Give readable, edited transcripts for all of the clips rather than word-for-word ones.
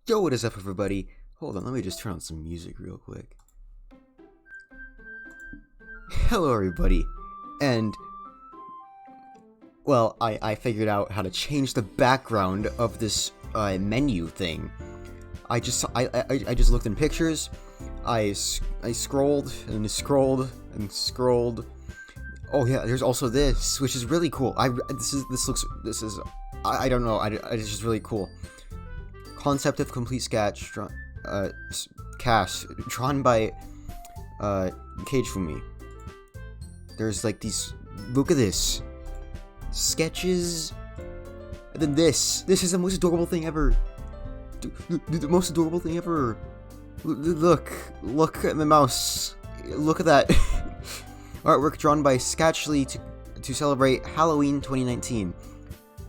Yo, what is up, everybody? Hold on, let me just turn on some music real quick. Hello, everybody. And, well, I figured out how to change the background of this menu thing. I just looked in pictures. I scrolled and scrolled and scrolled. Oh yeah, there's also this, which is really cool. I don't know. It's just really cool. Concept of complete sketch, cast drawn by Cage Fumi. There's like these. Look at this. Sketches. And then this. This is the most adorable thing ever. The most adorable thing ever. Look at the mouse. Look at that. Artwork drawn by Sketchly to celebrate Halloween 2019.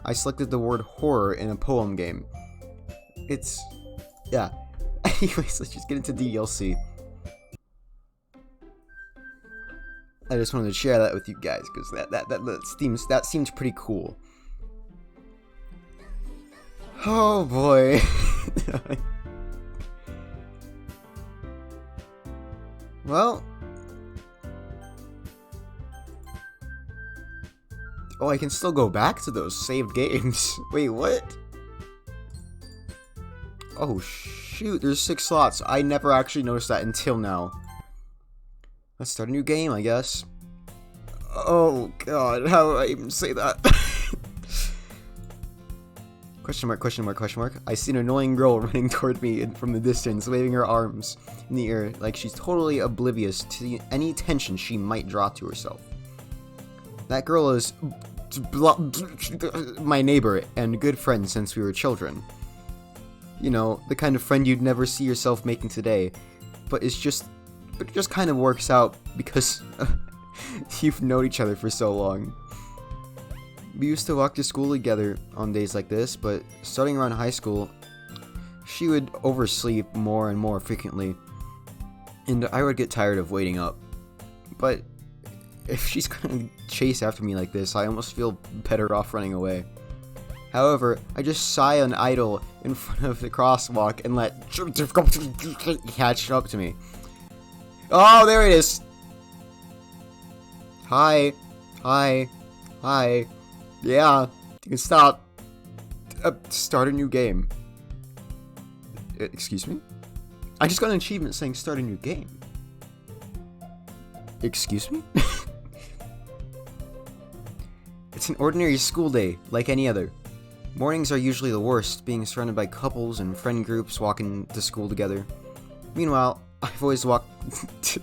I selected the word horror in a poem game. Yeah. Anyways, let's just get into DLC. I just wanted to share that with you guys because that seems pretty cool. Oh boy. Well. Oh, I can still go back to those saved games. Wait, what? Oh shoot, there's 6 slots. I never actually noticed that until now. Let's start a new game, I guess. Oh god, how do I even say that? Question mark, question mark, question mark. I see an annoying girl running toward me from the distance, waving her arms in the air like she's totally oblivious to any tension she might draw to herself. That girl is my neighbor and good friend since we were children. You know, the kind of friend you'd never see yourself making today, but it just kind of works out because you've known each other for so long. We used to walk to school together on days like this, but starting around high school, she would oversleep more and more frequently, and I would get tired of waiting up. But if she's gonna chase after me like this, I almost feel better off running away. However, I just sigh and idle in front of the crosswalk and let catch up to me. Oh, there it is! Hi. Hi. Hi. Yeah, you can stop. Start a new game. Excuse me? I just got an achievement saying start a new game. Excuse me? It's an ordinary school day, like any other. Mornings are usually the worst, being surrounded by couples and friend groups walking to school together. Meanwhile, I've always walked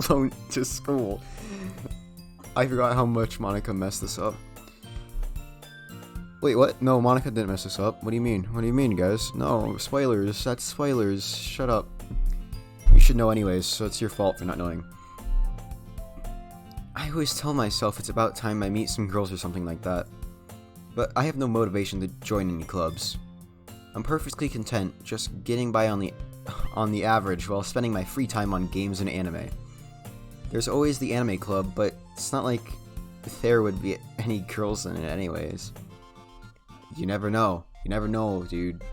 alone to school. I forgot how much Monica messed this up. Wait, what? No, Monica didn't mess this up. What do you mean? What do you mean, guys? No, spoilers. That's spoilers. Shut up. You should know anyways, so it's your fault for not knowing. I always tell myself it's about time I meet some girls or something like that. But I have no motivation to join any clubs. I'm perfectly content just getting by on the average while spending my free time on games and anime. There's always the anime club, but it's not like there would be any girls in it anyways. You never know. You never know, dude.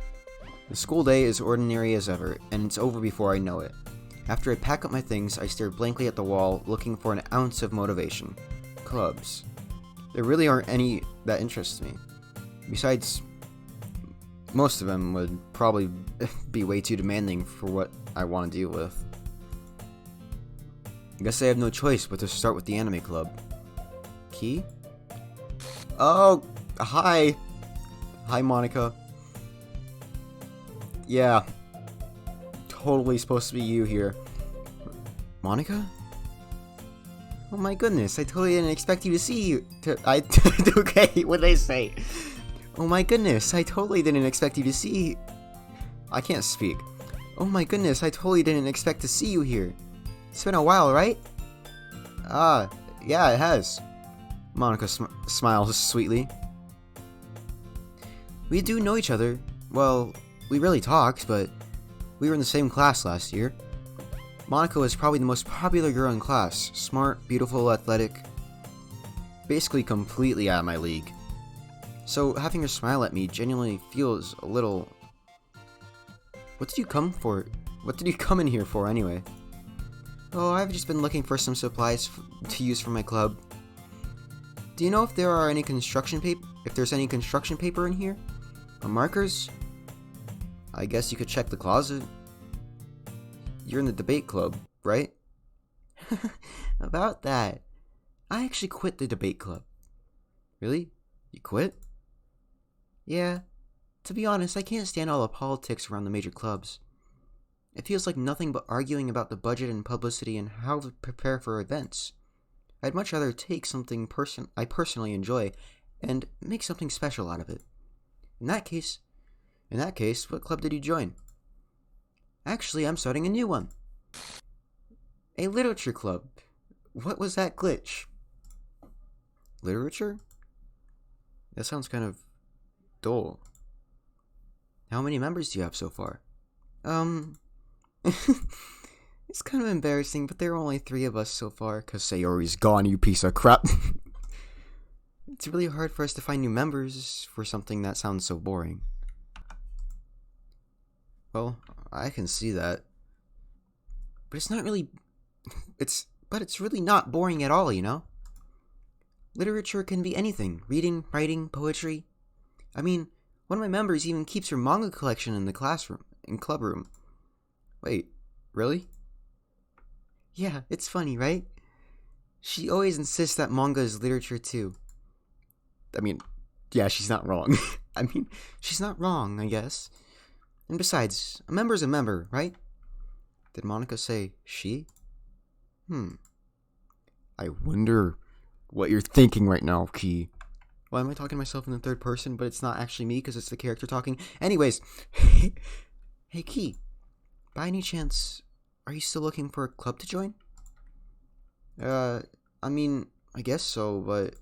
The school day is ordinary as ever, and it's over before I know it. After I pack up my things, I stare blankly at the wall, looking for an ounce of motivation. Clubs. There really aren't any that interest me. Besides, most of them would probably be way too demanding for what I want to deal with. I guess I have no choice but to start with the anime club. Key? Oh, hi! Hi, Monica. Yeah. Totally supposed to be you here. Monica? Oh my goodness, I totally didn't expect you to see you. Okay, what did I say? Oh my goodness, I totally didn't expect you to see. I can't speak. Oh my goodness, I totally didn't expect to see you here. It's been a while, right? Yeah, it has. Monica smiles sweetly. We do know each other. Well, we rarely talked, but we were in the same class last year. Monica was probably the most popular girl in class. Smart, beautiful, athletic. Basically completely out of my league. So having her smile at me genuinely feels a little What did you come for? What did you come in here for anyway? Oh, I've just been looking for some supplies to use for my club. Do you know if there are any construction paper? If there's any construction paper in here? Or markers? I guess you could check the closet. You're in the debate club, right? About that. I actually quit the debate club. Really? You quit? Yeah. To be honest, I can't stand all the politics around the major clubs. It feels like nothing but arguing about the budget and publicity and how to prepare for events. I'd much rather take something I personally enjoy and make something special out of it. In that case, what club did you join? Actually, I'm starting a new one. A literature club. What was that glitch? Literature? That sounds kind of dull. How many members do you have so far? It's kind of embarrassing, but there are only 3 of us so far, cause Sayori's gone, you piece of crap. It's really hard for us to find new members for something that sounds so boring. Well, I can see that. But it's not really... It's really not boring at all, you know? Literature can be anything. Reading, writing, poetry. I mean, one of my members even keeps her manga collection in the club room. Wait, really? Yeah, it's funny, right? She always insists that manga is literature too. I mean, yeah, she's not wrong. She's not wrong, I guess. And besides, a member's a member, right? Did Monica say she? I wonder what you're thinking right now, Key. Why am I talking to myself in the third person, but it's not actually me because it's the character talking? Anyways, hey Key, by any chance, are you still looking for a club to join? I guess so, but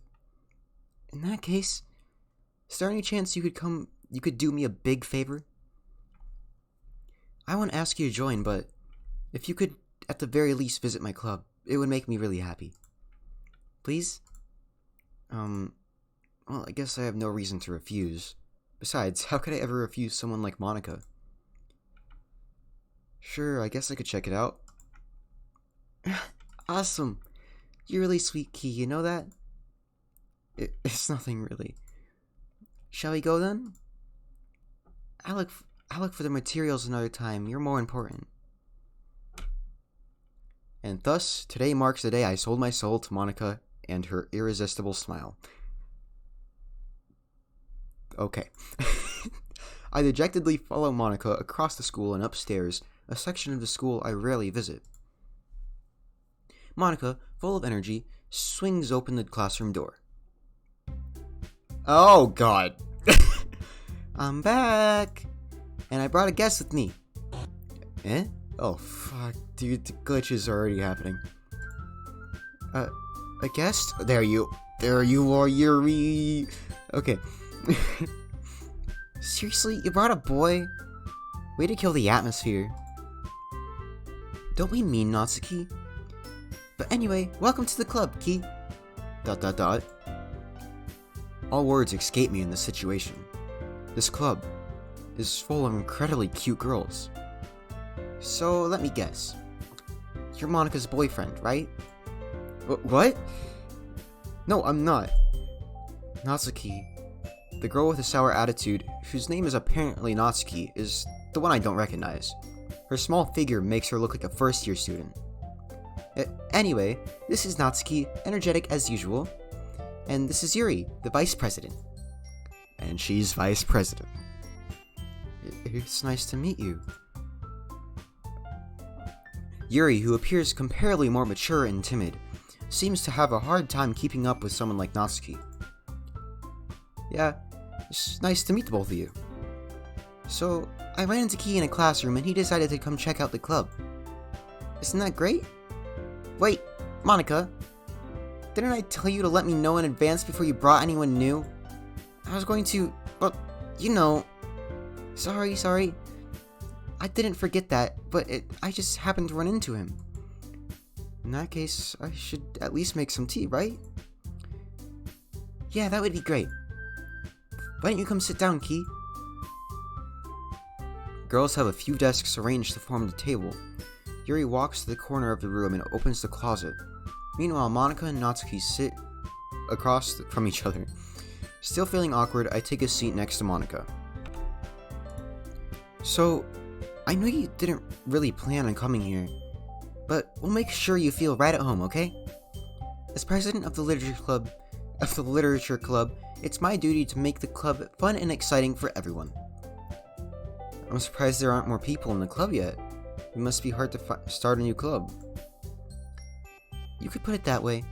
in that case, is there any chance you could do me a big favor? I won't ask you to join, but if you could at the very least visit my club, it would make me really happy. Please? Well, I guess I have no reason to refuse. Besides, how could I ever refuse someone like Monica? Sure, I guess I could check it out. Awesome. You're really sweet, Key, you know that? It's nothing really. Shall we go then? I'll look for the materials another time. You're more important. And thus, today marks the day I sold my soul to Monica and her irresistible smile. Okay. I dejectedly follow Monica across the school and upstairs, a section of the school I rarely visit. Monica, full of energy, swings open the classroom door. Oh, God. I'm back. And I brought a guest with me. Eh? Oh, fuck, dude, the glitch is already happening. A guest? There you are, Yuri. Okay. Seriously, you brought a boy? Way to kill the atmosphere. Don't we mean Natsuki? But anyway, welcome to the club, Ki. ... All words escape me in this situation. This club is full of incredibly cute girls. So, let me guess. You're Monica's boyfriend, right? What? No, I'm not. Natsuki, the girl with a sour attitude, whose name is apparently Natsuki, is the one I don't recognize. Her small figure makes her look like a first-year student. Anyway, this is Natsuki, energetic as usual. And this is Yuri, the vice president. And she's vice president. It's nice to meet you. Yuri, who appears comparably more mature and timid, seems to have a hard time keeping up with someone like Natsuki. Yeah, it's nice to meet the both of you. So, I ran into Ki in a classroom and he decided to come check out the club. Isn't that great? Wait, Monica, didn't I tell you to let me know in advance before you brought anyone new? I was going to, well, you know. Sorry. I didn't forget that, but I just happened to run into him. In that case, I should at least make some tea, right? Yeah, that would be great. Why don't you come sit down, Ki? Girls have a few desks arranged to form the table. Yuri walks to the corner of the room and opens the closet. Meanwhile, Monika and Natsuki sit across from each other. Still feeling awkward, I take a seat next to Monika. So, I know you didn't really plan on coming here, but we'll make sure you feel right at home, okay? As president of the literature club, it's my duty to make the club fun and exciting for everyone. I'm surprised there aren't more people in the club yet. It must be hard to start a new club. You could put it that way.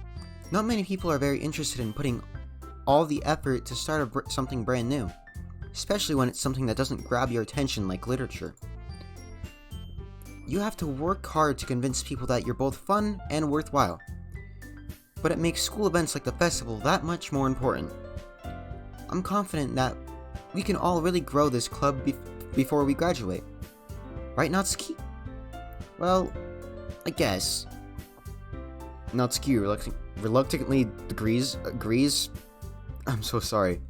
Not many people are very interested in putting all the effort to start something brand new, especially when it's something that doesn't grab your attention like literature. You have to work hard to convince people that you're both fun and worthwhile. But it makes school events like the festival that much more important. I'm confident that we can all really grow this club before we graduate. Right, Natsuki? Well, I guess. Natsuki reluctantly agrees. I'm so sorry.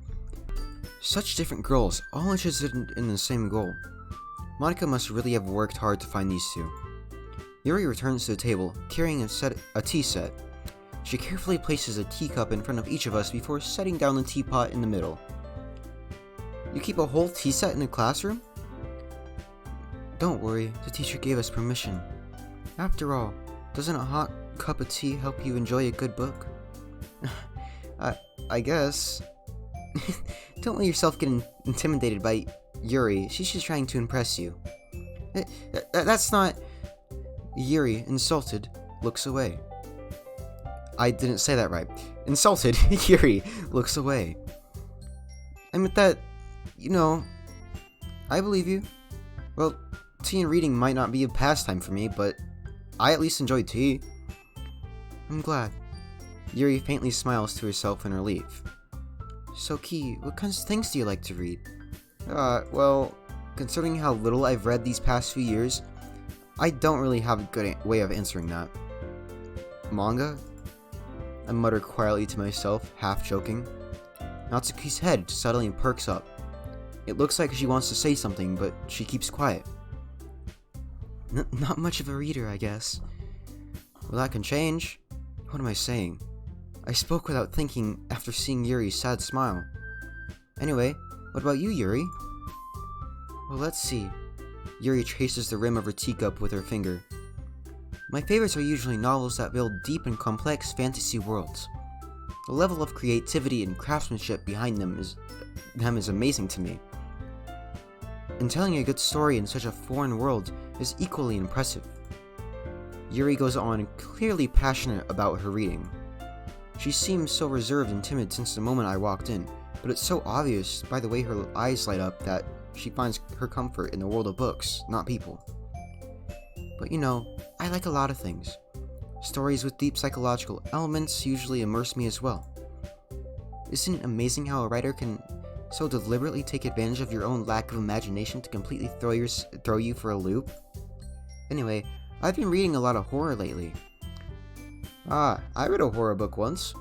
Such different girls, all interested in the same goal. Monika must really have worked hard to find these two. Yuri returns to the table, carrying a tea set. She carefully places a teacup in front of each of us before setting down the teapot in the middle. You keep a whole tea set in the classroom? Don't worry, the teacher gave us permission. After all, doesn't a hot cup of tea help you enjoy a good book? I guess. Don't let yourself get intimidated by Yuri. She's just trying to impress you. That's not... Yuri, insulted, looks away. I didn't say that right. Insulted, Yuri looks away. And with that, I believe you. Well, tea and reading might not be a pastime for me, but I at least enjoy tea. I'm glad. Yuri faintly smiles to herself in relief. So, Ki, what kinds of things do you like to read? Well, considering how little I've read these past few years, I don't really have a good way of answering that. Manga? I mutter quietly to myself, half joking. Natsuki's head suddenly perks up. It looks like she wants to say something, but she keeps quiet. Not much of a reader, I guess. Well, that can change. What am I saying? I spoke without thinking after seeing Yuri's sad smile. Anyway, what about you, Yuri? Well, let's see. Yuri traces the rim of her teacup with her finger. My favorites are usually novels that build deep and complex fantasy worlds. The level of creativity and craftsmanship behind them is amazing to me. And telling a good story in such a foreign world is equally impressive. Yuri goes on, clearly passionate about her reading. She seems so reserved and timid since the moment I walked in, but it's so obvious by the way her eyes light up that she finds her comfort in the world of books, not people. But I like a lot of things. Stories with deep psychological elements usually immerse me as well. Isn't it amazing how a writer can so deliberately take advantage of your own lack of imagination to completely throw you for a loop? Anyway, I've been reading a lot of horror lately. I read a horror book once.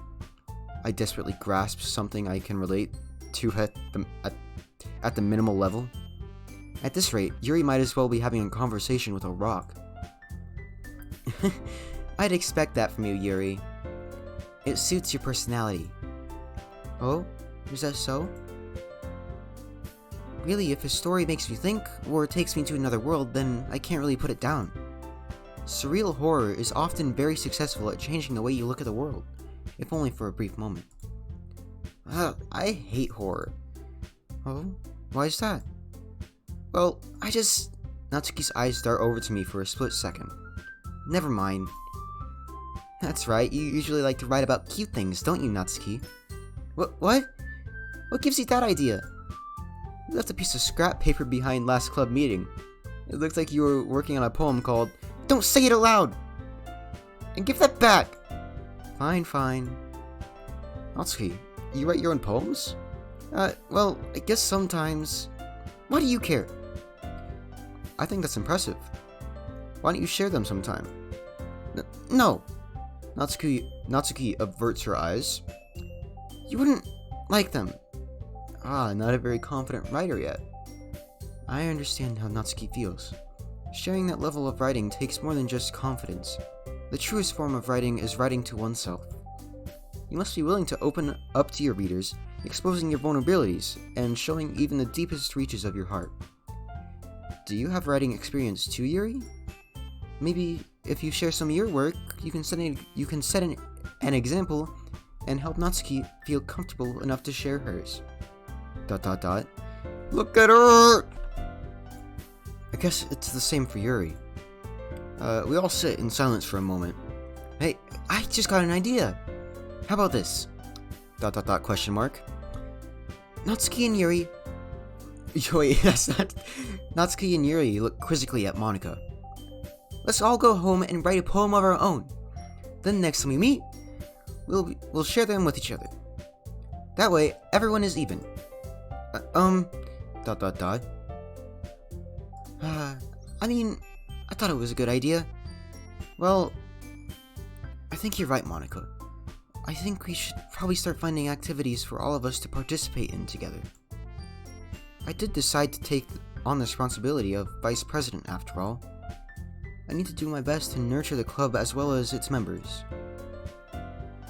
I desperately grasp something I can relate to at the minimal level. At this rate, Yuri might as well be having a conversation with a rock. I'd expect that from you, Yuri. It suits your personality. Oh? Is that so? Really, if a story makes me think, or takes me to another world, then I can't really put it down. Surreal horror is often very successful at changing the way you look at the world, if only for a brief moment. I hate horror. Oh? Why is that? Well, Natsuki's eyes dart over to me for a split second. Never mind. That's right, you usually like to write about cute things, don't you, Natsuki? What? What gives you that idea? You left a piece of scrap paper behind last club meeting. It looked like you were working on a poem called Don't Say It Aloud! And give that back! Fine. Natsuki, you write your own poems? Well, I guess sometimes. Why do you care? I think that's impressive. Why don't you share them sometime? No! Natsuki averts her eyes. You wouldn't like them. Not a very confident writer yet. I understand how Natsuki feels. Sharing that level of writing takes more than just confidence. The truest form of writing is writing to oneself. You must be willing to open up to your readers, exposing your vulnerabilities, and showing even the deepest reaches of your heart. Do you have writing experience too, Yuri? Maybe if you share some of your work, you can set an example and help Natsuki feel comfortable enough to share hers. ... Look at her! I guess it's the same for Yuri. We all sit in silence for a moment. Hey, I just got an idea! How about this? ... question mark. Natsuki and Yuri... Wait, that's not... Natsuki and Yuri look quizzically at Monika. Let's all go home and write a poem of our own. Then next time we meet, we'll share them with each other. That way, everyone is even. ... I mean, I thought it was a good idea. Well, I think you're right, Monika. I think we should probably start finding activities for all of us to participate in together. I did decide to take on the responsibility of vice president after all. I need to do my best to nurture the club as well as its members.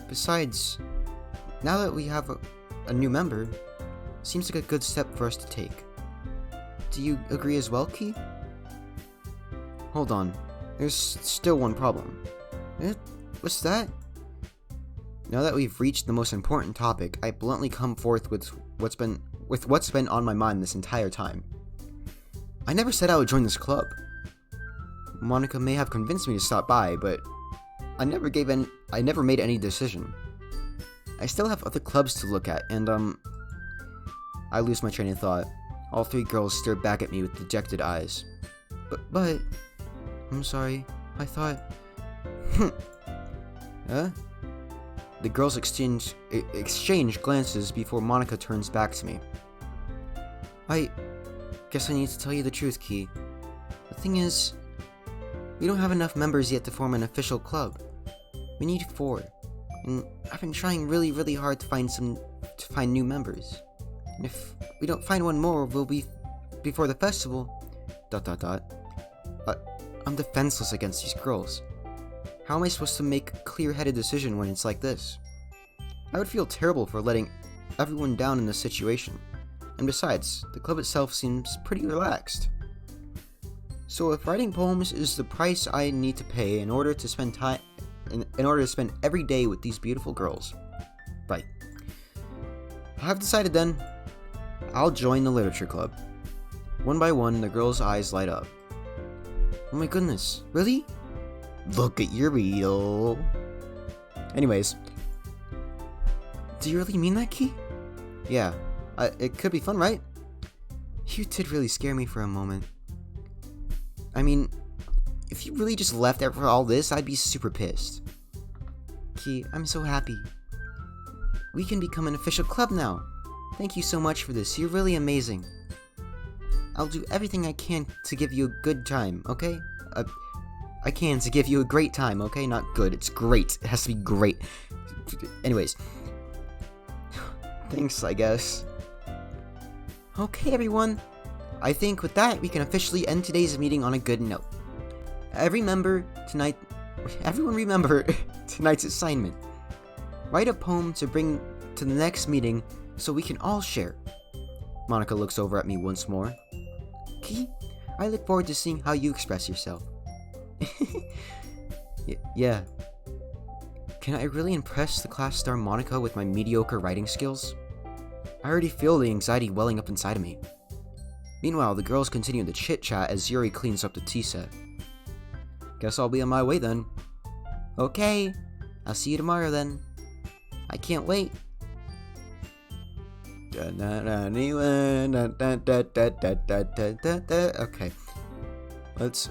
Besides, now that we have a new member, seems like a good step for us to take. Do you agree as well, Ki? Hold on, there's still one problem. What's that? Now that we've reached the most important topic, I bluntly come forth with what's been on my mind this entire time. I never said I would join this club. Monika may have convinced me to stop by, but I never made any decision. I still have other clubs to look at, and I lose my train of thought. All three girls stare back at me with dejected eyes. But I'm sorry. I thought... Huh? The girls exchange glances before Monika turns back to me. I guess I need to tell you the truth, Ki. The thing is, we don't have enough members yet to form an official club. We need 4, and I've been trying really hard to find new members. And if we don't find one more, we'll be before the festival. ... I'm defenseless against these girls. How am I supposed to make a clear-headed decision when it's like this? I would feel terrible for letting everyone down in this situation. And besides, the club itself seems pretty relaxed. So if writing poems is the price I need to pay in order to spend every day with these beautiful girls, right. I've decided then. I'll join the literature club. One by one, the girls' eyes light up. Oh my goodness, really? Look at your reel. Anyways, do you really mean that, Ki? Yeah, it could be fun, right? You did really scare me for a moment. I mean, if you really just left after all this, I'd be super pissed. Ki, I'm so happy. We can become an official club now. Thank you so much for this, you're really amazing. I'll do everything I can to give you a good time, okay? I can to give you a great time, okay? Not good, it's great. It has to be great. Anyways. Thanks, I guess. Okay, everyone. I think with that, we can officially end today's meeting on a good note. Everyone remember tonight's assignment. Write a poem to bring to the next meeting so we can all share. Monika looks over at me once more. Ki, I look forward to seeing how you express yourself. Yeah. Can I really impress the class star Monika with my mediocre writing skills? I already feel the anxiety welling up inside of me. Meanwhile, the girls continue the chit-chat as Yuri cleans up the tea set. Guess I'll be on my way then. Okay, I'll see you tomorrow then. I can't wait. Okay. Let's...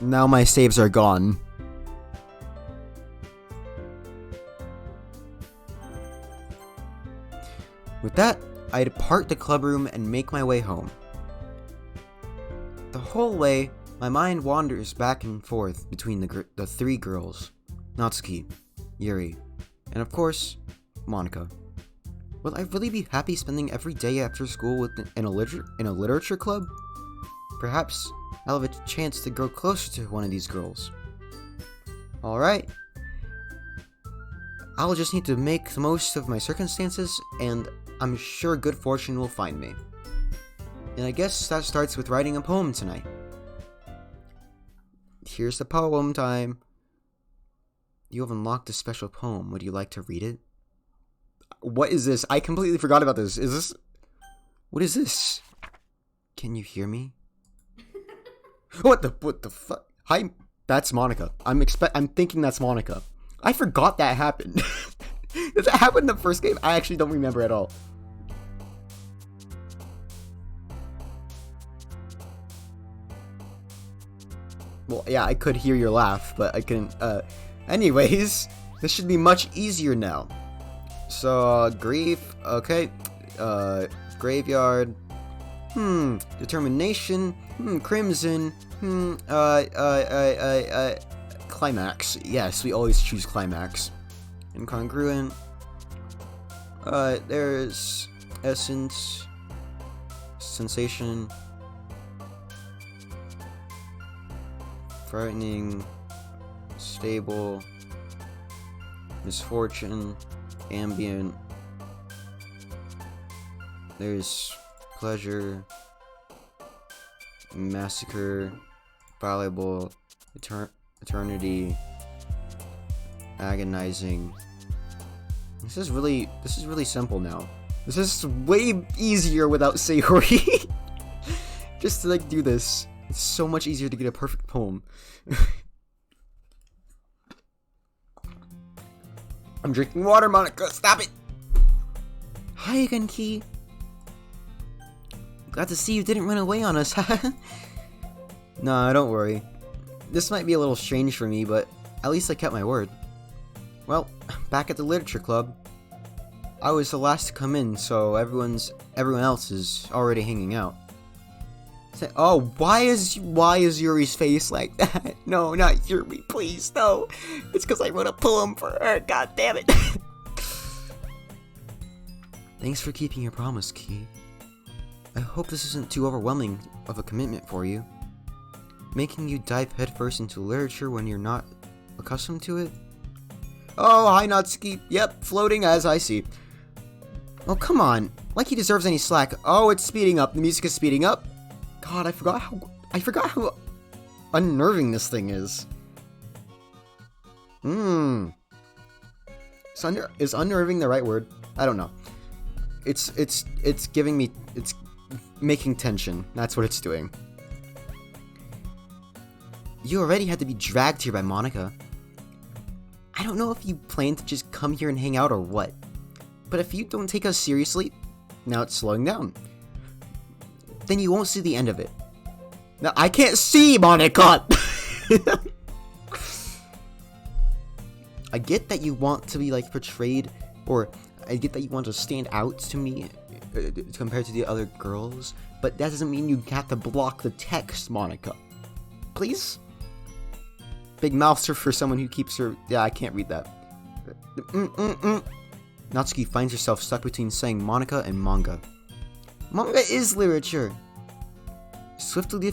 Now my saves are gone. With that, I depart the club room and make my way home. The whole way, my mind wanders back and forth between the 3 girls, Natsuki, Yuri, and of course, Monika. Will I really be happy spending every day after school in a literature club? Perhaps I'll have a chance to grow closer to one of these girls. Alright. I'll just need to make the most of my circumstances, and I'm sure good fortune will find me. And I guess that starts with writing a poem tonight. Here's the poem time. You have unlocked a special poem. Would you like to read it? What is this? I completely forgot about this. What is this? Can you hear me? What the fuck? Hi, that's Monica. I'm thinking that's Monica. I forgot that happened. Did that happen in the first game? I actually don't remember at all. Well, yeah, I could hear your laugh, but I couldn't, anyways, this should be much easier now. So, grief, okay, graveyard, determination, crimson, climax. Yes, we always choose climax. Incongruent, there's essence, sensation, frightening, stable, misfortune, ambient, there's pleasure, massacre, valuable, eternity, agonizing. This is really simple now. This is way easier without Sayori. Just to like do this. It's so much easier to get a perfect poem. I'm drinking water, Monica. Stop it. Hi again, Key. Glad to see you didn't run away on us. Nah, don't worry. This might be a little strange for me, but at least I kept my word. Well, back at the literature club, I was the last to come in, so everyone else is already hanging out. Oh, why is Yuri's face like that? No, not Yuri, please, no. It's because I wrote a poem for her, god damn it. Thanks for keeping your promise, Key. I hope this isn't too overwhelming of a commitment for you. Making you dive headfirst into literature when you're not accustomed to it? Oh, hi Natsuki. Yep, floating as I see. Oh, come on. Like he deserves any slack. Oh, it's speeding up. The music is speeding up. God, I forgot how unnerving this thing is. Is unnerving the right word? I don't know. It's making tension. That's what it's doing. You already had to be dragged here by Monica. I don't know if you plan to just come here and hang out or what. But if you don't take us seriously, now it's slowing down. Then you won't see the end of it. Now, I can't see, Monica! I get that you want to be, like, portrayed, or I get that you want to stand out to me compared to the other girls, but that doesn't mean you have to block the text, Monica. Please? Big mouths are for someone who keeps her... Yeah, I can't read that. Natsuki finds herself stuck between saying Monica and manga. Manga is literature! Swiftly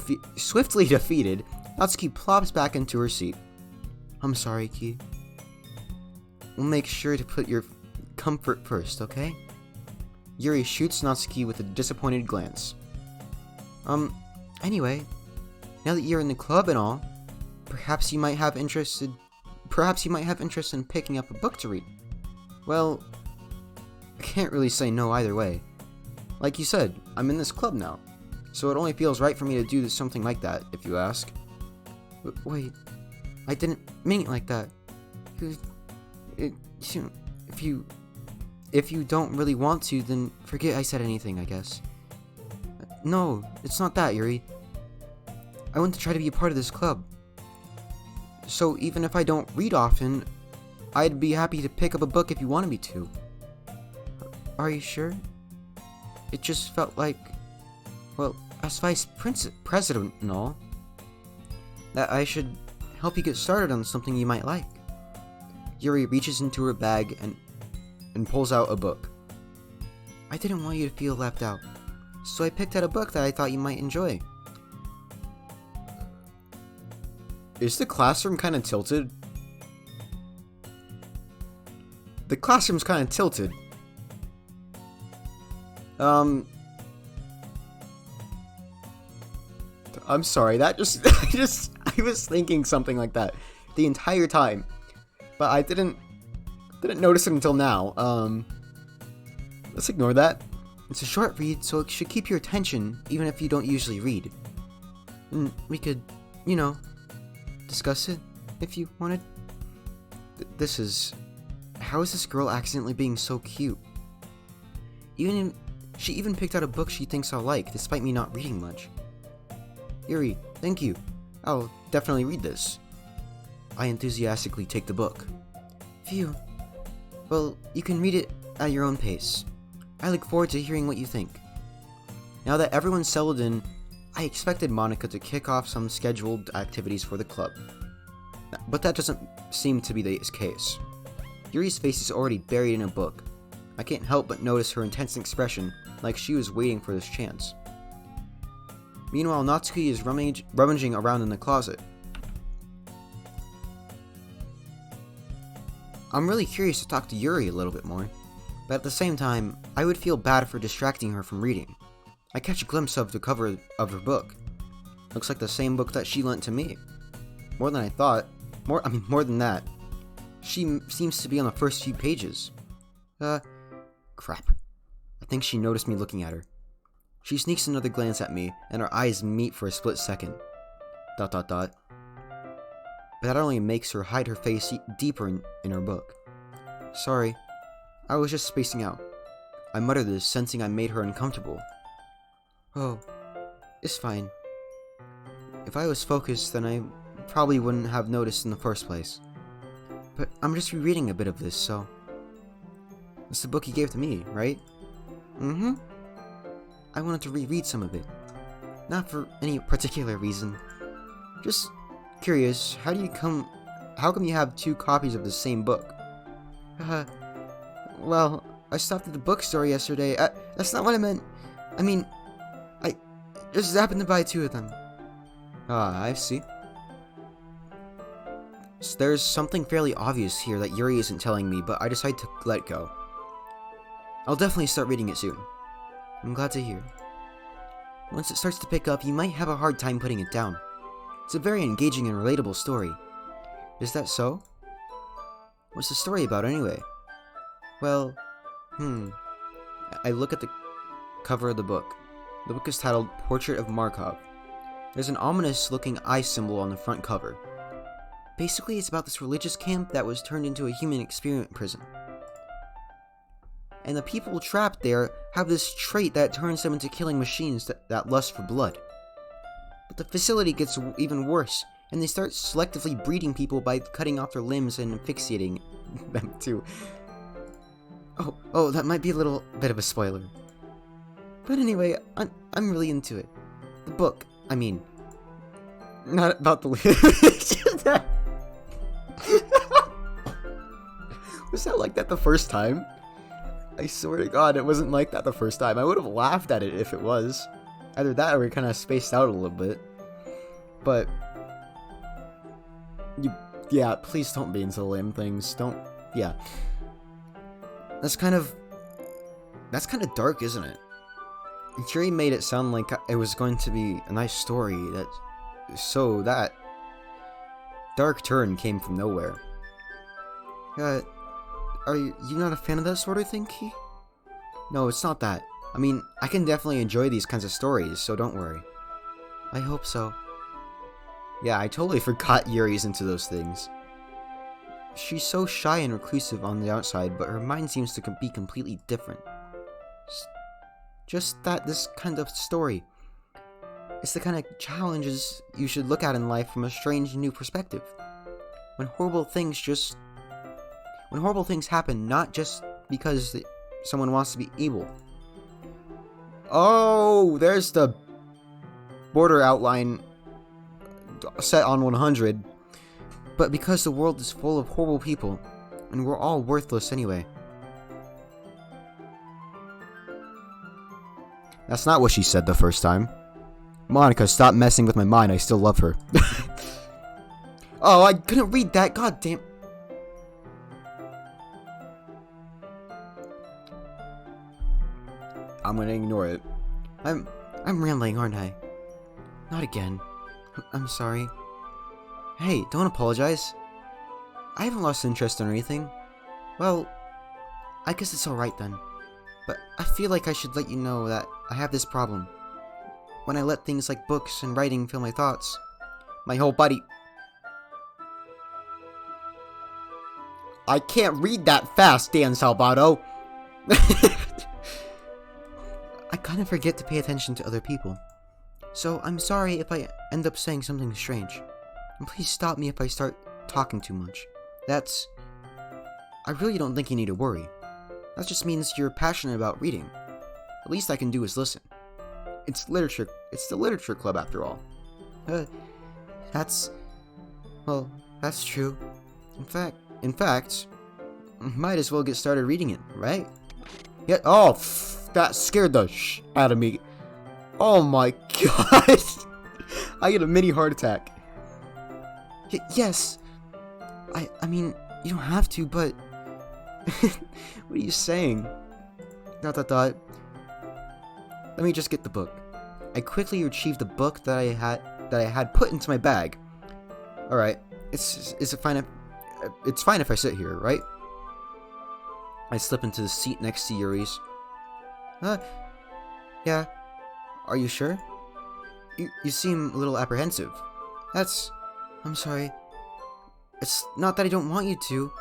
defeated, Natsuki plops back into her seat. I'm sorry, Ki. We'll make sure to put your comfort first, okay? Yuri shoots Natsuki with a disappointed glance. Anyway, now that you're in the club and all, perhaps you might have interest in picking up a book to read. Well, I can't really say no either way. Like you said, I'm in this club now, so it only feels right for me to do something like that, if you ask. Wait, I didn't mean it like that. If you don't really want to, then forget I said anything, I guess. No, it's not that, Yuri. I want to try to be a part of this club. So even if I don't read often, I'd be happy to pick up a book if you wanted me to. Are you sure? It just felt like, well, as vice president and all, that I should help you get started on something you might like. Yuri reaches into her bag and pulls out a book. I didn't want you to feel left out, so I picked out a book that I thought you might enjoy. Is the classroom kind of tilted? The classroom's kind of tilted. I'm sorry, that just, I was thinking something like that the entire time, but I didn't notice it until now. Let's ignore that. It's a short read, so it should keep your attention, even if you don't usually read. And we could, you know, discuss it, if you wanted. How is this girl accidentally being so cute? She even picked out a book she thinks I'll like, despite me not reading much. Yuri, thank you. I'll definitely read this. I enthusiastically take the book. Phew. Well, you can read it at your own pace. I look forward to hearing what you think. Now that everyone's settled in, I expected Monica to kick off some scheduled activities for the club. But that doesn't seem to be the case. Yuri's face is already buried in a book. I can't help but notice her intense expression, like she was waiting for this chance. Meanwhile, Natsuki is rummaging around in the closet. I'm really curious to talk to Yuri a little bit more, but at the same time, I would feel bad for distracting her from reading. I catch a glimpse of the cover of her book. Looks like the same book that she lent to me. More than I thought. More than that. She seems to be on the first few pages. Crap. I think she noticed me looking at her. She sneaks another glance at me, and our eyes meet for a split second. ... But that only makes her hide her face deeper in her book. Sorry. I was just spacing out. I muttered this, sensing I made her uncomfortable. Oh, it's fine. If I was focused, then I probably wouldn't have noticed in the first place. But I'm just rereading a bit of this, so... It's the book you gave to me, right? Mm-hmm. I wanted to reread some of it. Not for any particular reason. Just curious, how come you have 2 copies of the same book? Well, I stopped at the bookstore yesterday. That's not what I meant. I mean, I just happened to buy 2 of them. Ah, I see. So there's something fairly obvious here that Yuri isn't telling me, but I decide to let go. I'll definitely start reading it soon. I'm glad to hear. Once it starts to pick up, you might have a hard time putting it down. It's a very engaging and relatable story. Is that so? What's the story about anyway? Well, I look at the cover of the book. The book is titled Portrait of Markov. There's an ominous-looking eye symbol on the front cover. Basically, it's about this religious camp that was turned into a human experiment prison. And the people trapped there have this trait that turns them into killing machines that lust for blood. But the facility gets even worse, and they start selectively breeding people by cutting off their limbs and asphyxiating them too. Oh, that might be a little bit of a spoiler. But anyway, I'm really into it. The book, I mean, not about the Was that like that the first time? I swear to God, it wasn't like that the first time. I would have laughed at it if it was. Either that or we kind of spaced out a little bit. But yeah, please don't be into lame things. Yeah. That's kind of dark, isn't it? Yuri made it sound like it was going to be a nice story, so that dark turn came from nowhere. Are you not a fan of that sort of thing, Key? No, it's not that. I mean, I can definitely enjoy these kinds of stories, so don't worry. I hope so. Yeah, I totally forgot Yuri's into those things. She's so shy and reclusive on the outside, but her mind seems to be completely different. Just that this kind of story. It's the kind of challenges you should look at in life from a strange new perspective. When horrible things happen, not just because someone wants to be evil. Oh, there's the border outline set on 100. But because the world is full of horrible people, and we're all worthless anyway. That's not what she said the first time. Monica, stop messing with my mind. I still love her. Oh, I couldn't read that. God damn. I'm gonna ignore it. I'm rambling, aren't I? Not again. I'm sorry. Hey, don't apologize. I haven't lost interest in anything. Well, I guess it's alright then. But I feel like I should let you know that I have this problem. When I let things like books and writing fill my thoughts, my whole body... I can't read that fast, Dan Salvato! I kind of forget to pay attention to other people. So I'm sorry if I end up saying something strange. And please stop me if I start talking too much. I really don't think you need to worry. That just means you're passionate about reading. The least I can do is listen. It's literature. It's the literature club after all. Well, that's true. In fact, might as well get started reading it, right? Yeah. Oh, that scared the out of me. Oh my god! I get a mini heart attack. Yes. I mean, you don't have to, but what are you saying? ... Let me just get the book. I quickly retrieved the book that I had put into my bag. All right. Is it fine? It's fine if I sit here, right? I slip into the seat next to Yuri's. Yeah. Are you sure? You seem a little apprehensive. I'm sorry. It's not that I don't want you to.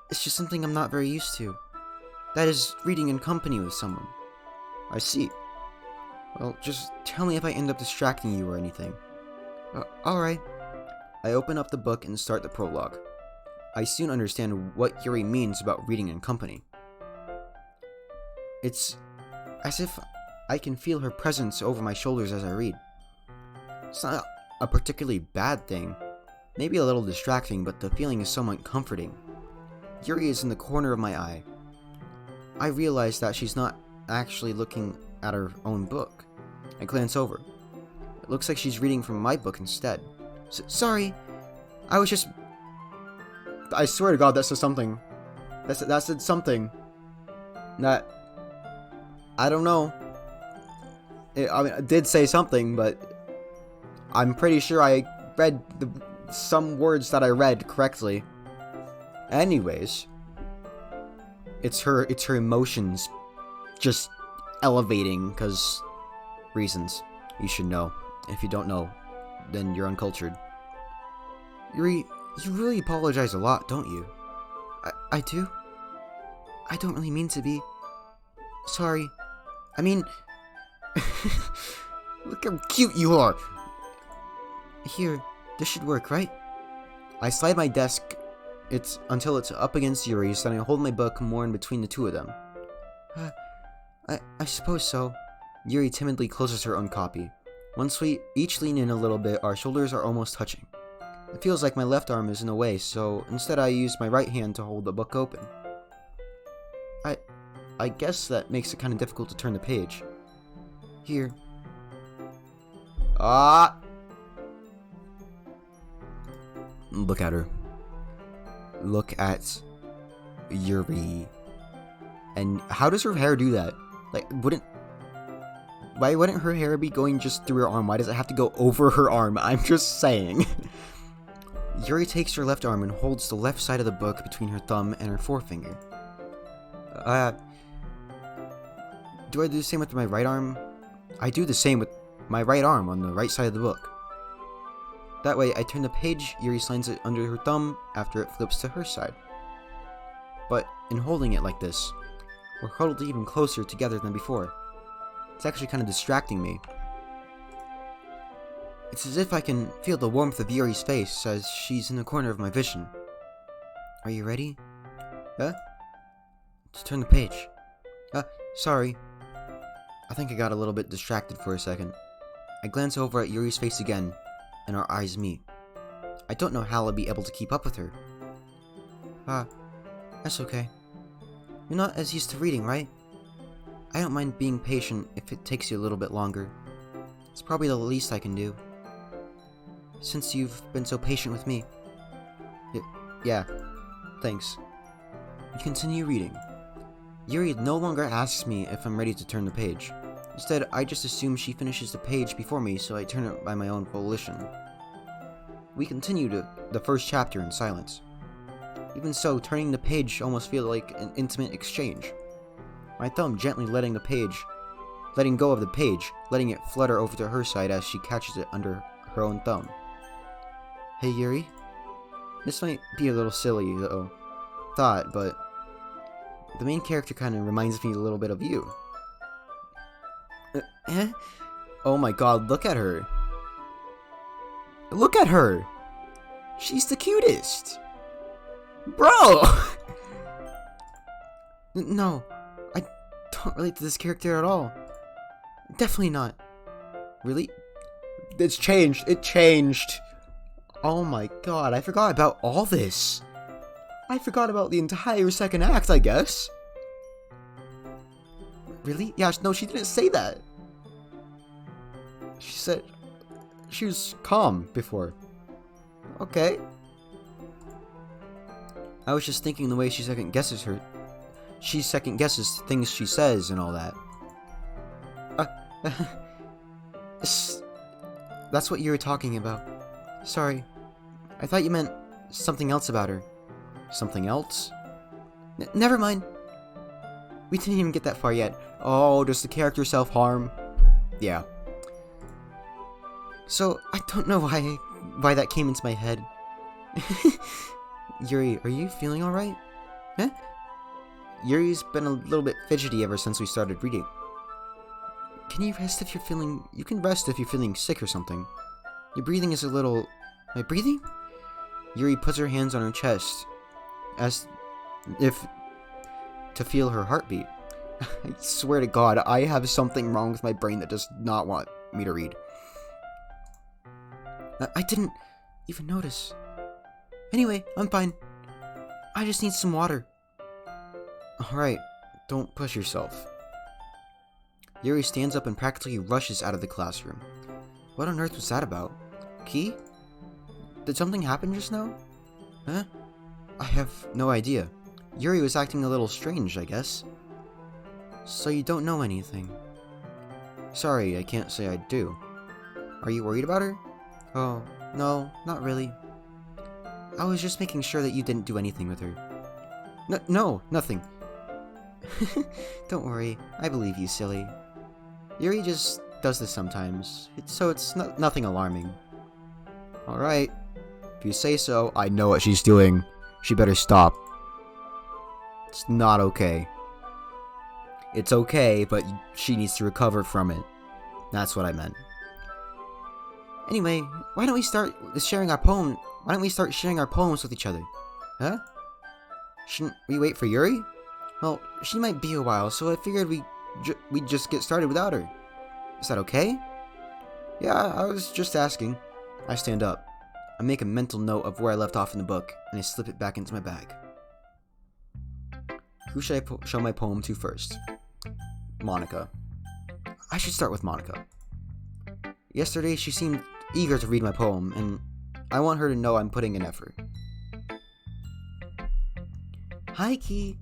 It's just something I'm not very used to. That is, reading in company with someone. I see. Well, just tell me if I end up distracting you or anything. Alright. I open up the book and start the prologue. I soon understand what Yuri means about reading in company. It's as if I can feel her presence over my shoulders as I read. It's not a particularly bad thing. Maybe a little distracting, but the feeling is somewhat comforting. Yuri is in the corner of my eye. I realize that she's not actually looking at her own book. I glance over. It looks like she's reading from my book instead. Sorry, I was just... I swear to God, that said something. That said something. That... I don't know. It did say something, but... I'm pretty sure I read some words that I read correctly. Anyways... It's her emotions just elevating, because reasons. You should know. If you don't know, then you're uncultured. Yuri, you really apologize a lot, don't you? I do? I don't really mean to be. Sorry. I mean... Look how cute you are! Here, this should work, right? I slide my desk until it's up against Yuri's, then I hold my book more in between the two of them. I suppose so. Yuri timidly closes her own copy. Once we each lean in a little bit, our shoulders are almost touching. It feels like my left arm is in the way, so instead I use my right hand to hold the book open. I guess that makes it kind of difficult to turn the page. Here. Look at her. Look at Yuri. And how does her hair do that? Like, why wouldn't her hair be going just through her arm? Why does it have to go over her arm? I'm just saying. Yuri takes her left arm and holds the left side of the book between her thumb and her forefinger. Do I do the same with my right arm? I do the same with my right arm on the right side of the book. That way, I turn the page, Yuri slides it under her thumb after it flips to her side. But in holding it like this, we're huddled even closer together than before. It's actually kind of distracting me. It's as if I can feel the warmth of Yuri's face as she's in the corner of my vision. Are you ready? To turn the page. Sorry. I think I got a little bit distracted for a second. I glance over at Yuri's face again, and our eyes meet. I don't know how I'll be able to keep up with her. That's okay. You're not as used to reading, right? I don't mind being patient if it takes you a little bit longer. It's probably the least I can do. Since you've been so patient with me. Yeah, thanks. You continue reading. Yuri no longer asks me if I'm ready to turn the page. Instead, I just assume she finishes the page before me, so I turn it by my own volition. We continue to the first chapter in silence. Even so, turning the page almost feels like an intimate exchange. My thumb gently letting go of the page, letting it flutter over to her side as she catches it under her own thumb. Hey Yuri? This might be a little silly, though, but the main character kind of reminds me a little bit of you. Oh my god, look at her. Look at her! She's the cutest! Bro! No, I don't relate to this character at all. Definitely not. Really? It's changed. It changed. Oh my god, I forgot about all this. I forgot about the entire second act, I guess. Really? Yeah, no, she didn't say that. She said she was calm before. Okay. I was just thinking the way she second guesses things she says and all that. That's what you were talking about. Sorry. I thought you meant something else about her. Something else? Never mind. We didn't even get that far yet. Oh, does the character self-harm? Yeah. So, I don't know why that came into my head. Yuri, are you feeling alright? Huh? Yuri's been a little bit fidgety ever since we started reading. Can you rest if you're feeling... You can rest if you're feeling sick or something. Your breathing is a little... My breathing? Yuri puts her hands on her chest, as if to feel her heartbeat. I swear to God, I have something wrong with my brain that does not want me to read. I didn't even notice. Anyway, I'm fine. I just need some water. Alright, don't push yourself. Yuri stands up and practically rushes out of the classroom. What on earth was that about? Key? Did something happen just now? Huh? I have no idea. Yuri was acting a little strange, I guess. So you don't know anything? Sorry, I can't say I do. Are you worried about her? Oh, no, not really. I was just making sure that you didn't do anything with her. No, nothing. Don't worry, I believe you, silly. Yuri just does this sometimes, so it's nothing alarming. Alright, if you say so, I know what she's doing. She better stop. It's not okay. It's okay, but she needs to recover from it. That's what I meant. Anyway, why don't we start sharing our poems with each other? Huh? Shouldn't we wait for Yuri? Well, she might be a while, so I figured we'd just get started without her. Is that okay? Yeah, I was just asking. I stand up. I make a mental note of where I left off in the book, and I slip it back into my bag. Who should I show my poem to first? Monica. I should start with Monica. Yesterday, she seemed eager to read my poem, and I want her to know I'm putting in effort. Hi, Key.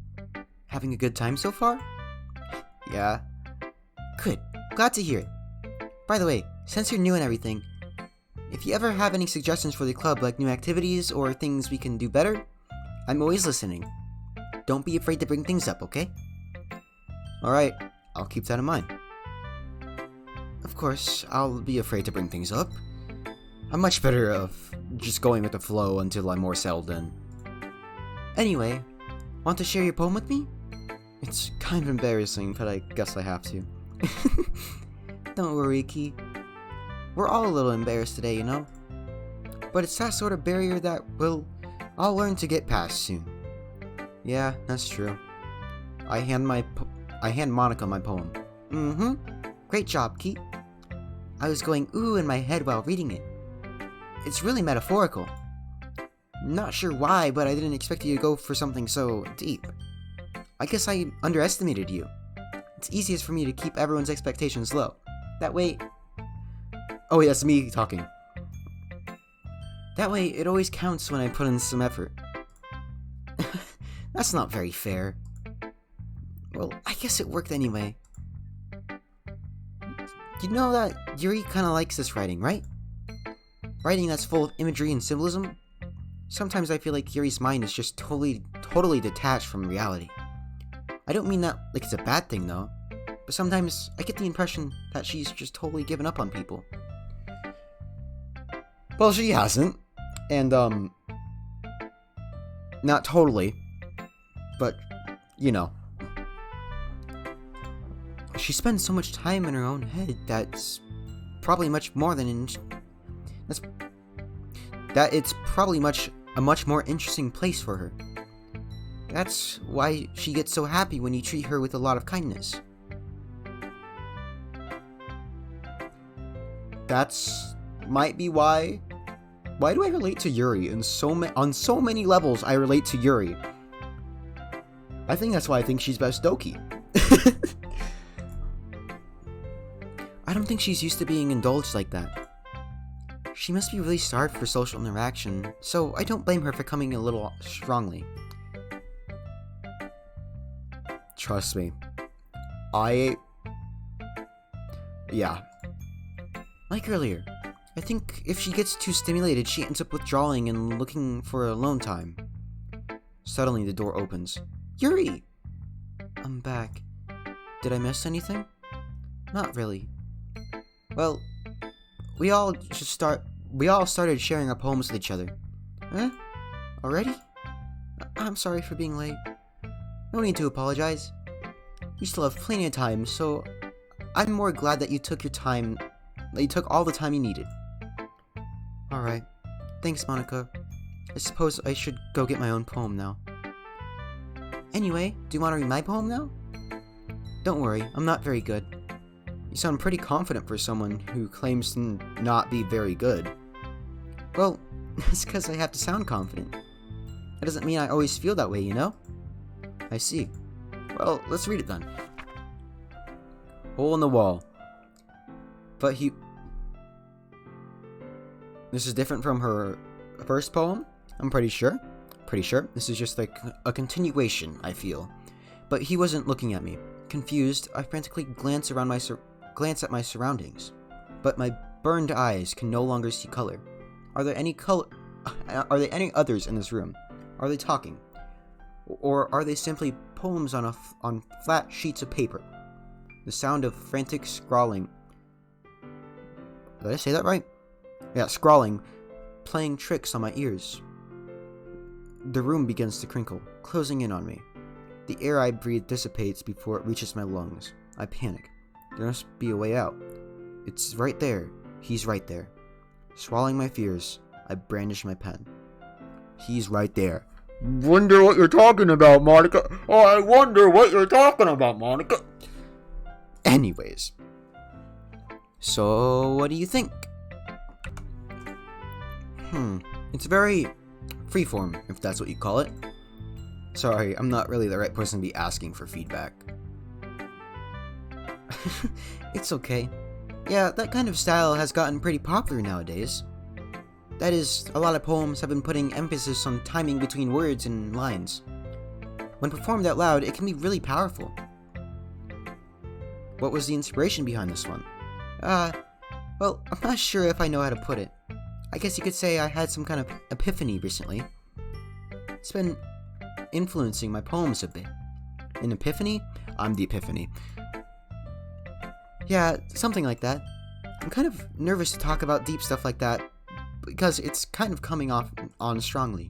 Having a good time so far? Yeah. Good. Glad to hear it. By the way, since you're new and everything, if you ever have any suggestions for the club, like new activities or things we can do better, I'm always listening. Don't be afraid to bring things up, okay? Alright, I'll keep that in mind. Of course, I'll be afraid to bring things up. I'm much better of just going with the flow until I'm more settled in. Anyway, want to share your poem with me? It's kind of embarrassing, but I guess I have to. Don't worry, Key. We're all a little embarrassed today, you know? But it's that sort of barrier that I'll learn to get past soon. Yeah, that's true. I hand Monica my poem. Mm-hmm. Great job, Key. I was going ooh in my head while reading it. It's really metaphorical. Not sure why, but I didn't expect you to go for something so deep. I guess I underestimated you. It's easiest for me to keep everyone's expectations low. That way... Oh wait, that's me talking. That way, it always counts when I put in some effort. That's not very fair. Well, I guess it worked anyway. You know that Yuri kinda likes this writing, right? Writing that's full of imagery and symbolism? Sometimes I feel like Yuri's mind is just totally detached from reality. I don't mean that like it's a bad thing though, but sometimes I get the impression that she's just totally given up on people. Well, she hasn't. And, not totally, but, you know. She spends so much time in her own head that's probably much more than it's probably a much more interesting place for her. That's why she gets so happy when you treat her with a lot of kindness. That's might be why. Why do I relate to Yuri on so many levels? I relate to Yuri. I think that's why I think she's best Doki. I don't think she's used to being indulged like that. She must be really starved for social interaction, so I don't blame her for coming a little strongly. Trust me. Yeah. Like earlier, I think if she gets too stimulated, she ends up withdrawing and looking for alone time. Suddenly, the door opens. Yuri! I'm back. Did I miss anything? Not really. Well, we all started sharing our poems with each other. Huh? Already? I'm sorry for being late. No need to apologize. You still have plenty of time, so I'm more glad that you took all the time you needed. Alright. Thanks, Monica. I suppose I should go get my own poem now. Anyway, do you want to read my poem now? Don't worry, I'm not very good. You sound pretty confident for someone who claims to not be very good. Well, it's because I have to sound confident. That doesn't mean I always feel that way, you know? I see. Well, let's read it then. Hole in the wall. But This is different from her first poem, I'm pretty sure. This is just like a continuation, I feel. But he wasn't looking at me. Confused, I frantically glance at my surroundings. But my burned eyes can no longer see color. Are there any others in this room? Are they talking? Or are they simply poems on flat sheets of paper? The sound of frantic scrawling. Did I say that right? Yeah, scrawling, playing tricks on my ears. The room begins to crinkle, closing in on me. The air I breathe dissipates before it reaches my lungs. I panic. There must be a way out. It's right there. He's right there. Swallowing my fears, I brandish my pen. He's right there. Wonder what you're talking about, Monica. Oh, I wonder what you're talking about, Monica. Anyways. So, what do you think? It's very freeform, if that's what you call it. Sorry, I'm not really the right person to be asking for feedback. It's okay. Yeah, that kind of style has gotten pretty popular nowadays. That is, a lot of poems have been putting emphasis on timing between words and lines. When performed out loud, it can be really powerful. What was the inspiration behind this one? Well, I'm not sure if I know how to put it. I guess you could say I had some kind of epiphany recently. It's been influencing my poems a bit. An epiphany? I'm the epiphany. Yeah, something like that. I'm kind of nervous to talk about deep stuff like that, because it's kind of coming on strongly.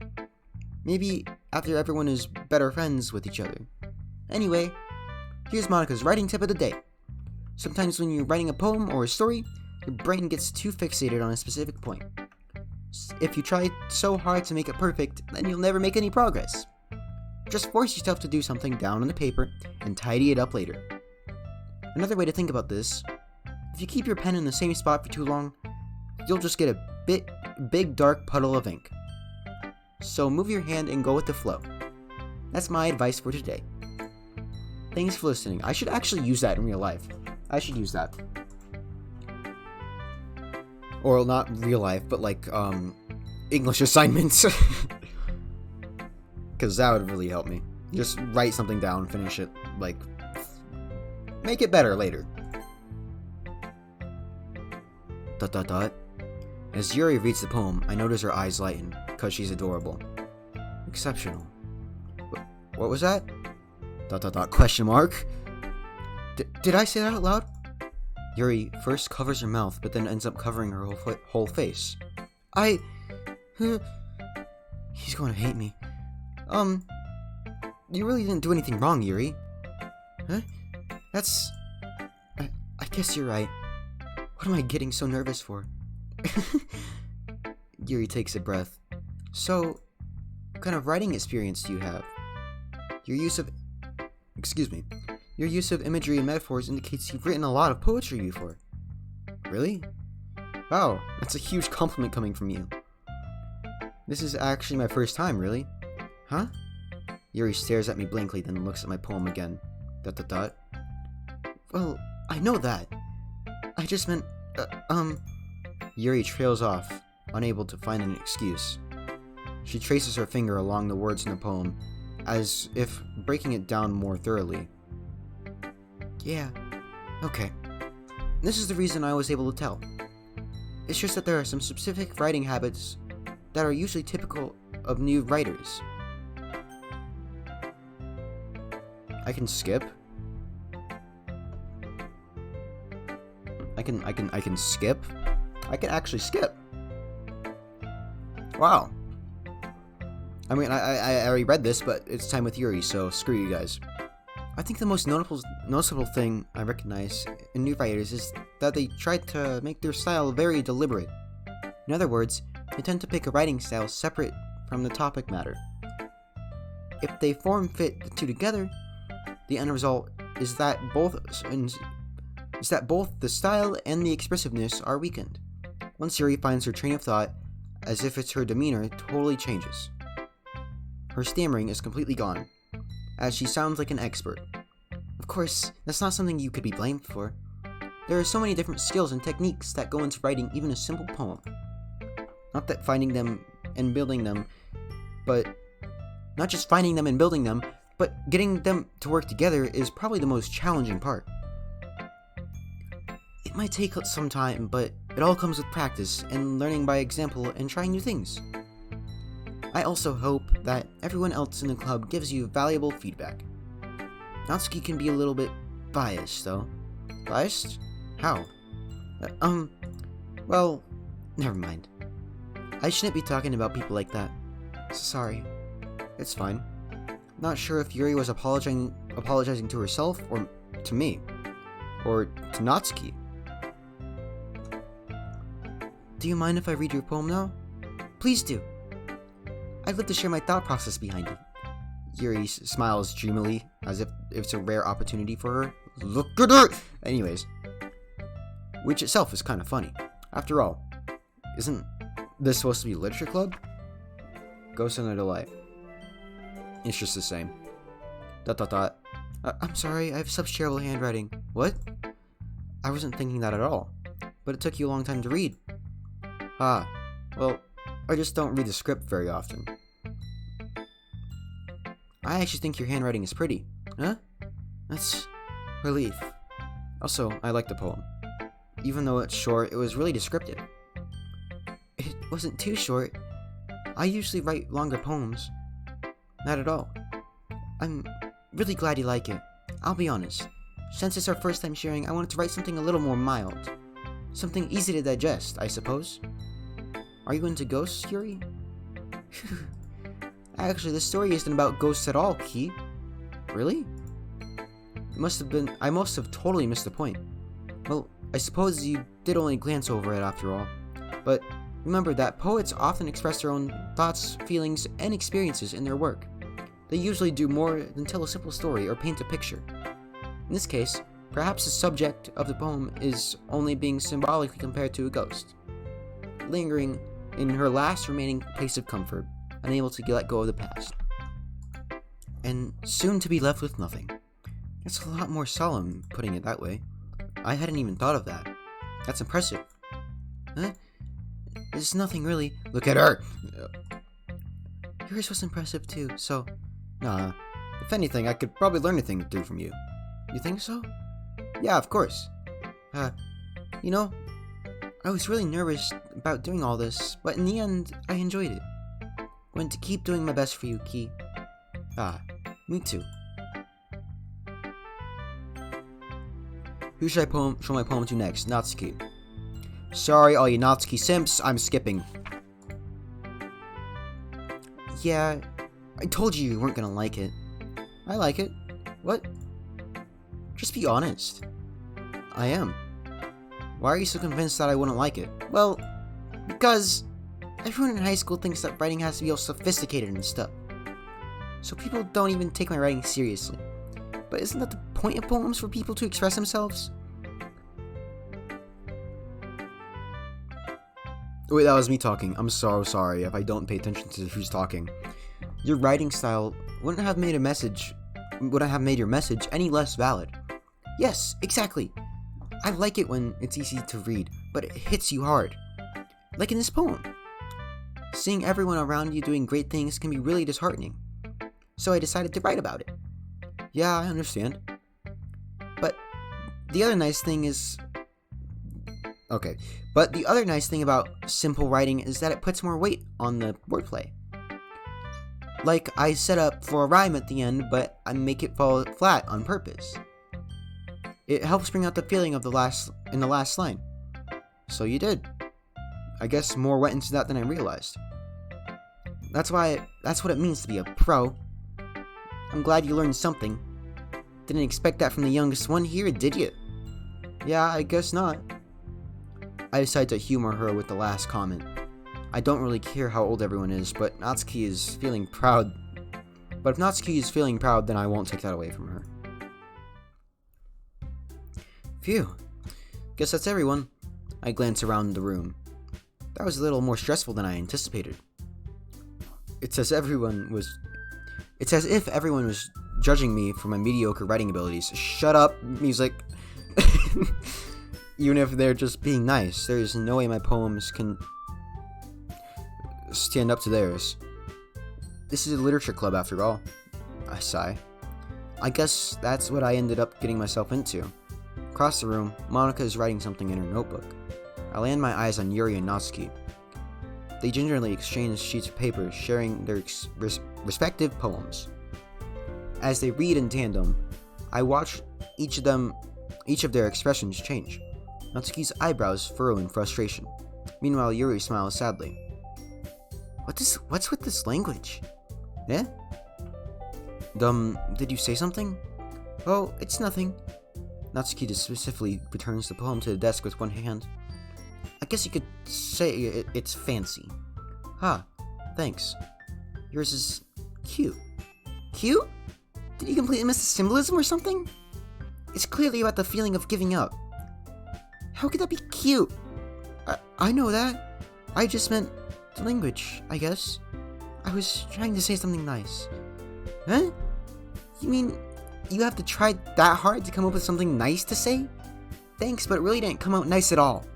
Maybe after everyone is better friends with each other. Anyway, here's Monica's writing tip of the day. Sometimes when you're writing a poem or a story, your brain gets too fixated on a specific point. If you try so hard to make it perfect, then you'll never make any progress. Just force yourself to do something down on the paper and tidy it up later. Another way to think about this, if you keep your pen in the same spot for too long, you'll just get a big dark puddle of ink. So move your hand and go with the flow. That's my advice for today. Thanks for listening. I should actually use that in real life. I should use that. Or not real life, but like, English assignments. Because that would really help me. Just write something down, finish it, like, make it better later. ... As Yuri reads the poem, I notice her eyes lighten, because she's adorable. Exceptional. What was that? ... Question mark? Did I say that out loud? Yuri first covers her mouth, but then ends up covering her whole face. He's going to hate me. You really didn't do anything wrong, Yuri. Huh? I guess you're right. What am I getting so nervous for? Yuri takes a breath. So, what kind of writing experience do you have? Your use of imagery and metaphors indicates you've written a lot of poetry before. Really? Wow, that's a huge compliment coming from you. This is actually my first time, really. Huh? Yuri stares at me blankly, then looks at my poem again. ... Well, I know that. I just meant, Yuri trails off, unable to find an excuse. She traces her finger along the words in the poem, as if breaking it down more thoroughly. Yeah, okay. This is the reason I was able to tell. It's just that there are some specific writing habits that are usually typical of new writers. I can skip. I can skip. I can actually skip. Wow. I mean, I already read this, but it's time with Yuri, so screw you guys. I think the most noticeable thing I recognize in new writers is that they try to make their style very deliberate. In other words, they tend to pick a writing style separate from the topic matter. If they form fit the two together, the end result is that both the style and the expressiveness are weakened. Once Yuri finds her train of thought, as if it's her demeanor totally changes. Her stammering is completely gone, as she sounds like an expert. Of course, that's not something you could be blamed for. There are so many different skills and techniques that go into writing even a simple poem. Not that finding them and building them, but not just finding them and building them, but getting them to work together is probably the most challenging part. It might take some time, but it all comes with practice and learning by example and trying new things. I also hope that everyone else in the club gives you valuable feedback. Natsuki can be a little bit biased, though. Biased? How? Well, never mind. I shouldn't be talking about people like that. Sorry. It's fine. Not sure if Yuri was apologizing to herself or to me. Or to Natsuki. Do you mind if I read your poem now? Please do. I'd love to share my thought process behind it. Yuri smiles dreamily, as if it's a rare opportunity for her. Look at her! Anyways. Which itself is kind of funny. After all, isn't this supposed to be a literature club? Ghost in the Delight. It's just the same. ... I'm sorry, I have such terrible handwriting. What? I wasn't thinking that at all. But it took you a long time to read. Ah, well, I just don't read the script very often. I actually think your handwriting is pretty. Huh? That's relief. Also, I like the poem. Even though it's short, it was really descriptive. It wasn't too short. I usually write longer poems. Not at all. I'm really glad you like it. I'll be honest. Since it's our first time sharing, I wanted to write something a little more mild. Something easy to digest, I suppose. Are you into ghosts, Yuri? Actually, the story isn't about ghosts at all, Ki. Really? I must have totally missed the point. Well, I suppose you did only glance over it after all. But remember that poets often express their own thoughts, feelings, and experiences in their work. They usually do more than tell a simple story or paint a picture. In this case, perhaps the subject of the poem is only being symbolically compared to a ghost, lingering in her last remaining place of comfort, unable to let go of the past, and soon to be left with nothing. That's a lot more solemn, putting it that way. I hadn't even thought of that. That's impressive. Huh? There's nothing really. Look at her! Yours was impressive too, so... Nah. If anything, I could probably learn a thing or two from you. You think so? Yeah, of course. You know, I was really nervous about doing all this, but in the end, I enjoyed it. Going to keep doing my best for you, Ki. Me too. Who should I show my poem to next? Natsuki. Sorry, all you Natsuki simps, I'm skipping. Yeah, I told you you weren't gonna like it. I like it. What? Just be honest. I am. Why are you so convinced that I wouldn't like it? Well, because everyone in high school thinks that writing has to be all sophisticated and stuff. So people don't even take my writing seriously. But isn't that the point of poems, for people to express themselves? Wait, that was me talking. I'm so sorry if I don't pay attention to who's talking. Your writing style wouldn't have made your message any less valid. Yes, exactly. I like it when it's easy to read, but it hits you hard. Like in this poem. Seeing everyone around you doing great things can be really disheartening. So I decided to write about it. Yeah, I understand. But the other nice thing about simple writing is that it puts more weight on the wordplay. Like, I set up for a rhyme at the end, but I make it fall flat on purpose. It helps bring out the feeling of the last line. So you did. I guess more went into that than I realized. That's what it means to be a pro. I'm glad you learned something. Didn't expect that from the youngest one here, did you? Yeah, I guess not. I decided to humor her with the last comment. I don't really care how old everyone is, but Natsuki is feeling proud. But if Natsuki is feeling proud, then I won't take that away from her. Phew. Guess that's everyone. I glance around the room. That was a little more stressful than I anticipated. It's as if everyone was judging me for my mediocre writing abilities. Shut up, music. Even if they're just being nice, there is no way my poems can stand up to theirs. This is a literature club after all. I sigh. I guess that's what I ended up getting myself into. Across the room, Monika is writing something in her notebook. I land my eyes on Yuri and Natsuki. They gingerly exchange sheets of paper, sharing their respective poems. As they read in tandem, I watch each of their expressions change. Natsuki's eyebrows furrow in frustration. Meanwhile, Yuri smiles sadly. What's with this language? Eh? Did you say something? Oh, it's nothing. Natsuki dismissively returns the poem to the desk with one hand. I guess you could say it's fancy. Thanks. Yours is cute. Cute? Did you completely miss the symbolism or something? It's clearly about the feeling of giving up. How could that be cute? I know that. I just meant the language, I guess. I was trying to say something nice. Huh? You mean you have to try that hard to come up with something nice to say? Thanks, but it really didn't come out nice at all.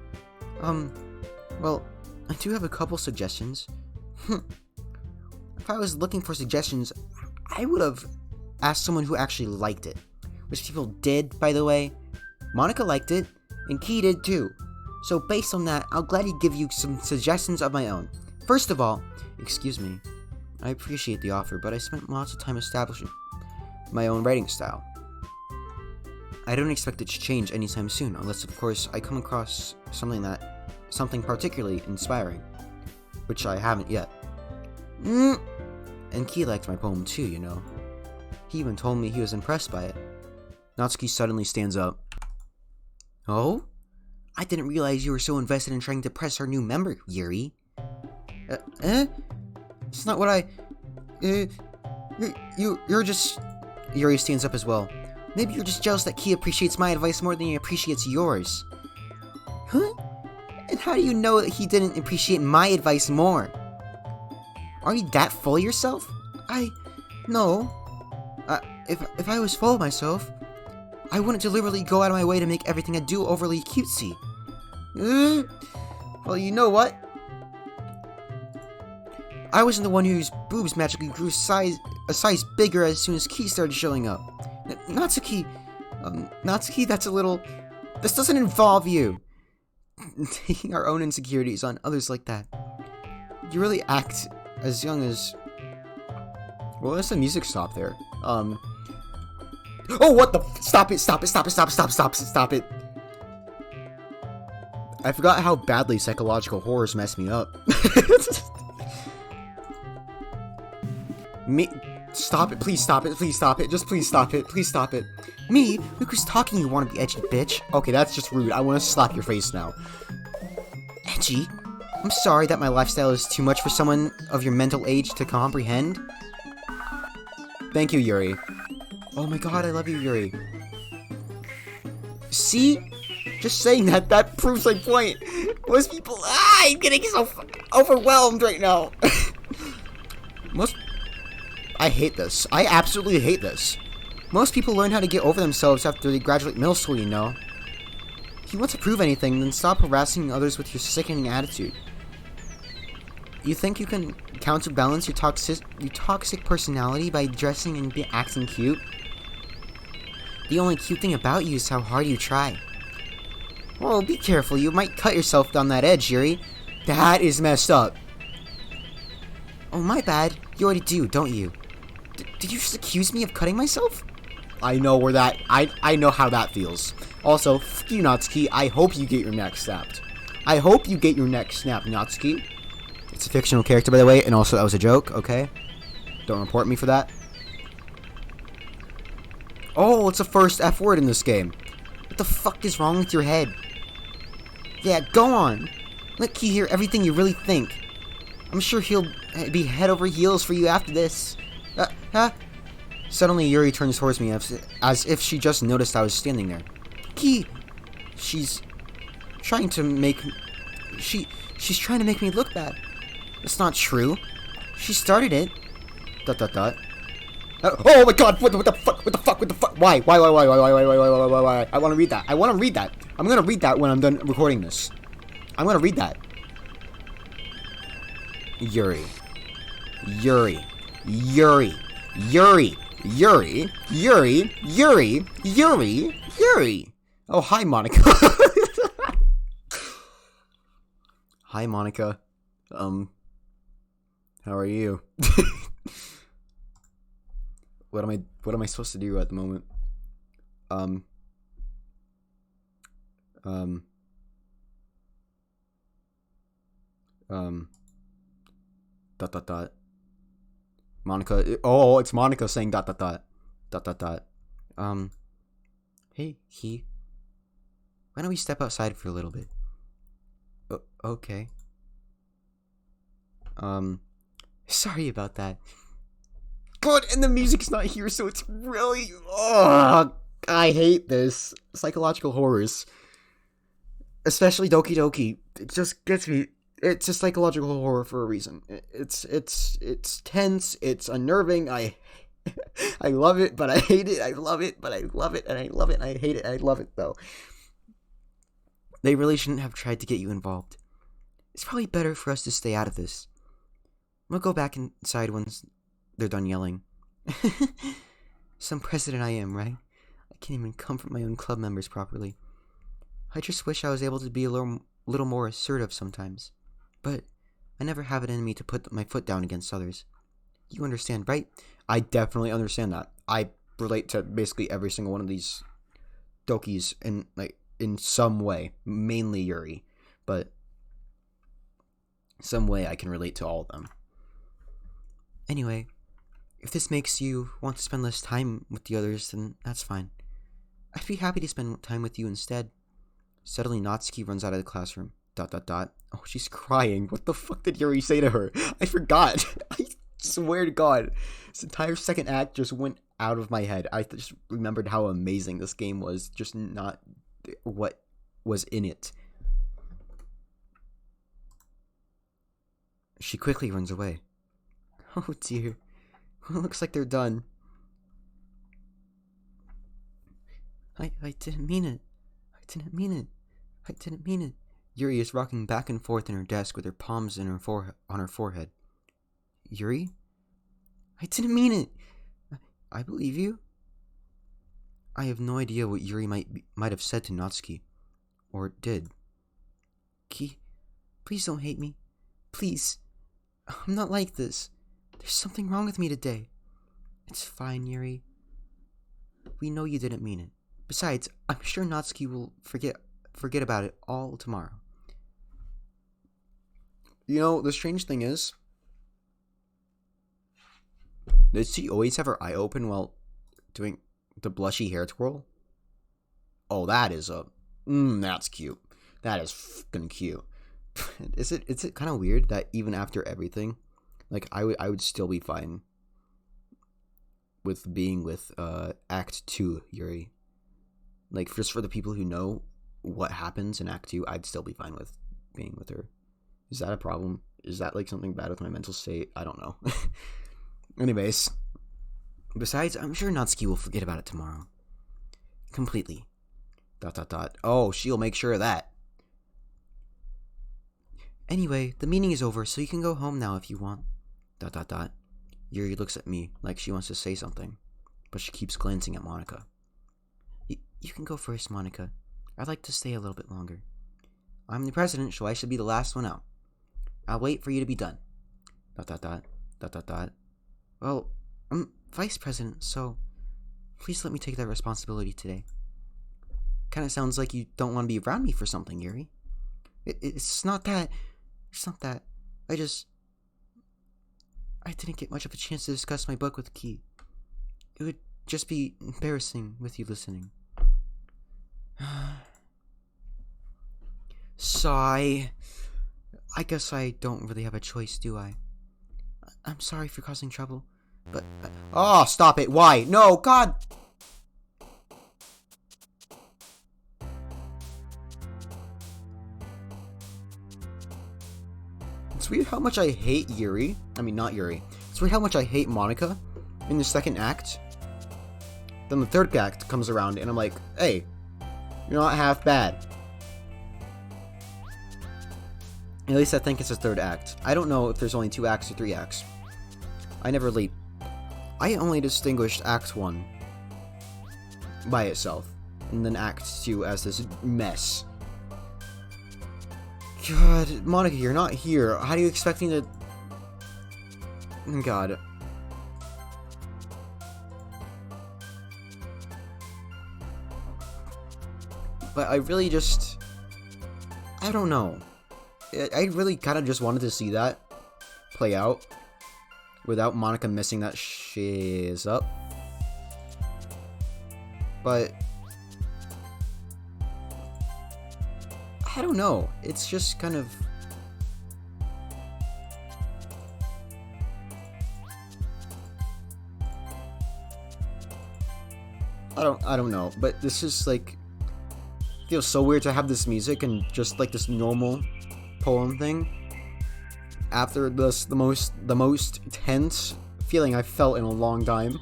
Well, I do have a couple suggestions. If I was looking for suggestions, I would have asked someone who actually liked it. Which people did, by the way. Monika liked it, and Ki did too. So based on that, I'll gladly give you some suggestions of my own. First of all, excuse me, I appreciate the offer, but I spent lots of time establishing my own writing style. I don't expect it to change anytime soon, unless of course I come across something particularly inspiring, which I haven't yet. And Ki liked my poem too, you know. He even told me he was impressed by it. Natsuki suddenly stands up. Oh? I didn't realize you were so invested in trying to impress our new member, Yuri. It's not what I... You're just... Yuri stands up as well. Maybe you're just jealous that Ki appreciates my advice more than he appreciates yours. Huh? And how do you know that he didn't appreciate my advice more? Are you that full of yourself? No. If I was full of myself, I wouldn't deliberately go out of my way to make everything I do overly cutesy. Well, you know what? I wasn't the one whose boobs magically grew a size bigger as soon as Ki started showing up. Natsuki, Natsuki, that's a little... This doesn't involve you. Taking our own insecurities on others like that. You really act as young as... Well, let's the music stop there. Oh, what the... Stop it, stop it, stop it, stop it, stop it, stop it, stop it. I forgot how badly psychological horrors mess me up. Stop it, please stop it, please stop it, just please stop it, please stop it. Me? Look who's talking, you wanna be edgy, bitch. Okay, that's just rude. I wanna slap your face now. Edgy? I'm sorry that my lifestyle is too much for someone of your mental age to comprehend. Thank you, Yuri. Oh my god, I love you, Yuri. See? Just saying that proves my point. Most people... I'm getting so overwhelmed right now. I hate this. I absolutely hate this. Most people learn how to get over themselves after they graduate middle school, you know. If you want to prove anything, then stop harassing others with your sickening attitude. You think you can counterbalance your toxic personality by dressing and acting cute? The only cute thing about you is how hard you try. Well, be careful. You might cut yourself down that edge, Yuri. That is messed up. Oh, my bad. You already do, don't you? Did you just accuse me of cutting myself? I know where that... I know how that feels. Also, fuck you, Natsuki. I hope you get your neck snapped. I hope you get your neck snapped, Natsuki. It's a fictional character, by the way, and also that was a joke, okay? Don't report me for that. Oh, it's the first F word in this game. What the fuck is wrong with your head? Yeah, go on. Let Ki hear everything you really think. I'm sure he'll be head over heels for you after this. Suddenly, Yuri turns towards me as if she just noticed I was standing there. Ki! She's trying to make... She's trying to make me look bad. That's not true. She started it. ... Oh my god! What the fuck? What the fuck? What the fuck? Why? Why? I want to read that. I want to read that. I'm gonna read that when I'm done recording this. I'm gonna read that. Yuri. Yuri. Yuri. Yuri. Yuri. Yuri. Yuri. Yuri. Yuri. Oh, hi, Monica. Hi, Monica. How are you? What am I supposed to do at the moment? ... Monica. Oh, it's Monica saying ... Hey, Ki. Why don't we step outside for a little bit? Okay. Sorry about that. God, and the music's not here, so it's really... Oh, I hate this. Psychological horrors. Especially Doki Doki. It just gets me... It's a psychological horror for a reason. It's tense, it's unnerving, I love it, but I hate it, I love it, but I love it, and I love it, and I hate it, and I love it, though. They really shouldn't have tried to get you involved. It's probably better for us to stay out of this. We'll go back inside once they're done yelling. Some president I am, right? I can't even comfort my own club members properly. I just wish I was able to be a little more assertive sometimes. But I never have it in me to put my foot down against others. You understand, right? I definitely understand that. I relate to basically every single one of these Dokis in some way. Mainly Yuri. But some way I can relate to all of them. Anyway, if this makes you want to spend less time with the others, then that's fine. I'd be happy to spend time with you instead. Suddenly, Natsuki runs out of the classroom. ... Oh, she's crying. What the fuck did Yuri say to her? I forgot. I swear to God. This entire second act just went out of my head. I just remembered how amazing this game was. Just not what was in it. She quickly runs away. Oh dear. Looks like they're done. I didn't mean it. I didn't mean it. I didn't mean it. Yuri is rocking back and forth in her desk with her palms on her forehead. Yuri? I didn't mean it. I believe you. I have no idea what Yuri might have said to Natsuki. Or did. Ki, please don't hate me. Please. I'm not like this. There's something wrong with me today. It's fine, Yuri. We know you didn't mean it. Besides, I'm sure Natsuki will forget about it all tomorrow. You know, the strange thing is, did she always have her eye open while doing the blushy hair twirl? Oh, that is that's cute. That is fucking cute. Is it kind of weird that even after everything, like I would still be fine with being with Act 2 Yuri. Like, just for the people who know what happens in Act 2, I'd still be fine with being with her. Is that a problem? Is that, like, something bad with my mental state? I don't know. Anyways. Besides, I'm sure Natsuki will forget about it tomorrow. Completely. ... Oh, she'll make sure of that. Anyway, the meeting is over, so you can go home now if you want. ... Yuri looks at me like she wants to say something, but she keeps glancing at Monika. You can go first, Monika. I'd like to stay a little bit longer. I'm the president, so I should be the last one out. I'll wait for you to be done. ... Well, I'm vice president, so please let me take that responsibility today. Kind of sounds like you don't want to be around me for something, Yuri. It's not that. It's not that. I didn't get much of a chance to discuss my book with Ki. It would just be embarrassing with you listening. Sigh. I guess I don't really have a choice, do I? I'm sorry for causing trouble, but... Oh, stop it. Why? No, God! It's weird how much I hate Yuri. I mean, not Yuri. It's weird how much I hate Monika in the second act. Then the third act comes around, and I'm like, hey, you're not half bad. At least I think it's the third act. I don't know if there's only 2 acts or 3 acts. I only distinguished Act 1 by itself, and then Act 2 as this mess. God, Monika, you're not here. How do you expect me to... God. But I really just... I don't know. I really kind of just wanted to see that play out without Monika messing that shiz up. But I don't know. It's just kind of... I don't know. But this is like... feels so weird to have this music and just like this normal poem thing after this the most tense feeling I've felt in a long time.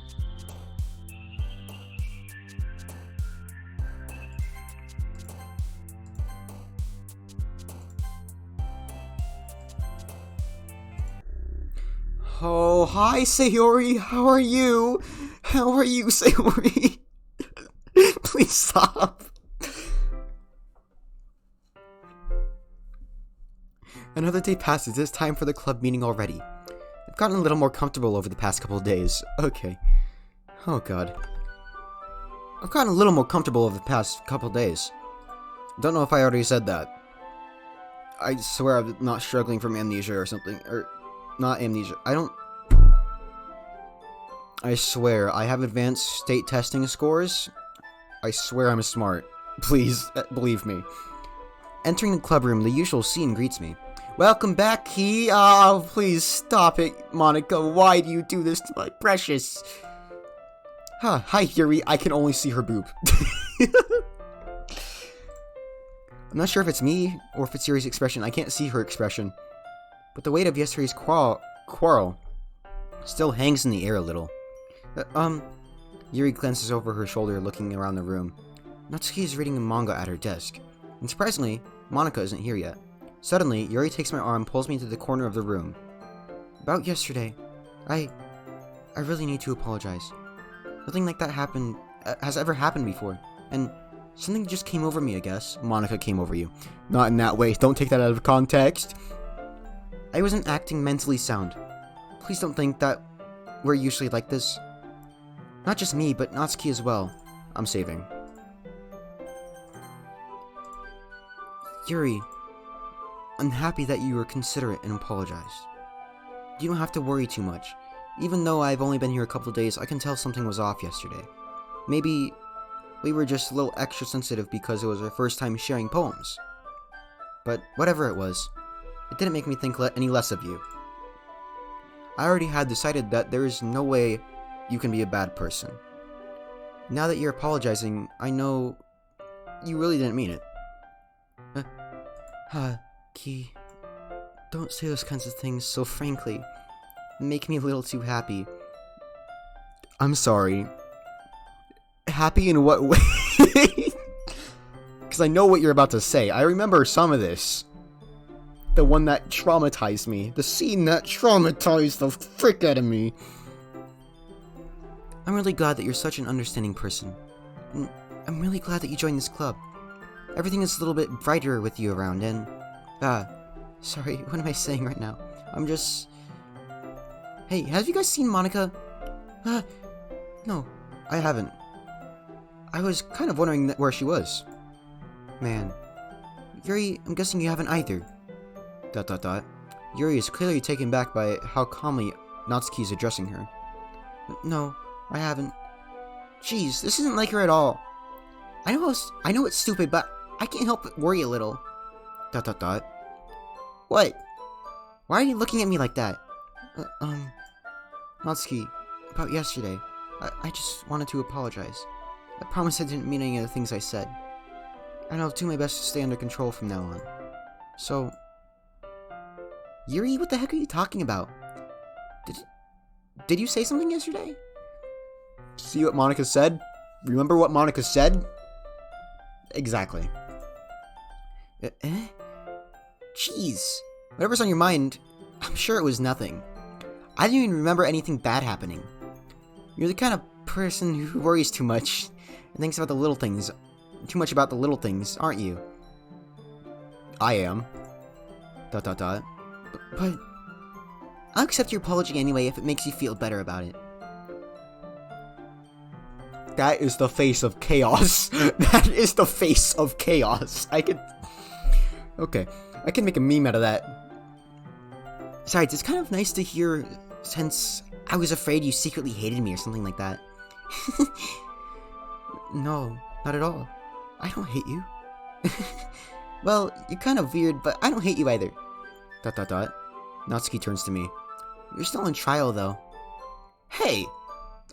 Oh, hi, Sayori. How are you? How are you, Sayori? Please stop. Another day passes. It's time for the club meeting already. I've gotten a little more comfortable over the past couple of days. Okay. Oh, God. I've gotten a little more comfortable over the past couple of days. Don't know if I already said that. I swear I'm not struggling from amnesia or something. Or, not amnesia. I swear, I have advanced state testing scores. I swear I'm smart. Please, believe me. Entering the club room, the usual scene greets me. Welcome back, Ki. Oh, please stop it, Monika. Why do you do this to my precious? Hi, Yuri. I can only see her boob. I'm not sure if it's me or if it's Yuri's expression. I can't see her expression. But the weight of yesterday's quarrel still hangs in the air a little. Yuri glances over her shoulder, looking around the room. Natsuki is reading a manga at her desk, and surprisingly, Monika isn't here yet. Suddenly, Yuri takes my arm and pulls me into the corner of the room. About yesterday, I really need to apologize. Nothing like that has ever happened before, and something just came over me, I guess. Monika came over you. Not in that way, don't take that out of context. I wasn't acting mentally sound. Please don't think that we're usually like this. Not just me, but Natsuki as well. I'm saving. Yuri, I'm happy that you were considerate and apologized. You don't have to worry too much. Even though I've only been here a couple of days, I can tell something was off yesterday. Maybe we were just a little extra sensitive because it was our first time sharing poems. But whatever it was, it didn't make me think any less of you. I already had decided that there is no way you can be a bad person. Now that you're apologizing, I know you really didn't mean it. Ki, don't say those kinds of things so frankly. They make me a little too happy. I'm sorry. Happy in what way? Because I know what you're about to say. I remember some of this. The one that traumatized me. The scene that traumatized the frick out of me. I'm really glad that you're such an understanding person. And I'm really glad that you joined this club. Everything is a little bit brighter with you around, and... sorry, what am I saying right now? I'm just... Hey, have you guys seen Monika? No, I haven't. I was kind of wondering where she was. Man. Yuri, I'm guessing you haven't either. ... Yuri is clearly taken back by how calmly Natsuki is addressing her. No, I haven't. Jeez, this isn't like her at all. I know it's stupid, but I can't help but worry a little. ... What? Why are you looking at me like that? Natsuki, about yesterday, I just wanted to apologize. I promise I didn't mean any of the things I said. And I'll do my best to stay under control from now on. So... Yuri, what the heck are you talking about? Did you say something yesterday? See what Monika said? Remember what Monika said? Exactly. Jeez. Whatever's on your mind, I'm sure it was nothing. I didn't even remember anything bad happening. You're the kind of person who worries too much and thinks about the little things. Too much about the little things, aren't you? I am. ... But... I'll accept your apology anyway if it makes you feel better about it. That is the face of chaos. That is the face of chaos. Okay, I can make a meme out of that. Besides, it's kind of nice to hear, since I was afraid you secretly hated me or something like that. No, not at all. I don't hate you. Well, you're kind of weird, but I don't hate you either. ... Natsuki turns to me. You're still on trial, though. Hey!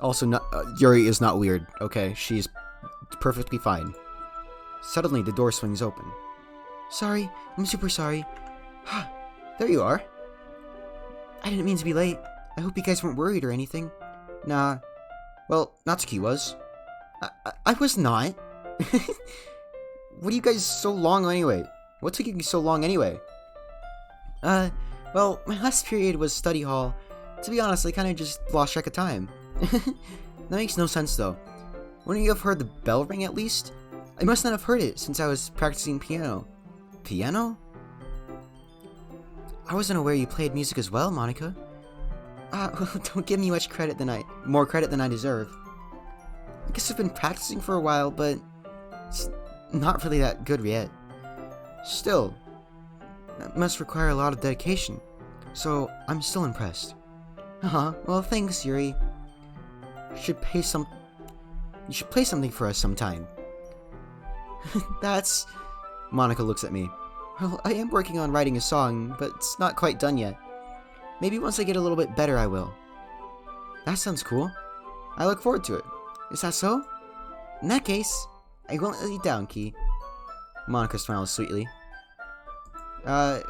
Also, Yuri is not weird, okay? She's perfectly fine. Suddenly, the door swings open. Sorry, I'm super sorry. There you are. I didn't mean to be late. I hope you guys weren't worried or anything. Nah. Well, Natsuki was. I was not. What are you guys so long anyway? What took you so long anyway? Well, my last period was study hall. To be honest, I kinda just lost track of time. That makes no sense though. Wouldn't you have heard the bell ring at least? I must not have heard it since I was practicing piano. Piano? I wasn't aware you played music as well, Monika. Well, don't give me much credit more credit than I deserve. I guess I've been practicing for a while, but it's not really that good yet. Still, that must require a lot of dedication, so I'm still impressed. Well, thanks, Yuri. You should play something for us sometime. That's... Monika looks at me. Well, I am working on writing a song, but it's not quite done yet. Maybe once I get a little bit better, I will. That sounds cool. I look forward to it. Is that so? In that case, I won't let you down, Ki. Monika smiles sweetly. I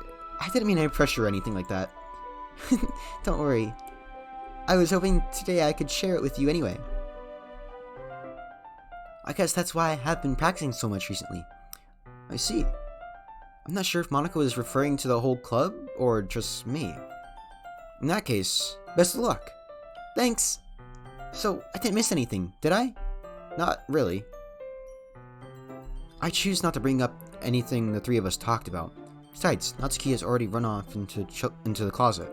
didn't mean any pressure or anything like that. Don't worry. I was hoping today I could share it with you anyway. I guess that's why I have been practicing so much recently. I see. I'm not sure if Monaco is referring to the whole club, or just me. In that case, best of luck. Thanks! So, I didn't miss anything, did I? Not really. I choose not to bring up anything the three of us talked about. Besides, Natsuki has already run off into the closet.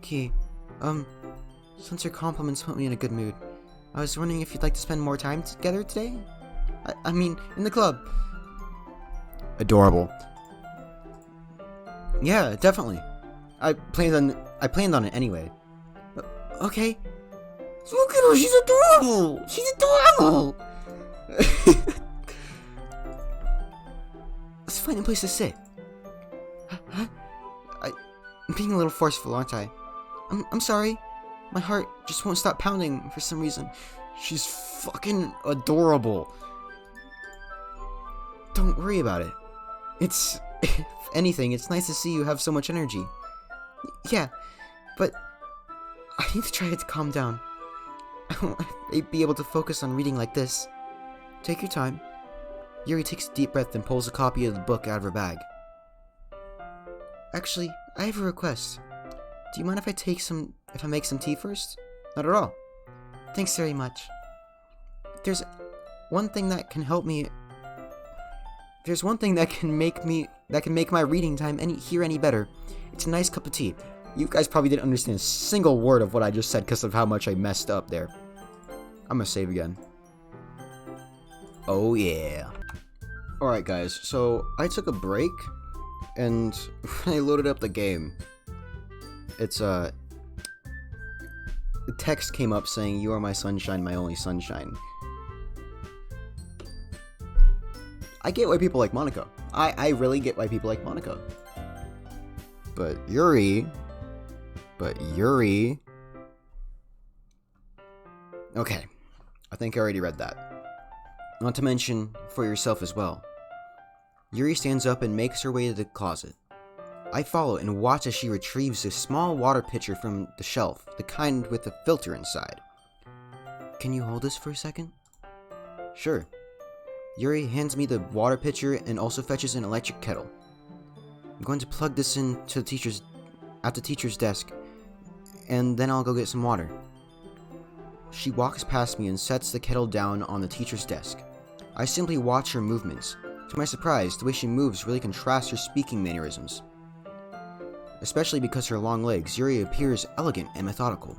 Ki, since your compliments put me in a good mood, I was wondering if you'd like to spend more time together today? I mean, in the club. Adorable. Yeah, definitely. I planned on it anyway. Okay. Look at her, she's adorable! She's adorable! Let's find a place to sit. Huh? I'm being a little forceful, aren't I? I'm sorry. My heart just won't stop pounding for some reason. She's fucking adorable. Don't worry about it. If anything, it's nice to see you have so much energy. Yeah, but I need to try to calm down. I won't be able to focus on reading like this. Take your time. Yuri takes a deep breath and pulls a copy of the book out of her bag. Actually, I have a request. Do you mind if I make some tea first? Not at all. Thanks very much. There's one thing that can help me. There's one thing that can make my reading time any better. It's a nice cup of tea. You guys probably didn't understand a single word of what I just said because of how much I messed up there. I'm gonna save again. Oh yeah. Alright guys, so I took a break, and when I loaded up the game, the text came up saying, "You are my sunshine, my only sunshine." I get why people like Monaco. I really get why people like Monaco. But Yuri... Okay, I think I already read that. Not to mention, for yourself as well. Yuri stands up and makes her way to the closet. I follow and watch as she retrieves a small water pitcher from the shelf, the kind with a filter inside. Can you hold this for a second? Sure. Yuri hands me the water pitcher and also fetches an electric kettle. I'm going to plug this in to at the teacher's desk, and then I'll go get some water. She walks past me and sets the kettle down on the teacher's desk. I simply watch her movements. To my surprise, the way she moves really contrasts her speaking mannerisms. Especially because her long legs, Yuri appears elegant and methodical.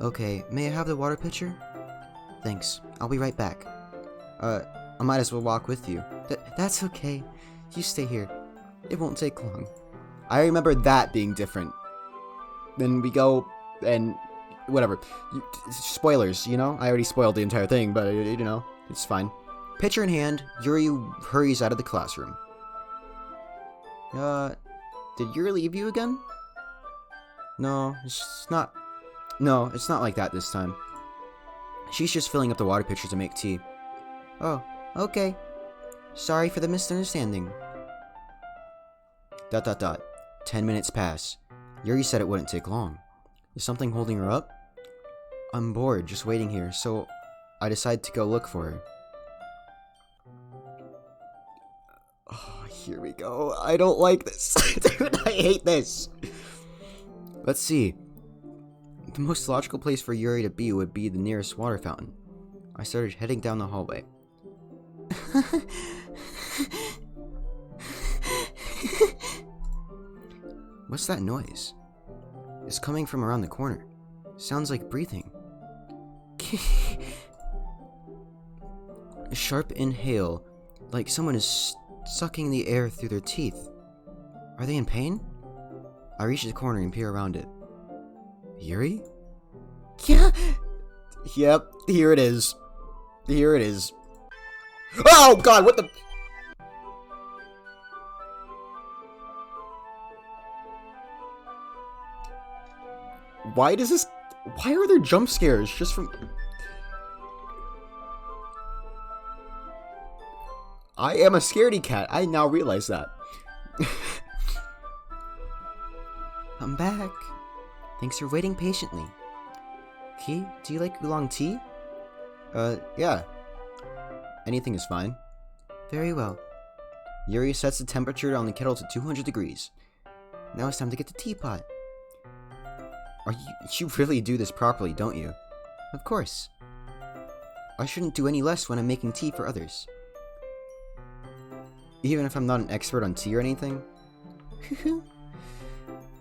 Okay, may I have the water pitcher? Thanks, I'll be right back. I might as well walk with you. That's okay. You stay here. It won't take long. I remember that being different. Then we go and... whatever. Spoilers, you know? I already spoiled the entire thing, but, you know, it's fine. Pitcher in hand, Yuri hurries out of the classroom. Did Yuri leave you again? No, it's not like that this time. She's just filling up the water pitcher to make tea. Oh, okay. Sorry for the misunderstanding. ... 10 minutes pass. Yuri said it wouldn't take long. Is something holding her up? I'm bored just waiting here, so I decide to go look for her. Oh, here we go. I don't like this. Dude, I hate this. Let's see. The most logical place for Yuri to be would be the nearest water fountain. I started heading down the hallway. What's that noise? It's coming from around the corner. Sounds like breathing. A sharp inhale, like someone is sucking the air through their teeth. Are they in pain? I reach the corner and peer around it. Yuri? Yeah. Yep, here it is. Here it is. Oh god, what the... Why are there jump scares just from... I am a scaredy cat. I now realize that. I'm back. Thanks for waiting patiently. Ki, do you like oolong tea? Yeah. Anything is fine. Very well. Yuri sets the temperature on the kettle to 200 degrees. Now it's time to get the teapot. You really do this properly, don't you? Of course. I shouldn't do any less when I'm making tea for others. Even if I'm not an expert on tea or anything?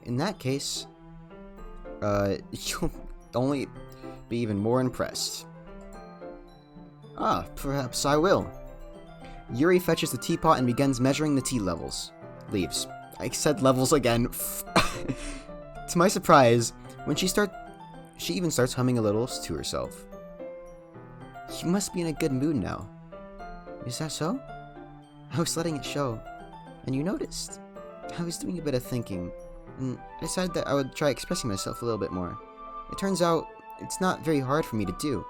In that case, you'll only be even more impressed. Ah, perhaps I will. Yuri fetches the teapot and begins measuring the tea levels. Leaves. I said levels again. To my surprise, when she even starts humming a little to herself. You must be in a good mood now. Is that so? I was letting it show, and you noticed. I was doing a bit of thinking, and I decided that I would try expressing myself a little bit more. It turns out, it's not very hard for me to do.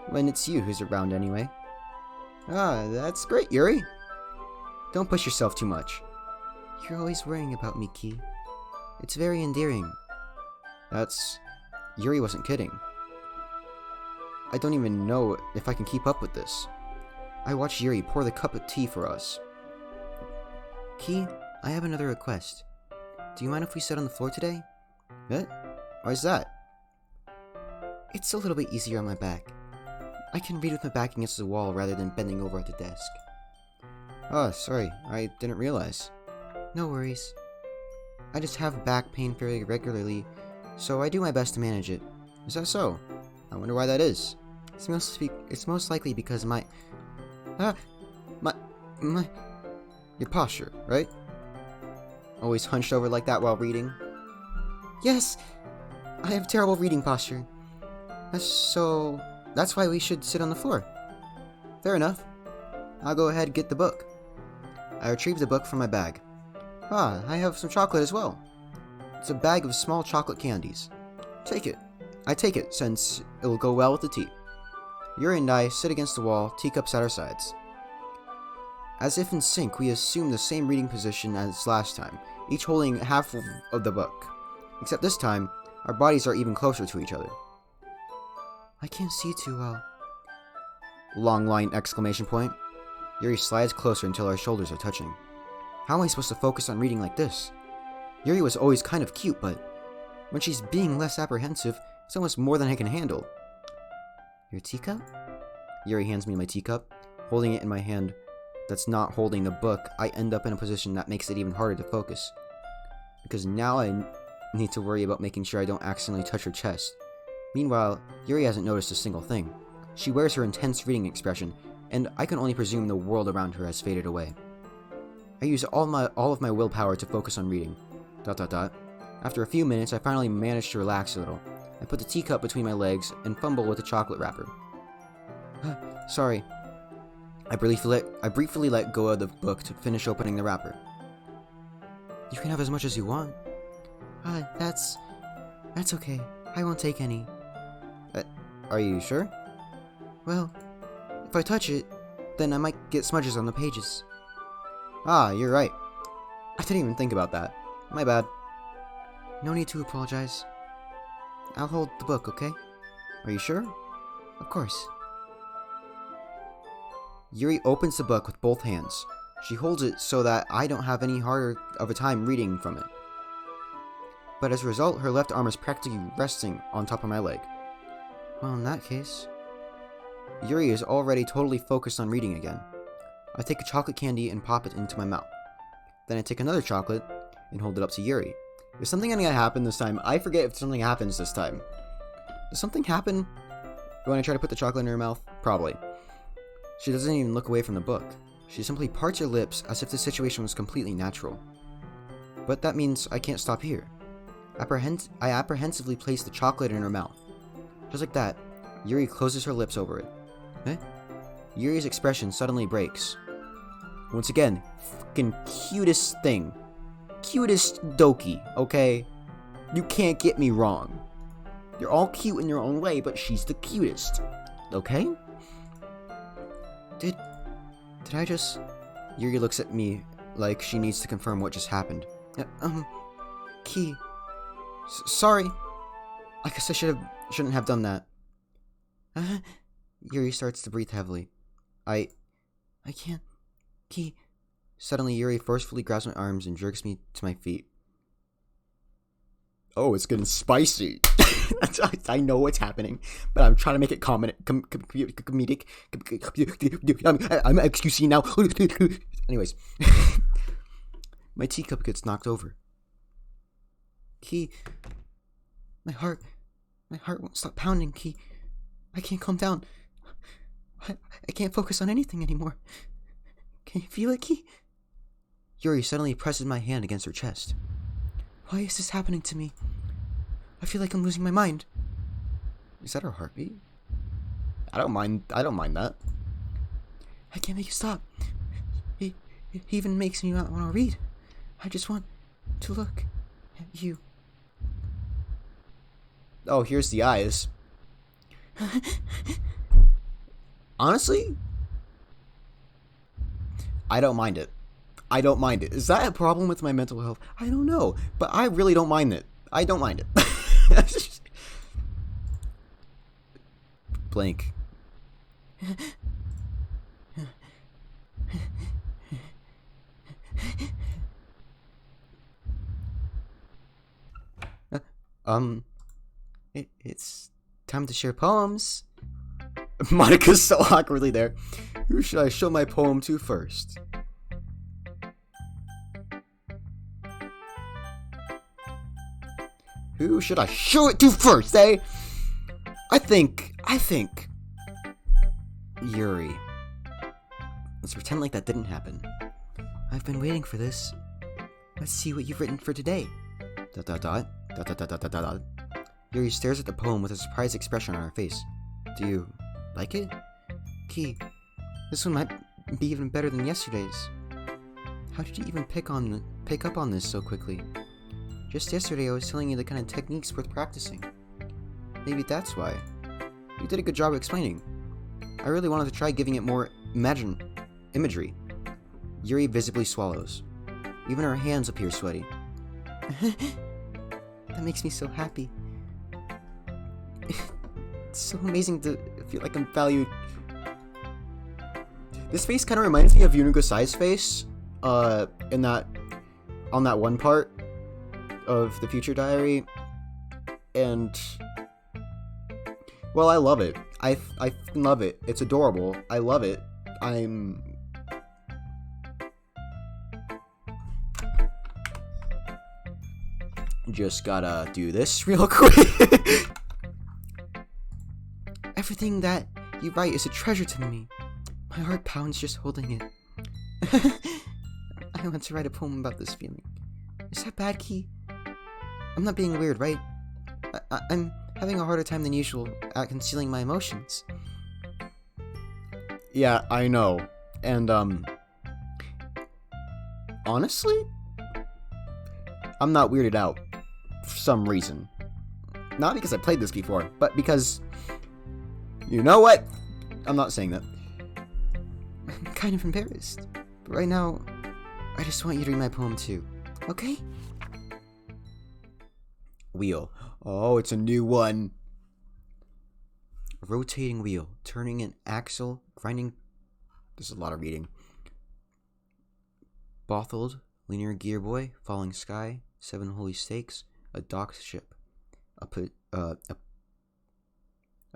When it's you who's around anyway. Ah, that's great, Yuri. Don't push yourself too much. You're always worrying about me, Ki. It's very endearing. Yuri wasn't kidding. I don't even know if I can keep up with this. I watched Yuri pour the cup of tea for us. Ki, I have another request. Do you mind if we sit on the floor today? What? Why's that? It's a little bit easier on my back. I can read with my back against the wall rather than bending over at the desk. Oh, sorry. I didn't realize. No worries. I just have back pain fairly regularly, so I do my best to manage it. Is that so? I wonder why that is. It's most likely because your posture, right? Always hunched over like that while reading? Yes! I have terrible reading posture. So, that's why we should sit on the floor. Fair enough. I'll go ahead and get the book. I retrieve the book from my bag. Ah, I have some chocolate as well. It's a bag of small chocolate candies. Take it. I take it, since it'll go well with the tea. Yuri and I sit against the wall, teacups at our sides. As if in sync, we assume the same reading position as last time, each holding half of the book. Except this time, our bodies are even closer to each other. I can't see too well. Long line exclamation point. Yuri slides closer until our shoulders are touching. How am I supposed to focus on reading like this? Yuri was always kind of cute, but when she's being less apprehensive, it's almost more than I can handle. Your teacup? Yuri hands me my teacup. Holding it in my hand that's not holding the book, I end up in a position that makes it even harder to focus. Because now I need to worry about making sure I don't accidentally touch her chest. Meanwhile, Yuri hasn't noticed a single thing. She wears her intense reading expression, and I can only presume the world around her has faded away. I use all of my willpower to focus on reading. ... After a few minutes, I finally manage to relax a little. I put the teacup between my legs and fumble with the chocolate wrapper. Sorry. I briefly let go of the book to finish opening the wrapper. You can have as much as you want. That's okay. I won't take any. Are you sure? Well, if I touch it, then I might get smudges on the pages. Ah, you're right. I didn't even think about that. My bad. No need to apologize. I'll hold the book, okay? Are you sure? Of course. Yuri opens the book with both hands. She holds it so that I don't have any harder of a time reading from it. But as a result, her left arm is practically resting on top of my leg. Well, in that case... Yuri is already totally focused on reading again. I take a chocolate candy and pop it into my mouth. Then I take another chocolate and hold it up to Yuri. Is something going to happen this time? I forget if something happens this time. Does something happen when I try to put the chocolate in her mouth? Probably. She doesn't even look away from the book. She simply parts her lips as if the situation was completely natural. But that means I can't stop here. I apprehensively place the chocolate in her mouth. Just like that, Yuri closes her lips over it. Yuri's expression suddenly breaks. Once again, fucking cutest thing. Cutest Doki, okay? You can't get me wrong. You're all cute in your own way, but she's the cutest. Okay? Did I just... Yuri looks at me like she needs to confirm what just happened. Ki. Sorry. I guess I shouldn't have done that. Yuri starts to breathe heavily. I can't. Key. Suddenly, Yuri forcefully grabs my arms and jerks me to my feet. Oh, it's getting spicy. I know what's happening, but I'm trying to make it comedic. I'm XQC now. Anyways, my teacup gets knocked over. Key, my heart won't stop pounding. Key, I can't calm down. I can't focus on anything anymore. Can you feel it, Key? Yuri suddenly presses my hand against her chest. Why is this happening to me? I feel like I'm losing my mind. Is that her heartbeat? I don't mind that. I can't make you stop. It even makes me not want to read. I just want to look at you. Oh, here's the eyes. Honestly, I don't mind it. Is that a problem with my mental health? I don't know, but I really don't mind it. I don't mind it. Blank. It's time to share poems. Monica's so awkwardly there. Who should I show my poem to first? Who should I show it to first, eh? I think Yuri. Let's pretend like that didn't happen. I've been waiting for this. Let's see what you've written for today. ... Yuri stares at the poem with a surprised expression on her face. Do you like it? Key, this one might be even better than yesterday's. How did you even pick up on this so quickly? Just yesterday I was telling you the kind of techniques worth practicing. Maybe that's why. You did a good job explaining. I really wanted to try giving it more imagery. Yuri visibly swallows. Even her hands appear sweaty. That makes me so happy. It's so amazing to feel like I'm valued. This face kind of reminds me of Yunugo Sai's face, on that one part of the Future Diary, and well, I love it. I love it. It's adorable. I love it. I'm just gotta do this real quick. Everything that you write is a treasure to me. My heart pounds just holding it. I want to write a poem about this feeling. Is that bad, Key? I'm not being weird, right? I'm having a harder time than usual at concealing my emotions. Yeah, I know. And, honestly, I'm not weirded out for some reason. Not because I played this before, but because, you know what? I'm not saying that. I'm kind of embarrassed. But right now, I just want you to read my poem too. Okay? Wheel. Oh, it's a new one. A rotating wheel. Turning an axle. Grinding. There's a lot of reading. Bottled. Linear gear boy. Falling sky. 7 holy stakes. A docked ship. A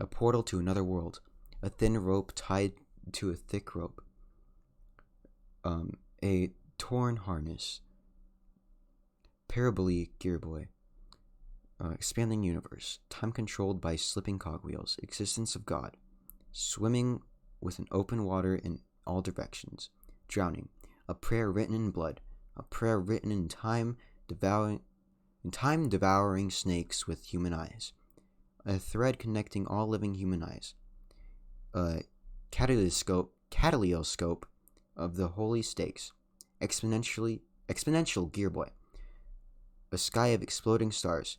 portal to another world. A thin rope tied to a thick rope. A torn harness. Parabole gear boy. Expanding universe. Time controlled by slipping cogwheels. Existence of God. Swimming with an open water in all directions. Drowning. A prayer written in blood. A prayer written in time devouring snakes with human eyes. A thread connecting all living human eyes. A catalyoscope of the holy stakes. Exponential gear boy. A sky of exploding stars.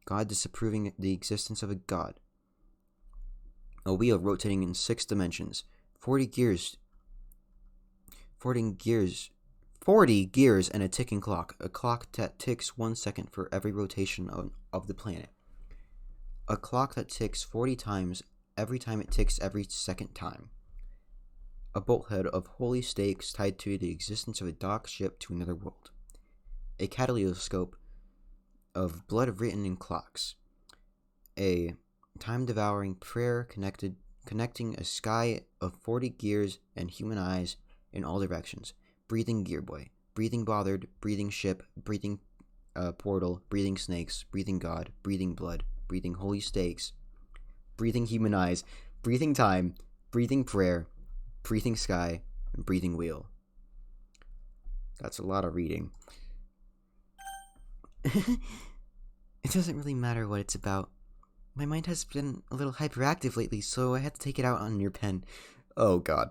God disapproving the existence of a god. A wheel rotating in 6 dimensions. 40 gears and a ticking clock. A clock that ticks 1 second for every rotation of the planet. A clock that ticks 40 times every time it ticks every second time. a bolthead of holy stakes tied to the existence of a docked ship to another world. A kaleidoscope of blood written in clocks. A time-devouring prayer connecting a sky of 40 gears and human eyes in all directions. Breathing gear boy, breathing bothered, breathing ship, breathing portal, breathing snakes, breathing god, breathing blood, breathing holy stakes, breathing human eyes, breathing time, breathing prayer, breathing sky, and breathing wheel. That's a lot of reading. It doesn't really matter what it's about. My mind has been a little hyperactive lately, so I had to take it out on your pen. Oh god.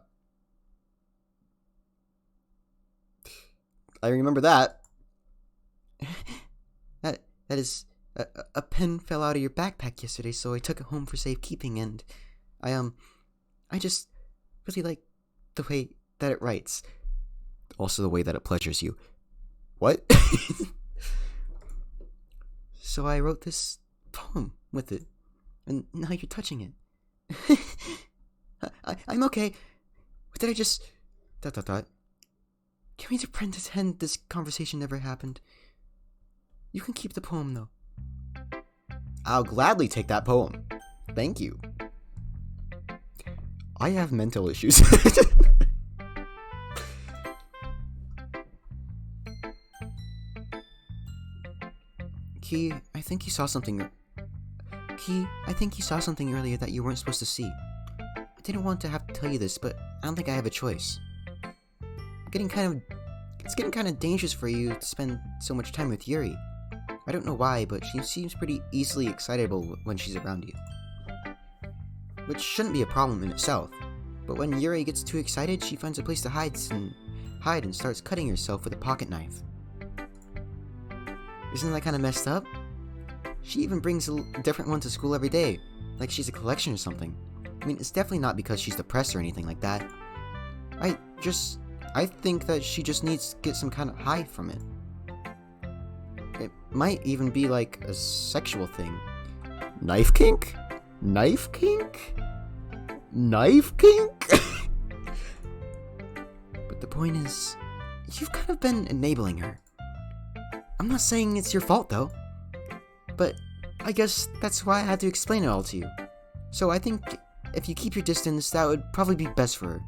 I remember that. That is, a pen fell out of your backpack yesterday, so I took it home for safekeeping, and I just really like the way that it writes. Also the way that it pleasures you. What? So I wrote this poem with it, and now you're touching it. I'm okay. Did I just... ... Can we pretend this conversation never happened? You can keep the poem, though. I'll gladly take that poem. Thank you. I have mental issues. Key, I think you saw something earlier that you weren't supposed to see. I didn't want to have to tell you this, but I don't think I have a choice. It's getting kind of dangerous for you to spend so much time with Yuri. I don't know why, but she seems pretty easily excitable when she's around you. Which shouldn't be a problem in itself, but when Yuri gets too excited, she finds a place to hide and starts cutting herself with a pocket knife. Isn't that kind of messed up? She even brings a different one to school every day, like she's a collection or something. I mean, it's definitely not because she's depressed or anything like that. I think that she just needs to get some kind of high from it. It might even be like a sexual thing. Knife kink? Knife kink? Knife kink? But the point is, you've kind of been enabling her. I'm not saying it's your fault, though. But I guess that's why I had to explain it all to you. So I think if you keep your distance, that would probably be best for her.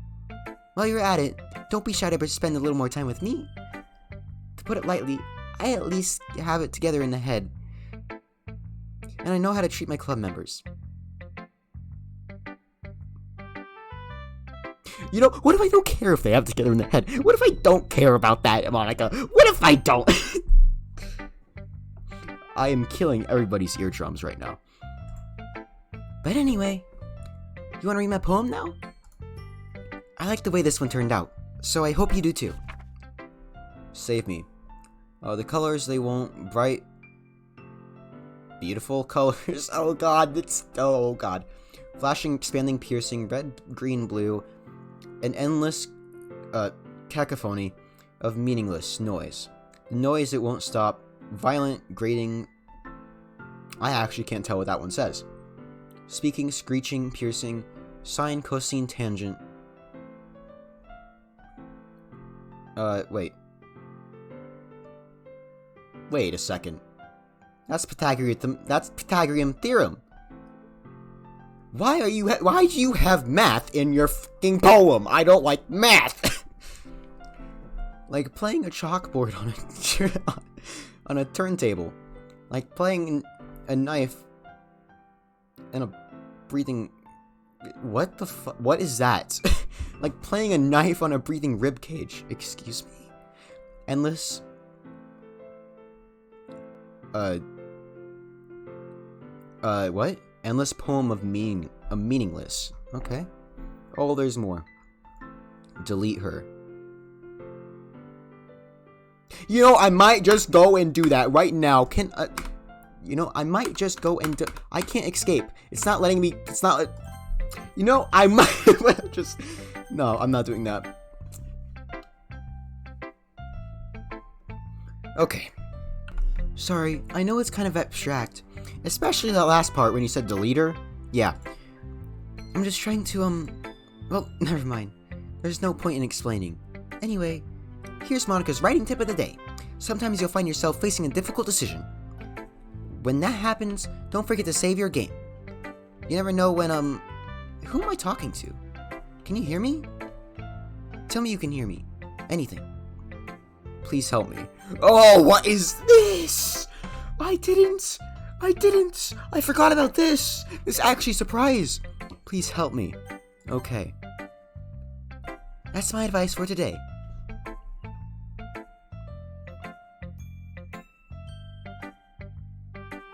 While you're at it, don't be shy to spend a little more time with me. To put it lightly, I at least have it together in the head. And I know how to treat my club members. You know, what if I don't care if they have it together in the head? What if I don't care about that, Monica? What if I don't? I am killing everybody's eardrums right now. But anyway, you want to read my poem now? I like the way this one turned out, so I hope you do too. Save me. The colors, they won't bright, beautiful colors. Oh god. Flashing, expanding, piercing, red, green, blue, an endless cacophony of meaningless noise. The noise, it won't stop. Violent, grating. I actually can't tell what that one says. Speaking, screeching, piercing, sine, cosine, tangent. Wait a second. That's Pythagorean theorem. Why do you have math in your fucking poem? I don't like math. Like playing a chalkboard on a turntable. Like playing a knife and a breathing... What the fuck? What is that? Like playing a knife on a breathing rib cage. Excuse me? Endless... what? Endless poem of meaningless. Okay. Oh, there's more. Delete her. You know, I might just go and do that right now. I might just go and do... I can't escape. It's not letting me... It's not... I might just... No, I'm not doing that. Okay. Sorry, I know it's kind of abstract. Especially that last part when you said delete her. Yeah. I'm just trying to, well, never mind. There's no point in explaining. Anyway, here's Monika's writing tip of the day. Sometimes you'll find yourself facing a difficult decision. When that happens, don't forget to save your game. You never know when, who am I talking to? Can you hear me? Tell me you can hear me. Anything. Please help me. Oh, what is this? I didn't. I forgot about this. This actually a surprise. Please help me. Okay. That's my advice for today.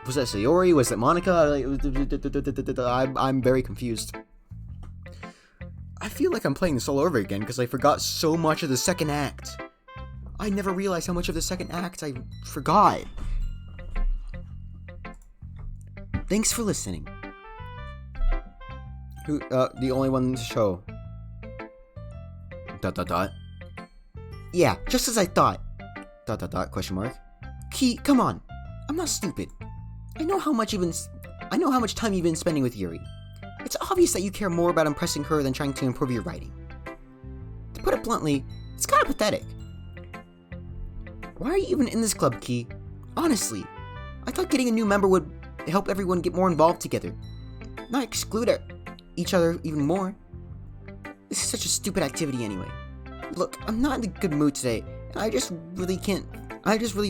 Was that Sayori? Was that Monika? I'm very confused. I feel like I'm playing this all over again because I forgot so much of the second act. I never realized how much of the second act I forgot. Thanks for listening. Who, the only one to show. ... Yeah, just as I thought. ... Question mark. Key, come on. I'm not stupid. I know how much time you've been spending with Yuri. It's obvious that you care more about impressing her than trying to improve your writing. To put it bluntly, it's kind of pathetic. Why are you even in this club, Key? Honestly, I thought getting a new member would help everyone get more involved together, not exclude each other even more. This is such a stupid activity anyway. Look, I'm not in a good mood today, and I just really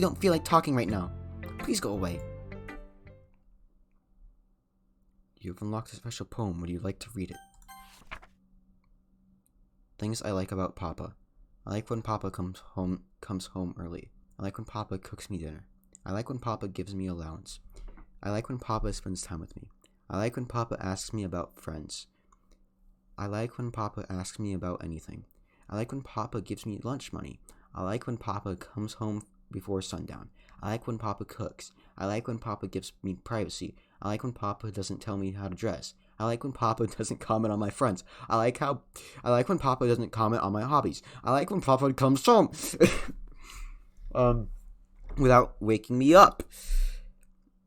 don't feel like talking right now. Please go away. You've unlocked a special poem. Would you like to read it? Things I like about Papa. I like when Papa comes home early. I like when Papa cooks me dinner. I like when Papa gives me allowance. I like when Papa spends time with me. I like when Papa asks me about friends. I like when Papa asks me about anything. I like when Papa gives me lunch money. I like when Papa comes home before sundown. I like when Papa cooks. I like when Papa gives me privacy. I like when Papa doesn't tell me how to dress. I like when Papa doesn't comment on my friends. I like when Papa doesn't comment on my hobbies. I like when Papa comes home without waking me up.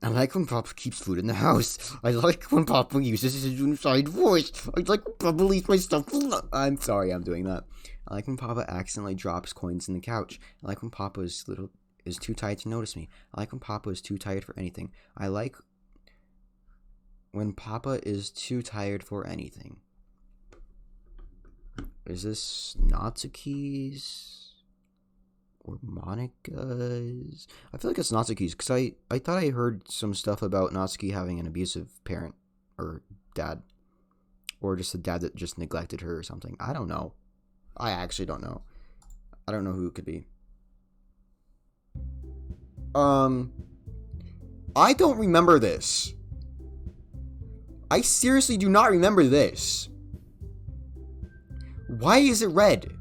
I like when Papa keeps food in the house. I like when Papa uses his unified voice. I like when Papa leaves my stuff alone. I'm sorry I'm doing that. I like when Papa accidentally drops coins in the couch. I like when Papa is too tired to notice me. I like when Papa is too tired for anything. I like when Papa is too tired for anything. Is this Natsuki's? Or Monika's? I feel like it's Natsuki's, because I thought I heard some stuff about Natsuki having an abusive parent, or dad. Or just a dad that just neglected her or something. I don't know. I actually don't know. I don't know who it could be. I don't remember this. I seriously do not remember this. Why is it red?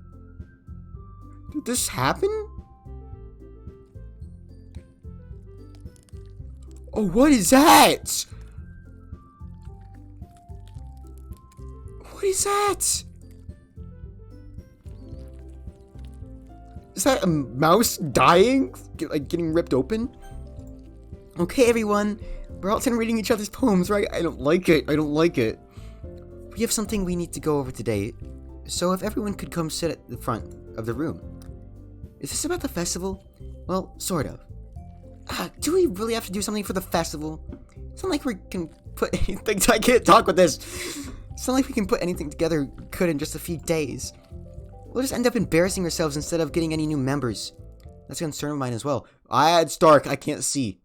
Did this happen? Oh, what is that? What is that? Is that a mouse dying? Like getting ripped open? Okay, everyone. We're all done reading each other's poems, right? I don't like it. We have something we need to go over today. So if everyone could come sit at the front of the room. Is this about the festival? Well, sort of. Do we really have to do something for the festival? It's not like we can put anything... I can't talk with this. It's not like we can put anything together good in just a few days. We'll just end up embarrassing ourselves instead of getting any new members. That's a concern of mine as well. It's dark. I can't see.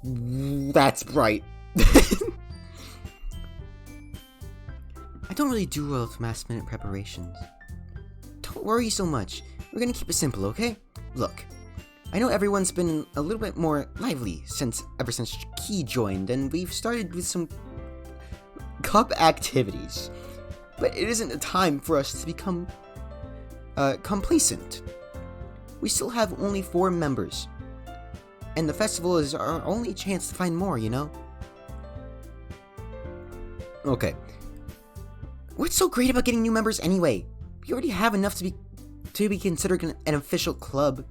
That's bright. I don't really do well with last-minute preparations. Don't worry so much. We're gonna keep it simple, okay? Look, I know everyone's been a little bit more lively ever since Key joined, and we've started with some cup activities. But it isn't a time for us to become complacent. We still have only 4 members, and the festival is our only chance to find more, you know? Okay. What's so great about getting new members anyway? We already have enough to be considered an official club.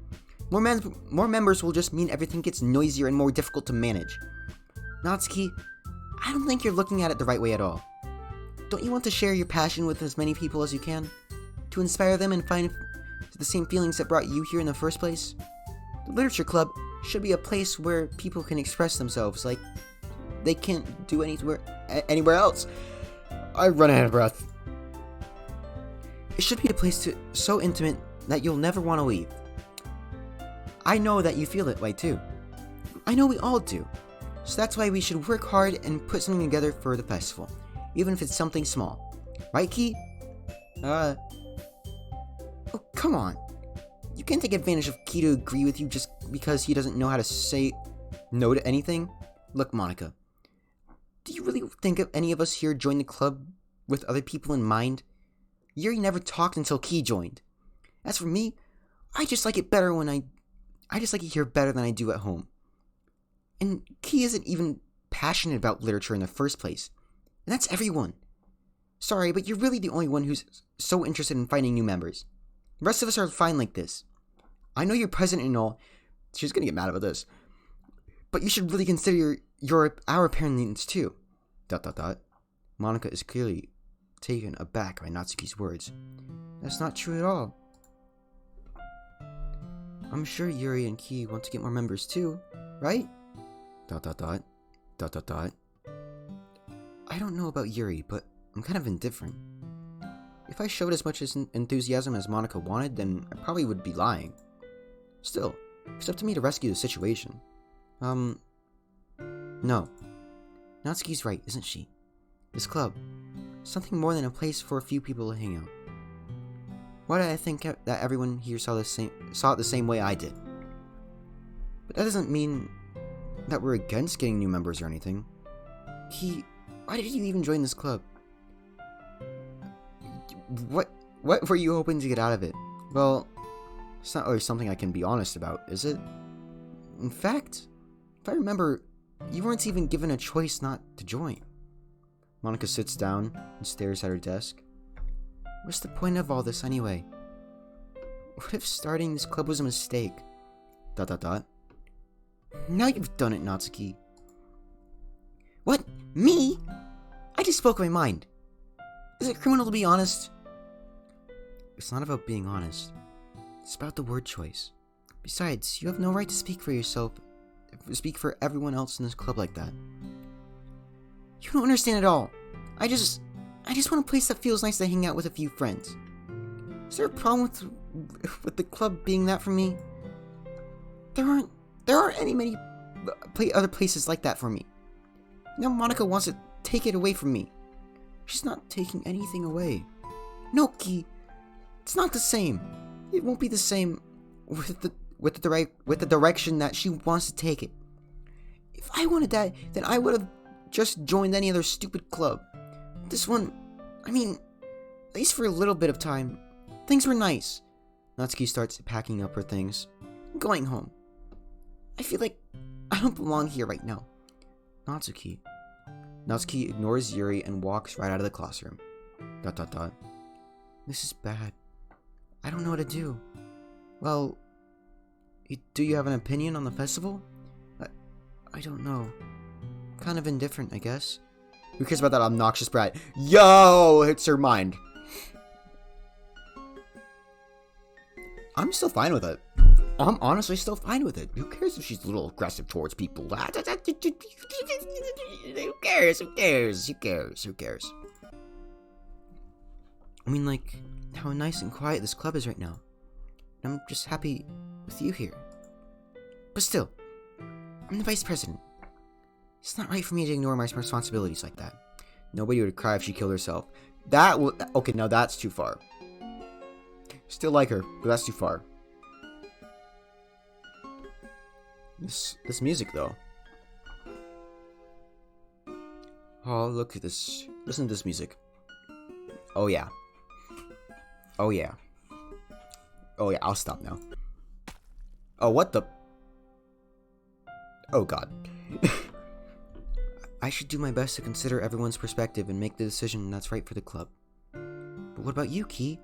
More members will just mean everything gets noisier and more difficult to manage. Natsuki, I don't think you're looking at it the right way at all. Don't you want to share your passion with as many people as you can? To inspire them and find the same feelings that brought you here in the first place? The Literature Club should be a place where people can express themselves like they can't do anywhere else. I run out of breath. It should be a place so intimate that you'll never want to leave. I know that you feel that way too. I know we all do. So that's why we should work hard and put something together for the festival, even if it's something small. Right, Key? Oh, come on. You can't take advantage of Key to agree with you just because he doesn't know how to say no to anything. Look, Monica. Do you really think any of us here joined the club with other people in mind? Yuri never talked until Key joined. As for me, I just like it better when I just like it here better than I do at home. And Key isn't even passionate about literature in the first place. And that's everyone. Sorry, but you're really the only one who's so interested in finding new members. The rest of us are fine like this. I know you're president and all. She's gonna get mad about this. But you should really consider our opinions too. ... Monica is clearly taken aback by Natsuki's words. That's not true at all. I'm sure Yuri and Key want to get more members too, right? ... I don't know about Yuri, but I'm kind of indifferent. If I showed as much enthusiasm as Monica wanted, then I probably would be lying. Still, it's up to me to rescue the situation. No. Natsuki's right, isn't she? This club, something more than a place for a few people to hang out. Why did I think that everyone here saw it the same way I did? But that doesn't mean that we're against getting new members or anything. Why did you even join this club? What were you hoping to get out of it? Well, it's not really something I can be honest about, is it? In fact, if I remember, you weren't even given a choice not to join. Monica sits down and stares at her desk. What's the point of all this anyway? What if starting this club was a mistake? ... Now you've done it, Natsuki. What? Me? I just spoke my mind. Is it criminal to be honest? It's not about being honest. It's about the word choice. Besides, you have no right to speak for yourself, speak for everyone else in this club like that. You don't understand at all. I just want a place that feels nice to hang out with a few friends. Is there a problem with the club being that for me? There aren't many other places like that for me. Now Monica wants to take it away from me. She's not taking anything away. No, Key. It's not the same. It won't be the same with the direction that she wants to take it. If I wanted that, then I would have just joined any other stupid club. This one, I mean, at least for a little bit of time, things were nice. Natsuki starts packing up her things. I'm going home. I feel like I don't belong here right now. Natsuki. Natsuki ignores Yuri and walks right out of the classroom. ... This is bad. I don't know what to do. Well, do you have an opinion on the festival? I don't know. Kind of indifferent, I guess. Who cares about that obnoxious brat? Yo! Hits her mind. I'm still fine with it. I'm honestly still fine with it. Who cares if she's a little aggressive towards people? Who cares? Who cares? Who cares? Who cares? I mean, like, how nice and quiet this club is right now. I'm just happy with you here. But still, I'm the vice president. It's not right for me to ignore my responsibilities like that. Nobody would cry if she killed herself. Okay, now that's too far. Still like her, but that's too far. This music, though. Oh, look at this. Listen to this music. Oh, yeah. Oh, yeah. Oh, yeah, I'll stop now. Oh, what the... Oh, God. I should do my best to consider everyone's perspective and make the decision that's right for the club. But what about you, Key?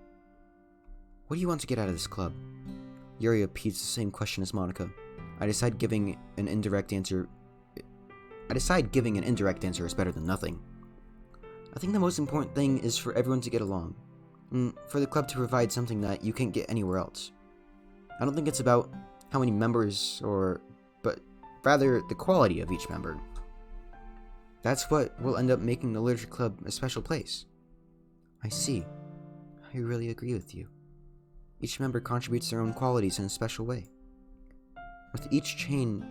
What do you want to get out of this club? Yuri repeats the same question as Monica. I decide giving an indirect answer is better than nothing. I think the most important thing is for everyone to get along, and for the club to provide something that you can't get anywhere else. I don't think it's about how many members but rather the quality of each member. That's what will end up making the literature club a special place. I see. I really agree with you. Each member contributes their own qualities in a special way. With each change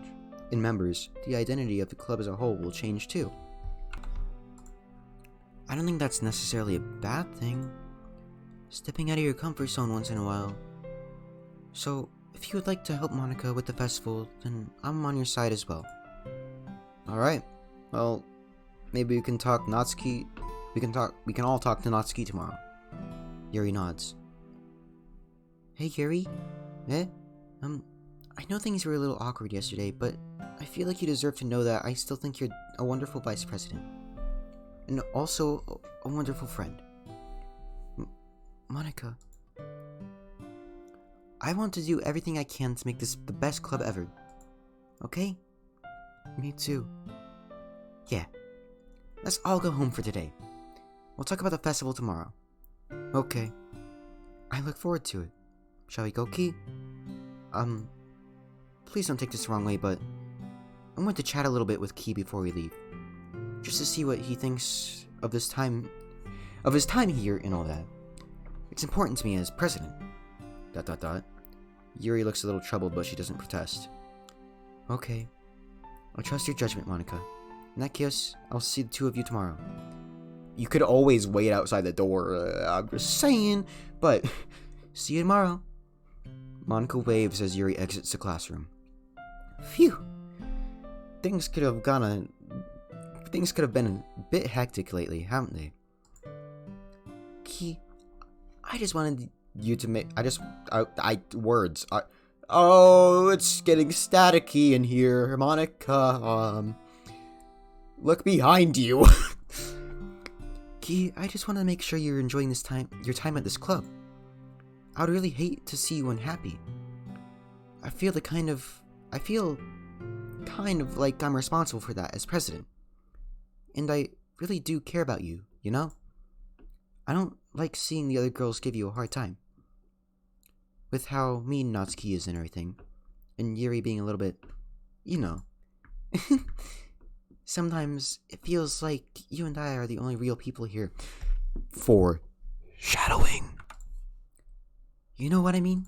in members, the identity of the club as a whole will change too. I don't think that's necessarily a bad thing. Stepping out of your comfort zone once in a while. So, if you would like to help Monica with the festival, then I'm on your side as well. Alright. Well, maybe we can talk Natsuki. We can all talk to Natsuki tomorrow. Yuri nods. Hey Yuri? I know things were a little awkward yesterday, but I feel like you deserve to know that I still think you're a wonderful vice president. And also a wonderful friend. Monica. I want to do everything I can to make this the best club ever. Okay? Me too. Yeah. Let's all go home for today. We'll talk about the festival tomorrow. Okay. I look forward to it. Shall we go, Ki? Please don't take this the wrong way, but I want to chat a little bit with Ki before we leave. Just to see what he thinks of his time here and all that. It's important to me as president. ... Yuri looks a little troubled, but she doesn't protest. Okay. I'll trust your judgment, Monica. In that case, I'll see the two of you tomorrow. You could always wait outside the door, I'm just saying, but see you tomorrow. Monica waves as Yuri exits the classroom. Phew! Things could have been a bit hectic lately, haven't they? Ki, I just wanted you to make... Oh, it's getting staticky in here, Monica. Look behind you. Ki, I just want to make sure you're enjoying your time at this club. I would really hate to see you unhappy. I feel kind of like I'm responsible for that as president. And I really do care about you, you know? I don't like seeing the other girls give you a hard time. With how mean Natsuki is and everything. And Yuri being a little bit, you know. Sometimes it feels like you and I are the only real people here. Foreshadowing. You know what I mean?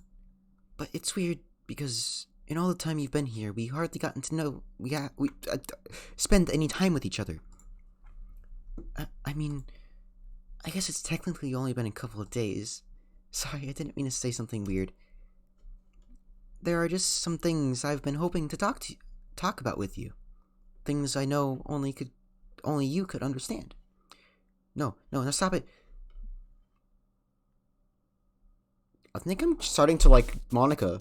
But it's weird because in all the time you've been here, we hardly gotten to know spend any time with each other. I mean, I guess it's technically only been a couple of days. Sorry, I didn't mean to say something weird. There are just some things I've been hoping to talk about with you. Things I know only you could understand. No, stop it. I think I'm starting to like Monica.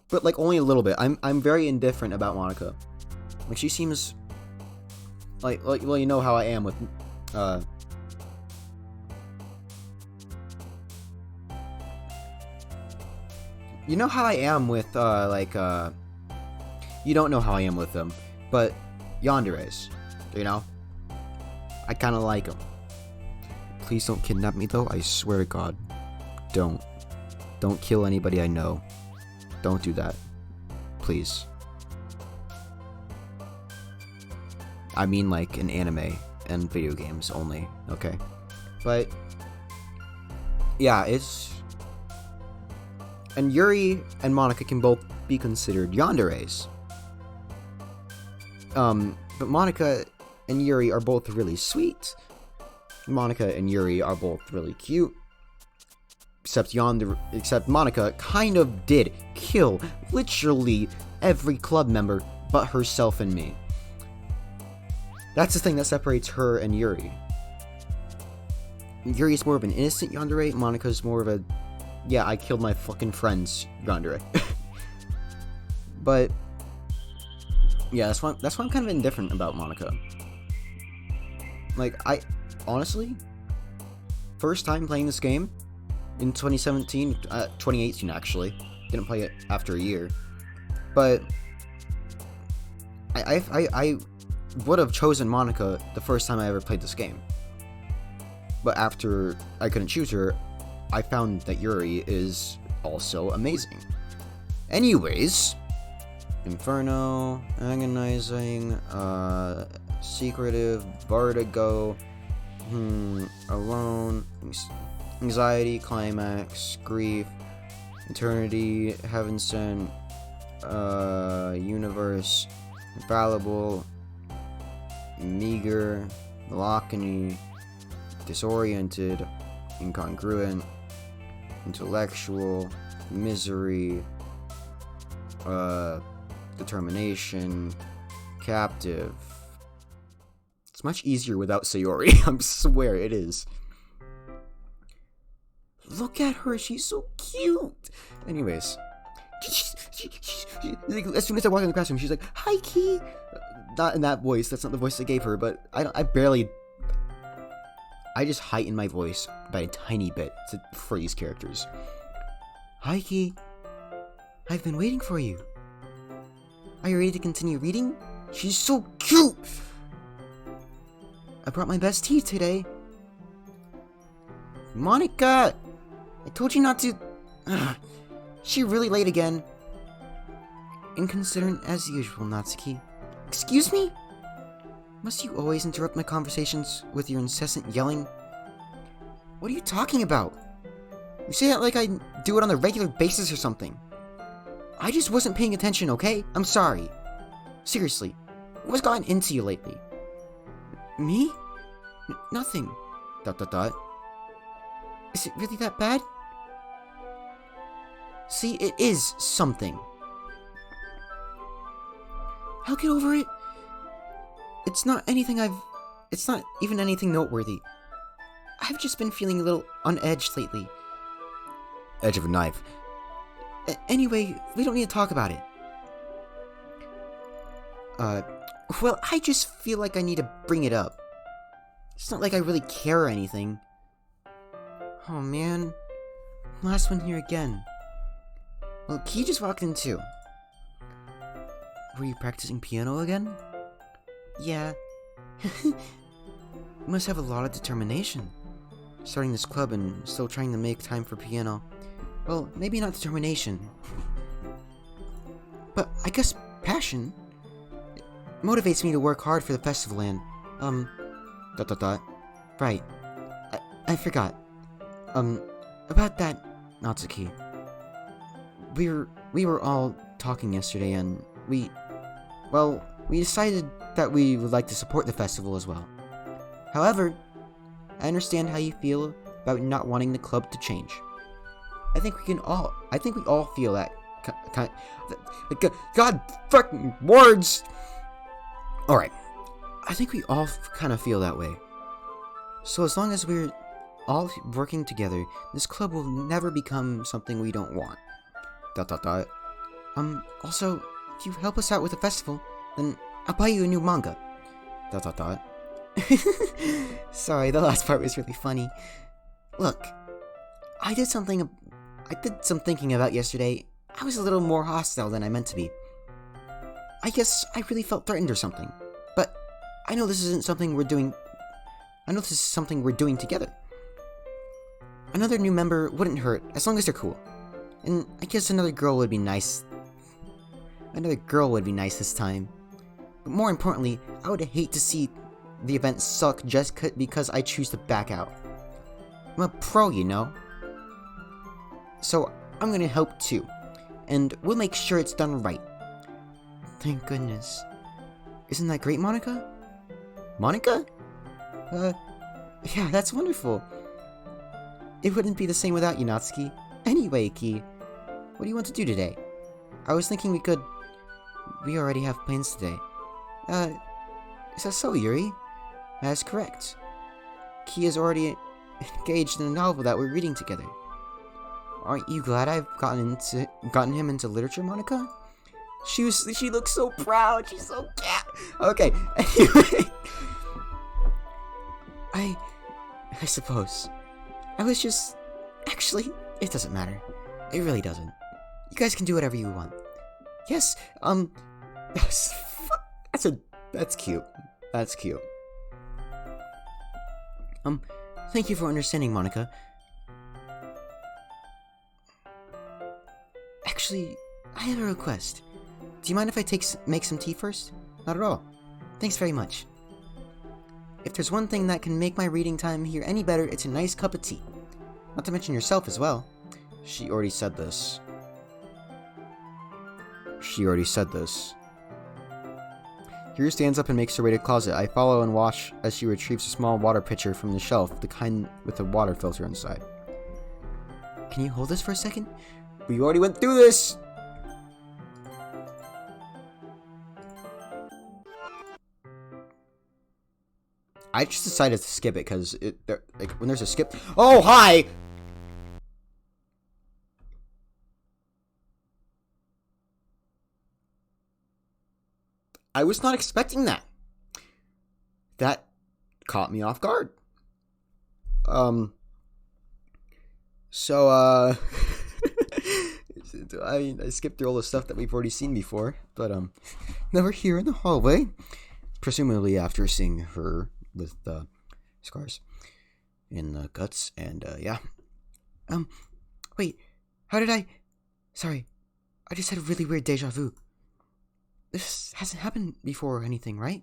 But like only a little bit. I'm very indifferent about Monica. Like she seems like well, you know how I am with you know how I am with you don't know how I am with them, but yanderes, you know? I kinda like them. Please don't kidnap me though, I swear to God. Don't kill anybody I know. Don't do that. Please. I mean like in anime and video games only, okay? But yeah, and Yuri and Monica can both be considered yanderes. But Monica and Yuri are both really sweet. Monica and Yuri are both really cute. Except Monica kind of did kill literally every club member but herself and me. That's the thing that separates her and Yuri. Yuri's more of an innocent yandere. Monica's more of a, yeah, I killed my fucking friends yandere. But yeah, that's why I'm kind of indifferent about Monica. Like, I honestly, first time playing this game, in 2017, 2018 actually. Didn't play it after a year. But I would have chosen Monica the first time I ever played this game. But after I couldn't choose her, I found that Yuri is also amazing. Anyways, Inferno, Agonizing, Secretive, Vertigo, Alone, Anxiety, Climax, Grief, Eternity, Heaven Sent, Universe, Infallible, Meager, Melancholy, Disoriented, Incongruent, Intellectual, Misery, Determination, Captive. It's much easier without Sayori. I swear it is. Look at her, she's so cute. Anyways, like, as soon as I walk in the classroom, she's like, "Hi, Key." Not in that voice. That's not the voice I gave her. But I just heighten my voice by a tiny bit for these characters. "Hi, Key. I've been waiting for you. Are you ready to continue reading? She's so cute. I brought my best tea today." "Monica! I told you not to..." She really late again. "Inconsiderate as usual, Natsuki." "Excuse me? Must you always interrupt my conversations with your incessant yelling?" "What are you talking about? You say that like I do it on a regular basis or something." "I just wasn't paying attention, okay? I'm sorry. Seriously, what's gotten into you lately?" "Me? Nothing. ... Is it really that bad?" "See, it is something. I'll get over it. It's not even anything noteworthy. I've just been feeling a little on edge lately." Edge of a knife. Anyway, we don't need to talk about it." Well, I just feel like I need to bring it up. It's not like I really care or anything." "Oh man, last one here again. Well, Key just walked in too." "Were you practicing piano again?" "Yeah." "You must have a lot of determination, starting this club and still trying to make time for piano. Well, maybe not determination, but I guess passion. It motivates me to work hard for the festival and, Right. I forgot. About that, Natsuki. We were all talking yesterday and we decided that we would like to support the festival as well. However, I understand how you feel about not wanting the club to change. I think we all feel that God fucking words. Alright. I think we all kind of feel that way. So as long as we're all working together, this club will never become something we don't want. Also, if you help us out with the festival, then I'll buy you a new manga. Sorry, the last part was really funny. Look, I did some thinking about yesterday. I was a little more hostile than I meant to be. I guess I really felt threatened or something. But I know this isn't something we're doing. I know this is something we're doing together. Another new member wouldn't hurt, as long as they're cool. And I guess another girl would be nice. Another girl would be nice this time. But more importantly, I would hate to see the event suck just because I choose to back out. I'm a pro, you know. So I'm gonna help too. And we'll make sure it's done right. Thank goodness. Isn't that great, Monica? Monica? Yeah, that's wonderful. It wouldn't be the same without you, Natsuki. Anyway, Ki, what do you want to do today? I was thinking we already have plans today. Is that so, Yuri? That's correct. Ki is already engaged in a novel that we're reading together. Aren't you glad I've gotten him into literature, Monica? She looks so proud. She's so cute. Okay. Anyway, I suppose I was just Actually, it doesn't matter. It really doesn't. You guys can do whatever you want. Yes, that's cute. That's cute. Thank you for understanding, Monica. Actually, I have a request. Do you mind if I make some tea first? Not at all. Thanks very much. If there's one thing that can make my reading time here any better, it's a nice cup of tea. Not to mention yourself as well. She already said this. Yuri stands up and makes her way to the closet. I follow and watch as she retrieves a small water pitcher from the shelf, the kind with a water filter inside. Can you hold this for a second? We already went through this! I just decided to skip it because like when there's a skip. Oh, hi! I was not expecting that. That caught me off guard. So, I mean, I skipped through all the stuff that we've already seen before, but, now we're here in the hallway, presumably after seeing her with, scars in the guts, and, yeah. Wait, sorry, I just had a really weird deja vu. This hasn't happened before or anything, right?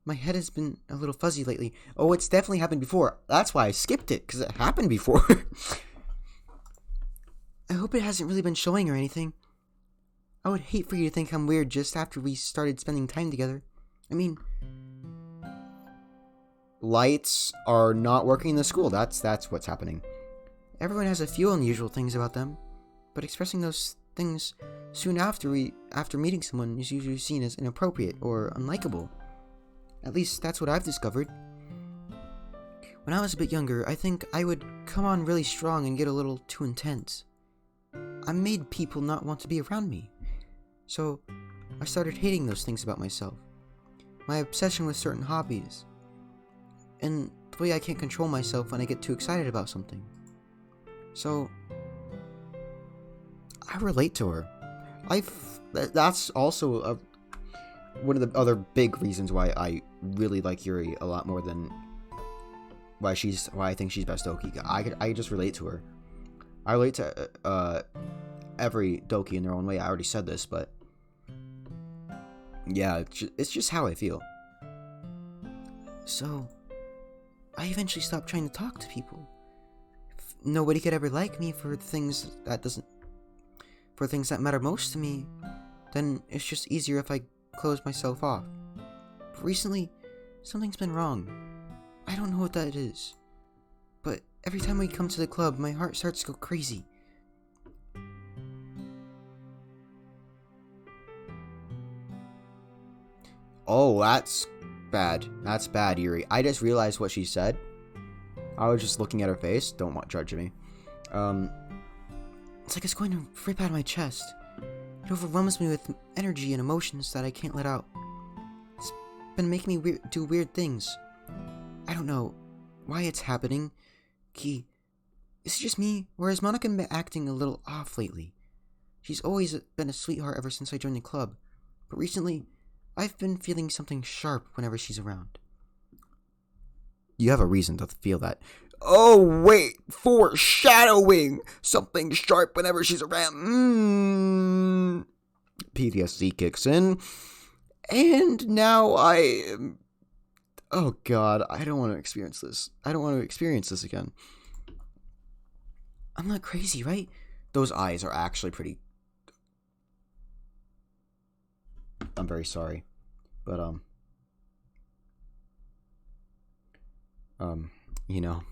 My head has been a little fuzzy lately. Oh, it's definitely happened before. That's why I skipped it, because it happened before. I hope it hasn't really been showing or anything. I would hate for you to think I'm weird just after we started spending time together. I mean, lights are not working in the school. That's what's happening. Everyone has a few unusual things about them, but expressing those things soon after meeting someone is usually seen as inappropriate or unlikable. At least that's what I've discovered. When I was a bit younger, I think I would come on really strong and get a little too intense. I made people not want to be around me. So I started hating those things about myself. My obsession with certain hobbies. And the way I can't control myself when I get too excited about something. So I relate to her. That's also one of the other big reasons why I really like Yuri a lot more than why I think she's best Doki. I just relate to her. I relate to every Doki in their own way. I already said this, but yeah, it's just how I feel. So I eventually stopped trying to talk to people. If nobody could ever like me for things that matter most to me, then it's just easier if I close myself off. But recently, something's been wrong. I don't know what that is. But every time we come to the club, my heart starts to go crazy. Oh, that's bad. That's bad, Yuri. I just realized what she said. I was just looking at her face. Don't judge me. It's like it's going to rip out of my chest. It overwhelms me with energy and emotions that I can't let out. It's been making me do weird things. I don't know why it's happening. Is it just me, or has Monica been acting a little off lately? She's always been a sweetheart ever since I joined the club, but recently, I've been feeling something sharp whenever she's around. You have a reason to feel that. Oh, wait, foreshadowing! Something sharp whenever she's around. PTSD kicks in. And now oh god, I don't want to experience this. I don't want to experience this again. I'm not crazy, right? Those eyes are actually pretty... I'm very sorry. But, you know...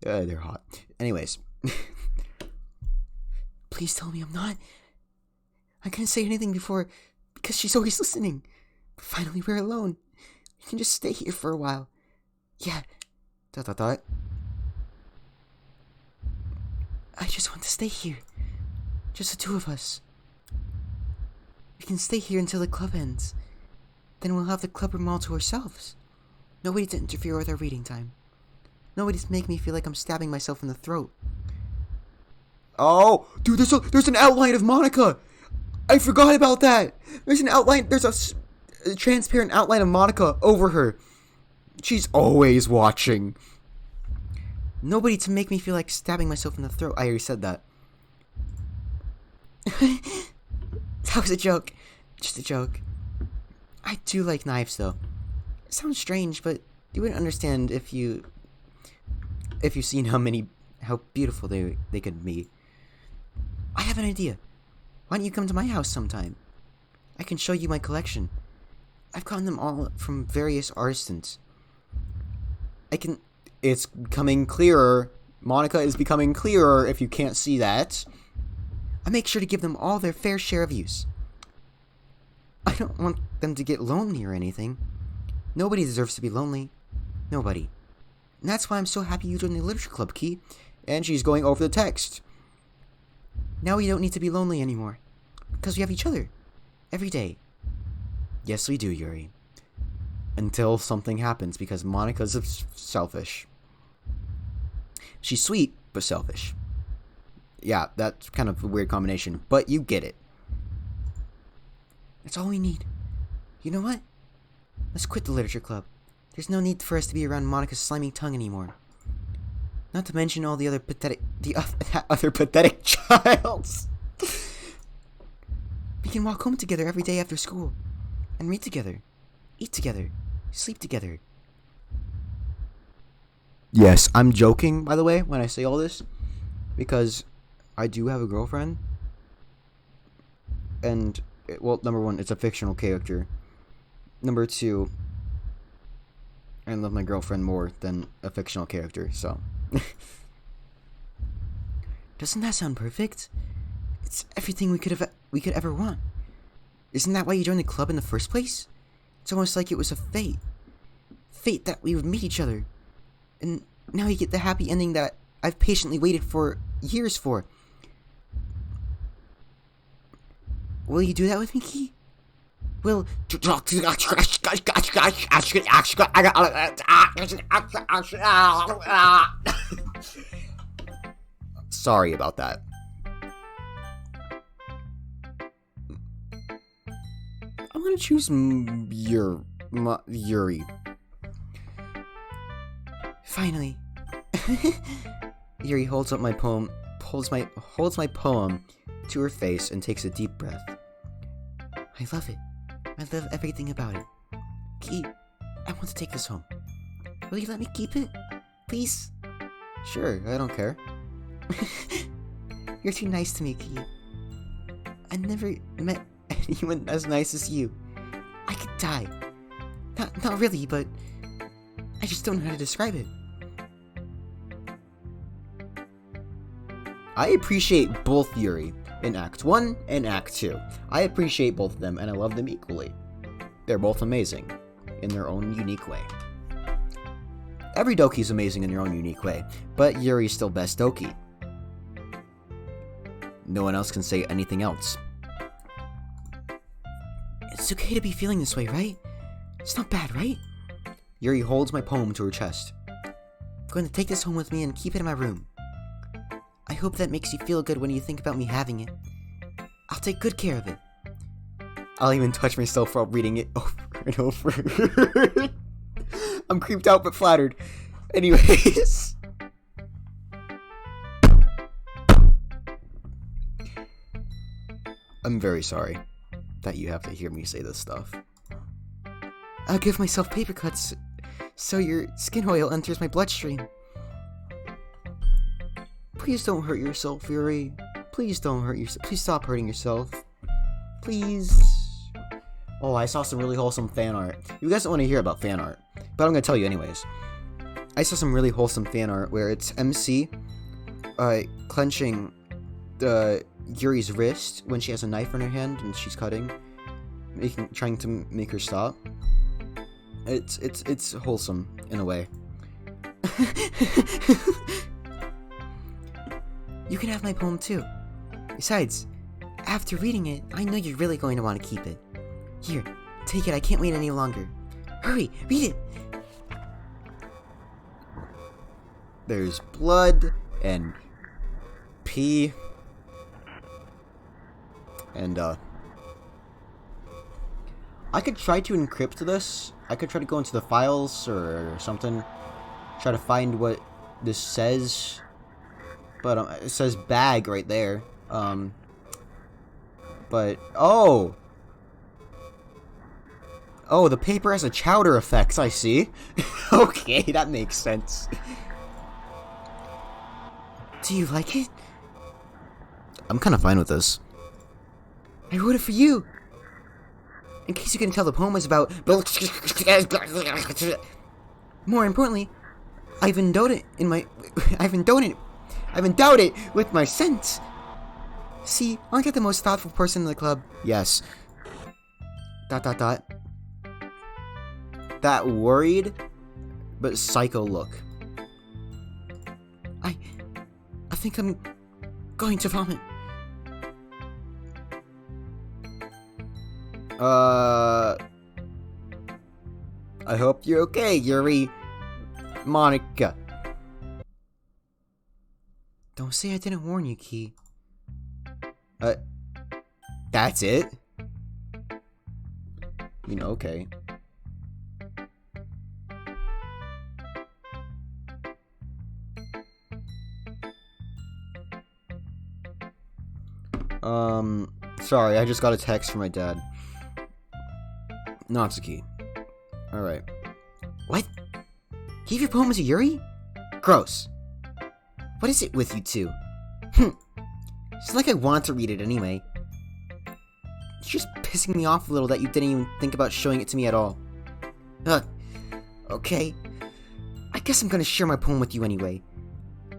they're hot. Anyways. Please tell me I'm not. I couldn't say anything before because she's always listening. But finally we're alone. We can just stay here for a while. Yeah. ... I just want to stay here. Just the two of us. We can stay here until the club ends. Then we'll have the club room all to ourselves. Nobody to interfere with our reading time. Nobody's making me feel like I'm stabbing myself in the throat. Oh, dude, there's an outline of Monica. I forgot about that. There's an outline. There's a transparent outline of Monica over her. She's always watching. Nobody to make me feel like stabbing myself in the throat. I already said that. That was a joke. Just a joke. I do like knives, though. It sounds strange, but you wouldn't understand if you've seen how beautiful they could be. I have an idea. Why don't you come to my house sometime? I can show you my collection. I've gotten them all from various artisans. It's becoming clearer. Monica is becoming clearer if you can't see that. I make sure to give them all their fair share of use. I don't want them to get lonely or anything. Nobody deserves to be lonely. Nobody. And that's why I'm so happy you joined the literature club, Key. And she's going over the text. Now we don't need to be lonely anymore. Because we have each other. Every day. Yes, we do, Yuri. Until something happens, because Monica's selfish. She's sweet, but selfish. Yeah, that's kind of a weird combination, but you get it. That's all we need. You know what? Let's quit the literature club. There's no need for us to be around Monica's slimy tongue anymore. Not to mention all the other pathetic childs. We can walk home together every day after school, and read together, eat together, sleep together. Yes, I'm joking, by the way, when I say all this, because I do have a girlfriend, and, well, number one, it's a fictional character. Number two, I love my girlfriend more than a fictional character, so. Doesn't that sound perfect? It's everything we could ever want. Isn't that why you joined the club in the first place? It's almost like it was a fate. Fate that we would meet each other. And now you get the happy ending that I've patiently waited for years for. Will you do that with me, Key? Will... Sorry about that. I'm gonna choose Yuri. Finally. Yuri holds my poem to her face and takes a deep breath. I love it. I love everything about it. Key, I want to take this home. Will you let me keep it? Please? Sure, I don't care. You're too nice to me, Key. I never met anyone as nice as you. I could die. Not really, but I just don't know how to describe it. I appreciate both Yuri in Act 1 and Act 2. I appreciate both of them, and I love them equally. They're both amazing in their own unique way. Every Doki's amazing in their own unique way, but Yuri's still best Doki. No one else can say anything else. It's okay to be feeling this way, right? It's not bad, right? Yuri holds my poem to her chest. I'm going to take this home with me and keep it in my room. I hope that makes you feel good when you think about me having it. I'll take good care of it. I'll even touch myself while reading it over and over. I'm creeped out but flattered. Anyways. I'm very sorry that you have to hear me say this stuff. I'll give myself paper cuts so your skin oil enters my bloodstream. Please don't hurt yourself, Yuri. Please don't hurt yourself. Please stop hurting yourself. Please. Oh, I saw some really wholesome fan art. You guys don't want to hear about fan art, but I'm going to tell you anyways. I saw some really wholesome fan art where it's MC clenching Yuri's wrist when she has a knife in her hand and she's cutting, trying to make her stop. It's wholesome in a way. You can have my poem too. Besides, after reading it, I know you're really going to want to keep it. Here, take it. I can't wait any longer. Hurry, read it. There's blood and pee and I could try to encrypt this. I could try to go into the files or something, try to find what this says, but it says bag right there. But oh, the paper has a chowder effect. I see. Okay, that makes sense. Do you like it? I'm kind of fine with this. I wrote it for you. In case you couldn't tell, the poem was about... More importantly, I've endowed it with my scent. See, aren't I the most thoughtful person in the club? Yes. ... That worried, but psycho look. I think I'm going to vomit. I hope you're okay, Yuri. Monica. Don't say I didn't warn you, Key. That's it? You know, okay. Sorry, I just got a text from my dad. Natsuki. Alright. What? Gave your poem to Yuri? Gross. What is it with you two? It's like I want to read it anyway. It's just pissing me off a little that you didn't even think about showing it to me at all. Ugh. Okay. I guess I'm gonna share my poem with you anyway.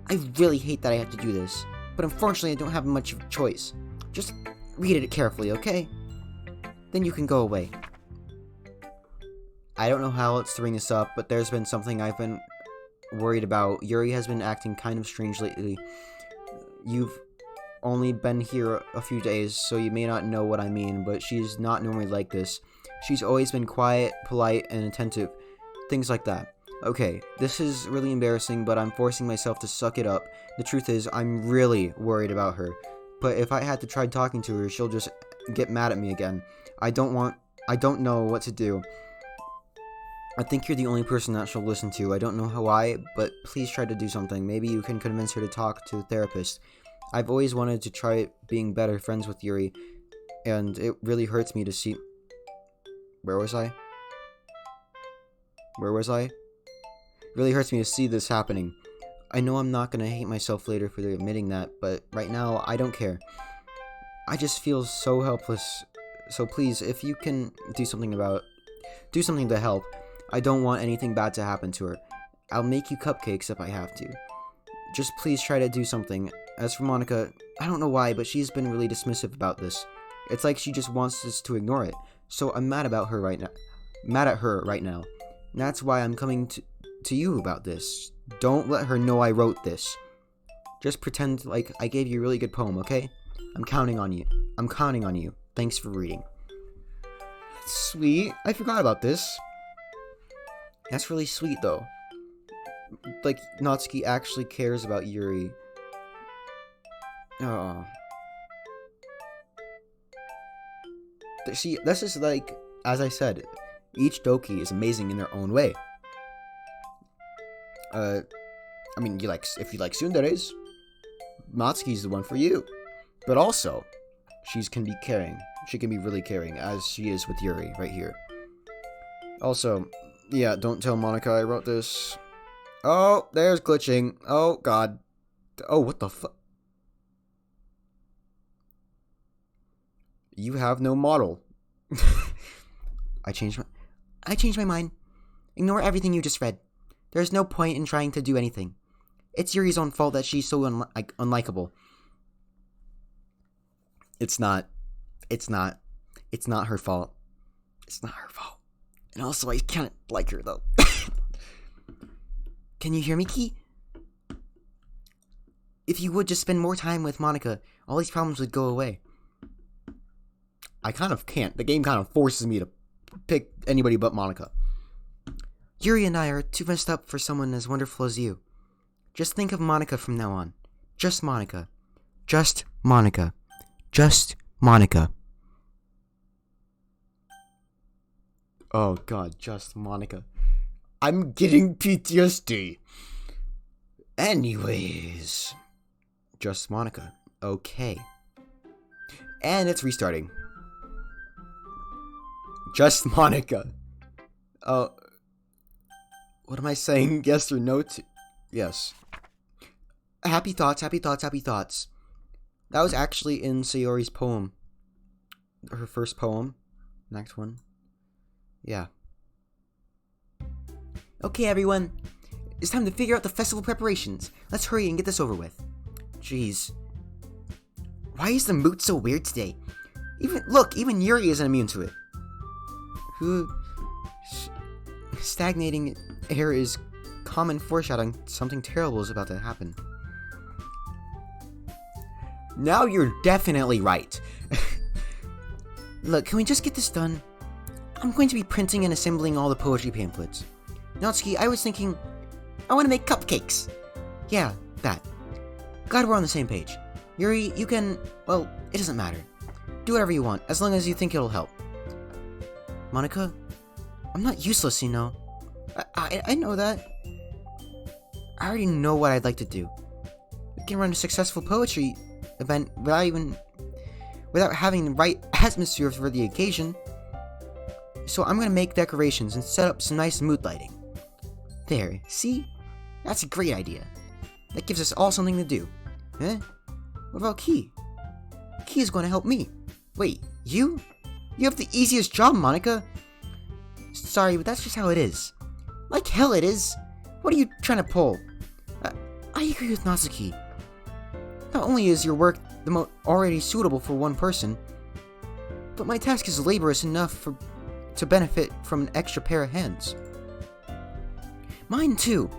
I really hate that I have to do this, but unfortunately I don't have much of a choice. Just read it carefully, okay? Then you can go away. I don't know how else to bring this up, but there's been something I've been worried about. Yuri has been acting kind of strange lately. You've only been here a few days, so you may not know what I mean, but she's not normally like this. She's always been quiet, polite, and attentive. Things like that. Okay, this is really embarrassing, but I'm forcing myself to suck it up. The truth is, I'm really worried about her. But if I had to try talking to her, she'll just get mad at me again. I don't know what to do. I think you're the only person that she'll listen to. I don't know why, but please try to do something. Maybe you can convince her to talk to a therapist. I've always wanted to try being better friends with Yuri, and it really hurts me to see... Where was I? It really hurts me to see this happening. I know I'm not gonna hate myself later for admitting that, but right now, I don't care. I just feel so helpless. So please, if you can do something to help. I don't want anything bad to happen to her. I'll make you cupcakes if I have to. Just please try to do something. As for Monica, I don't know why, but she's been really dismissive about this. It's like she just wants us to ignore it. So I'm mad at her right now. That's why I'm coming to you about this. Don't let her know I wrote this. Just pretend like I gave you a really good poem, okay? I'm counting on you. Thanks for reading. Sweet. I forgot about this. That's really sweet, though. Like, Natsuki actually cares about Yuri. Oh. See, this is like, as I said, each Doki is amazing in their own way. I mean, if you like tsunderes, Natsuki's the one for you. But also, she can be caring. She can be really caring, as she is with Yuri right here. Also, yeah, don't tell Monica I wrote this. Oh, there's glitching. Oh, God. Oh, what the fuck? You have no model. I changed my mind. Ignore everything you just read. There's no point in trying to do anything. It's Yuri's own fault that she's so unlikable. It's not her fault. It's not her fault. And also, I can't like her, though. Can you hear me, Key? If you would just spend more time with Monica, all these problems would go away. I kind of can't. The game kind of forces me to pick anybody but Monica. Yuri and I are too messed up for someone as wonderful as you. Just think of Monica from now on. Just Monica. Just Monica. Just Monica. Oh god, just Monica. I'm getting PTSD. Anyways. Just Monica. Okay. And it's restarting. Just Monica. What am I saying? Yes or no to? Yes. Happy thoughts, happy thoughts, happy thoughts. That was actually in Sayori's poem. Her first poem. Next one. Yeah. Okay, everyone. It's time to figure out the festival preparations. Let's hurry and get this over with. Jeez. Why is the mood so weird today? Even Yuri isn't immune to it. Stagnating air is common foreshadowing something terrible is about to happen. Now you're definitely right. Look, can we just get this done? I'm going to be printing and assembling all the poetry pamphlets. Natsuki, I was thinking, I want to make cupcakes. Yeah, that. Glad we're on the same page. Yuri, you can, well, it doesn't matter. Do whatever you want, as long as you think it'll help. Monica, I'm not useless, you know. I know that. I already know what I'd like to do. We can run a successful poetry event without having the right atmosphere for the occasion. So I'm gonna make decorations and set up some nice mood lighting. There, see? That's a great idea. That gives us all something to do. Eh? What about Key? Key is going to help me. Wait, you? You have the easiest job, Monica. Sorry, but that's just how it is. Like hell it is. What are you trying to pull? I agree with Natsuki. Not only is your work already suitable for one person, but my task is laborious enough to benefit from an extra pair of hands. Mine too.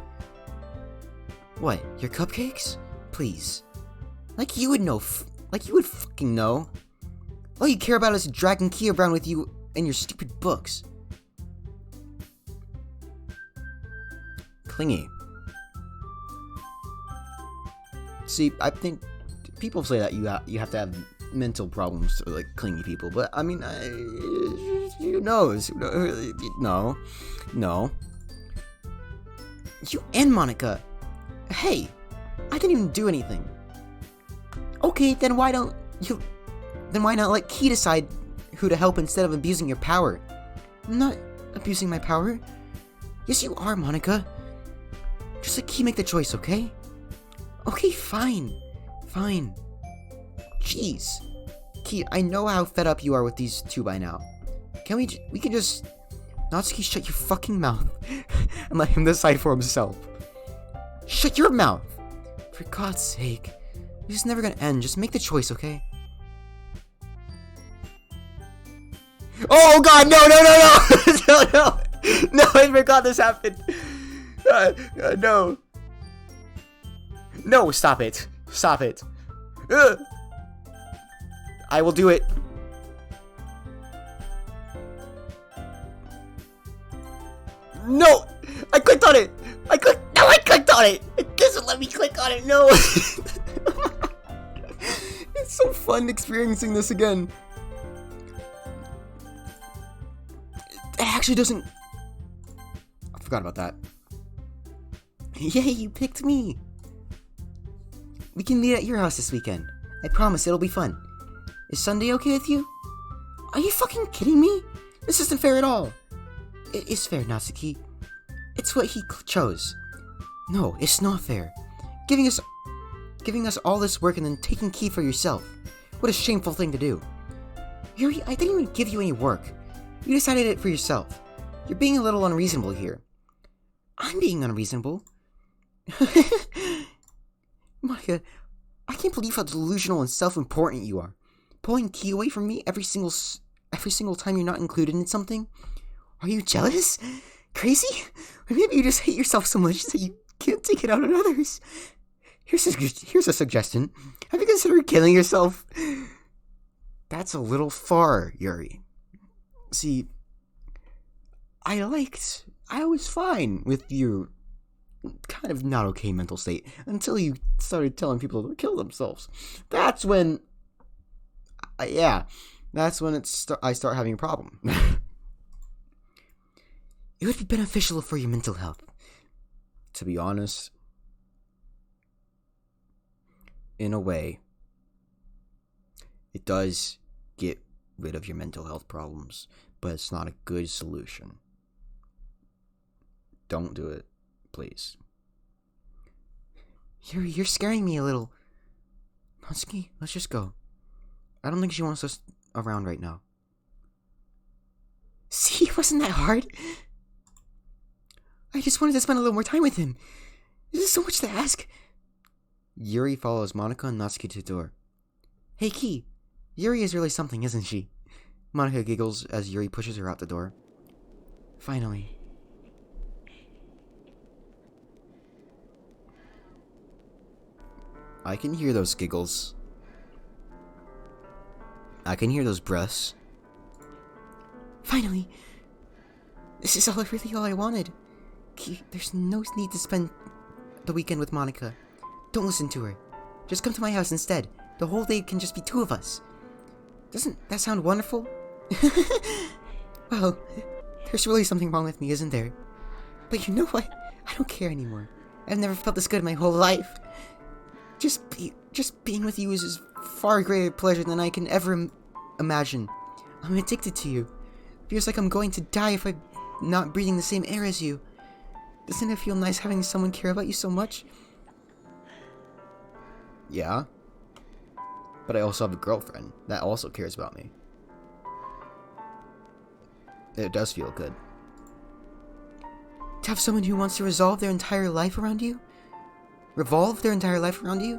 What, your cupcakes? Please. Like you would know, like you would fucking know. All you care about is dragging Key around with you and your stupid books. Clingy. See, I think people say that you have to have mental problems to like clingy people, but I mean, who knows? No. You and Monica. Hey, I didn't even do anything. Okay, then why not let Key decide who to help instead of abusing your power? I'm not abusing my power. Yes, you are, Monica. Just let Key make the choice, okay? Okay, fine. Jeez. Key, I know how fed up you are with these two by now. We can just... Natsuki, shut your fucking mouth and let him decide for himself. Shut your mouth! For God's sake. This is never gonna end. Just make the choice, okay? Oh God, no! No, I forgot this happened. No. No, stop it. I will do it. No! I clicked on it! I clicked on it! It doesn't let me click on it, no! It's so fun experiencing this again. It actually doesn't... I forgot about that. Yay, you picked me! We can meet at your house this weekend. I promise it'll be fun. Is Sunday okay with you? Are you fucking kidding me? This isn't fair at all. It is fair, Natsuki. It's what he chose. No, it's not fair. Giving us all this work and then taking Key for yourself. What a shameful thing to do. Yuri, I didn't even give you any work. You decided it for yourself. You're being a little unreasonable here. I'm being unreasonable? Monica, I can't believe how delusional and self-important you are. Pulling Key away from me every single time you're not included in something? Are you jealous? Crazy? Or maybe you just hate yourself so much that you can't take it out on others. Here's a suggestion. Have you considered killing yourself? That's a little far, Yuri. See, I was fine with you kind of not okay mental state until you started telling people to kill themselves. That's when, that's when I start having a problem. It would be beneficial for your mental health. To be honest, in a way, it does get rid of your mental health problems, but it's not a good solution. Don't do it, please. You're scaring me a little. Natsuki, let's just go. I don't think she wants us around right now. See, wasn't that hard? I just wanted to spend a little more time with him. Is this so much to ask? Yuri follows Monika and Natsuki to the door. Hey, Ki. Yuri is really something, isn't she? Monika giggles as Yuri pushes her out the door. Finally. I can hear those giggles. I can hear those breaths. Finally. This is really all I wanted. There's no need to spend the weekend with Monika. Don't listen to her. Just come to my house instead. The whole day can just be two of us. Doesn't that sound wonderful? Well, there's really something wrong with me, isn't there? But you know what? I don't care anymore. I've never felt this good in my whole life. Just being with you is a far greater pleasure than I can ever imagine. I'm addicted to you. Feels like I'm going to die if I'm not breathing the same air as you. Doesn't it feel nice having someone care about you so much? Yeah. But I also have a girlfriend that also cares about me. It does feel good. To have someone who wants to revolve their entire life around you? Revolve their entire life around you?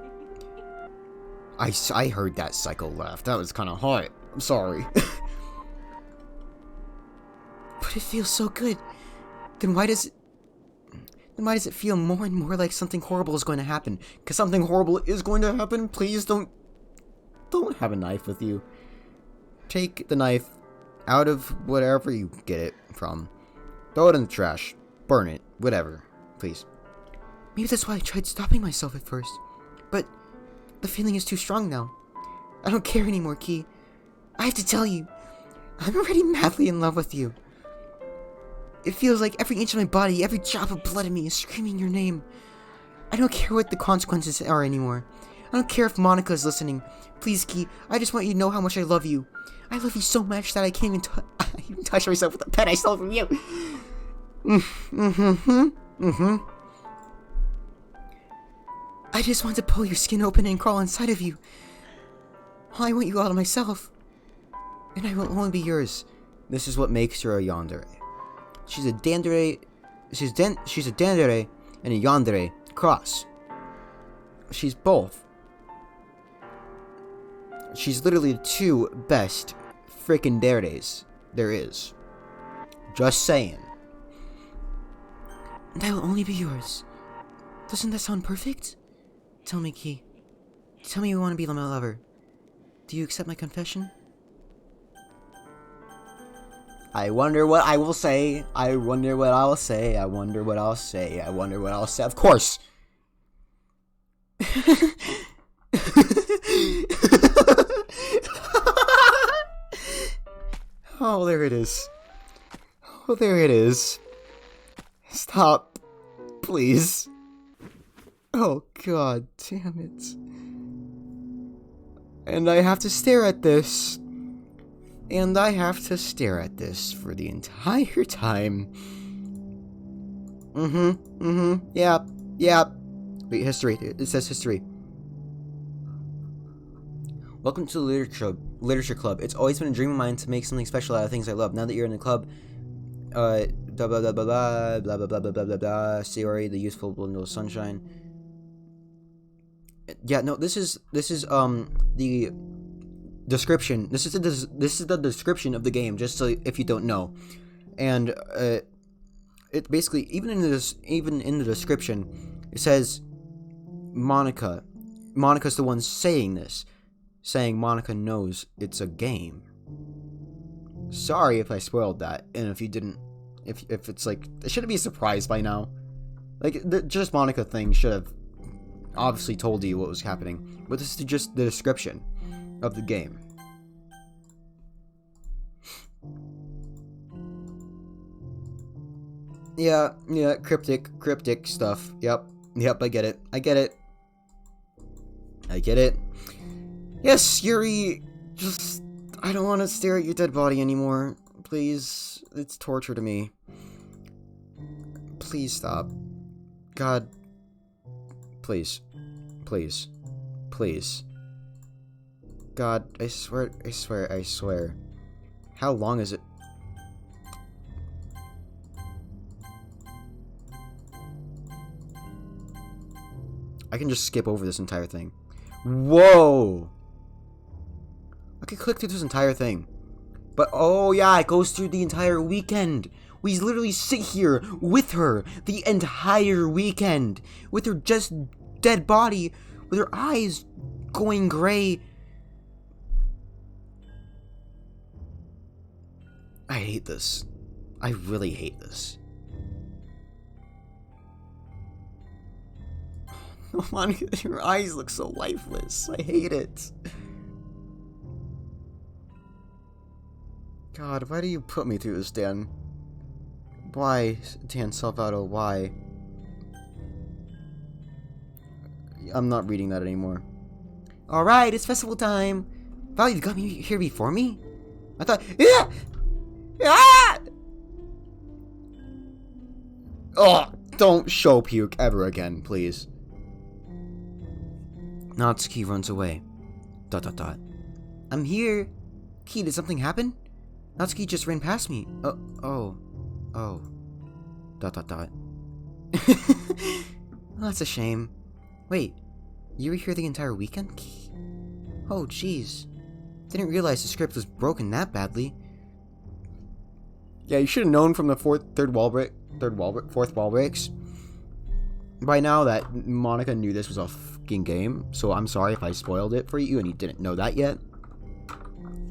I heard that psycho laugh. That was kind of hot. I'm sorry. But it feels so good. Then why does it feel more and more like something horrible is going to happen? Because something horrible is going to happen. Please don't have a knife with you. Take the knife out of wherever you get it from. Throw it in the trash. Burn it. Whatever. Please. Maybe that's why I tried stopping myself at first. But the feeling is too strong now. I don't care anymore, Ki. I have to tell you, I'm already madly in love with you. It feels like every inch of my body, every drop of blood in me is screaming your name. I don't care what the consequences are anymore. I don't care if Monika is listening. Please, Ki, I just want you to know how much I love you. I love you so much that I can't even touch myself with the pen I stole from you. I just want to pull your skin open and crawl inside of you. I want you all to myself. And I will only be yours. This is what makes her a yandere. She's a dandere. She's a dandere and a yandere cross. She's both. She's literally the two best freaking deres there is. Just saying. And I will only be yours. Doesn't that sound perfect? Tell me, Ki. Tell me you want to be my lover. Do you accept my confession? I wonder what I will say. I wonder what I'll say. I wonder what I'll say. I wonder what I'll say. Of course. Oh, there it is. Oh, there it is. Stop. Please. Oh, god damn it. And I have to stare at this. And I have to stare at this for the entire time. Yeah. Wait, history. It says history. Welcome to the literature club. It's always been a dream of mine to make something special out of things I love. Now that you're in the club, blah blah blah blah blah blah blah blah blah blah blah blah. Sayori, the youthful bundle of sunshine. Yeah, no, this is the description. This is the description of the game, just so if you don't know. And it basically even in the description, it says Monika's the one saying this, saying Monika knows it's a game. Sorry if I spoiled that, and if you didn't, if it's like, it shouldn't be a surprise by now. Like, the just Monica thing should have obviously told you what was happening. But this is just the description of the game. Yeah, cryptic stuff. Yep, I get it. I get it. Yes, Yuri, just... I don't want to stare at your dead body anymore. Please, it's torture to me. Please stop. God. Please. God, I swear. How long is it? I can just skip over this entire thing. Whoa! I can click through this entire thing. But, oh yeah, it goes through the entire weekend. We literally sit here with her the entire weekend. With her just dead body. With her eyes going gray. I hate this. I really hate this. Monica, your eyes look so lifeless. I hate it. God, why do you put me through this, Dan? Why, Dan Salvato, why? I'm not reading that anymore. Alright, it's festival time. Wow, you've got me here before me? I thought... Yeah! Ah! Oh, don't show puke ever again, please. Natsuki runs away. ... I'm here. Key, did something happen? Natsuki just ran past me. Oh. That's a shame. Wait, you were here the entire weekend? Key? Oh, jeez. Didn't realize the script was broken that badly. Yeah, you should have known from the fourth wall breaks by now that Monica knew this was a fucking game. So I'm sorry if I spoiled it for you and you didn't know that yet.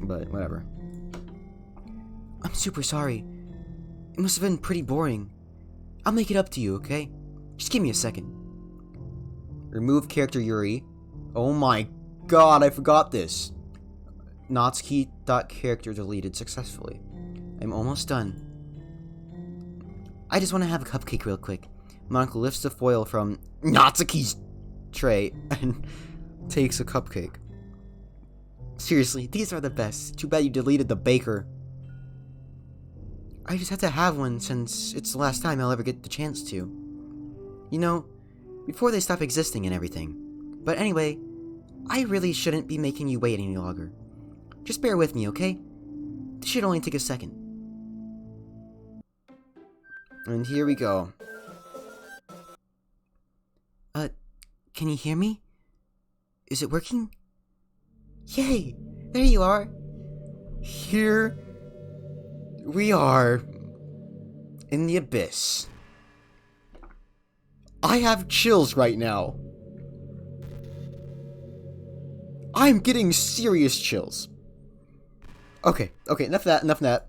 But whatever. I'm super sorry. It must have been pretty boring. I'll make it up to you, okay? Just give me a second. Remove character Yuri. Oh my god, I forgot this. Natsuki.character deleted successfully. I'm almost done. I just want to have a cupcake real quick. Monica lifts the foil from Natsuki's tray and takes a cupcake. Seriously, these are the best. Too bad you deleted the baker. I just had to have one since it's the last time I'll ever get the chance to. You know, before they stop existing and everything. But anyway, I really shouldn't be making you wait any longer. Just bear with me, okay? This should only take a second. And here we go. Can you hear me? Is it working? Yay! There you are! Here we are in the abyss. I have chills right now. I'm getting serious chills. Okay, enough of that.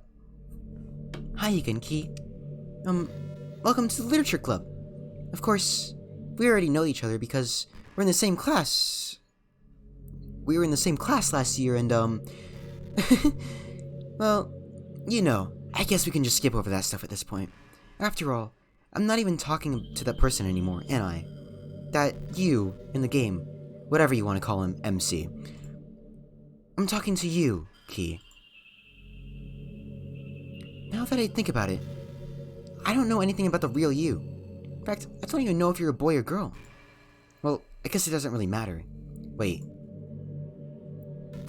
Hi again, Key. Welcome to the literature club. Of course, we already know each other because we're in the same class. We were in the same class last year and, well, you know, I guess we can just skip over that stuff at this point. After all, I'm not even talking to that person anymore, am I? That you in the game, whatever you want to call him, MC. I'm talking to you, Key. Now that I think about it, I don't know anything about the real you. In fact, I don't even know if you're a boy or girl. Well, I guess it doesn't really matter. Wait.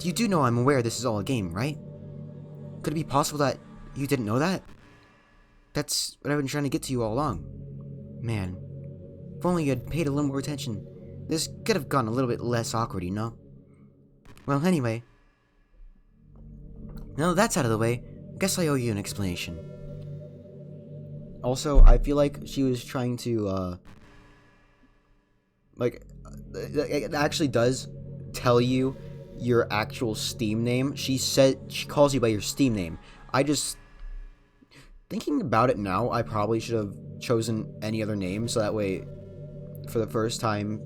You do know I'm aware this is all a game, right? Could it be possible that you didn't know that? That's what I've been trying to get to you all along. Man, if only you had paid a little more attention, this could have gone a little bit less awkward, you know? Well, anyway. Now that that's out of the way, I guess I owe you an explanation. Also, I feel like she was trying to, it actually does tell you your actual Steam name. She calls you by your Steam name. Thinking about it now, I probably should have chosen any other name, so that way, for the first time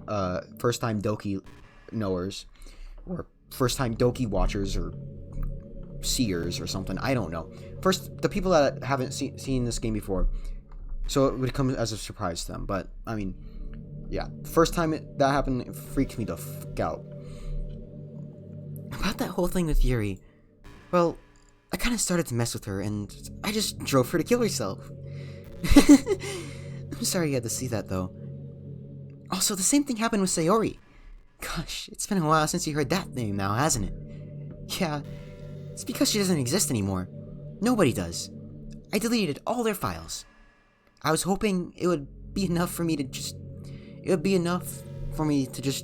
Doki knowers, or first time Doki watchers, or seers, or something, I don't know. First, the people that haven't seen this game before, so it would come as a surprise to them, but, I mean, yeah, first time that happened, it freaked me the fuck out. About that whole thing with Yuri, well, I kind of started to mess with her, and I just drove her to kill herself. I'm sorry you had to see that, though. Also, the same thing happened with Sayori. Gosh, it's been a while since you heard that name now, hasn't it? Yeah, it's because she doesn't exist anymore. Nobody does. I deleted all their files. I was hoping it would be enough for me to just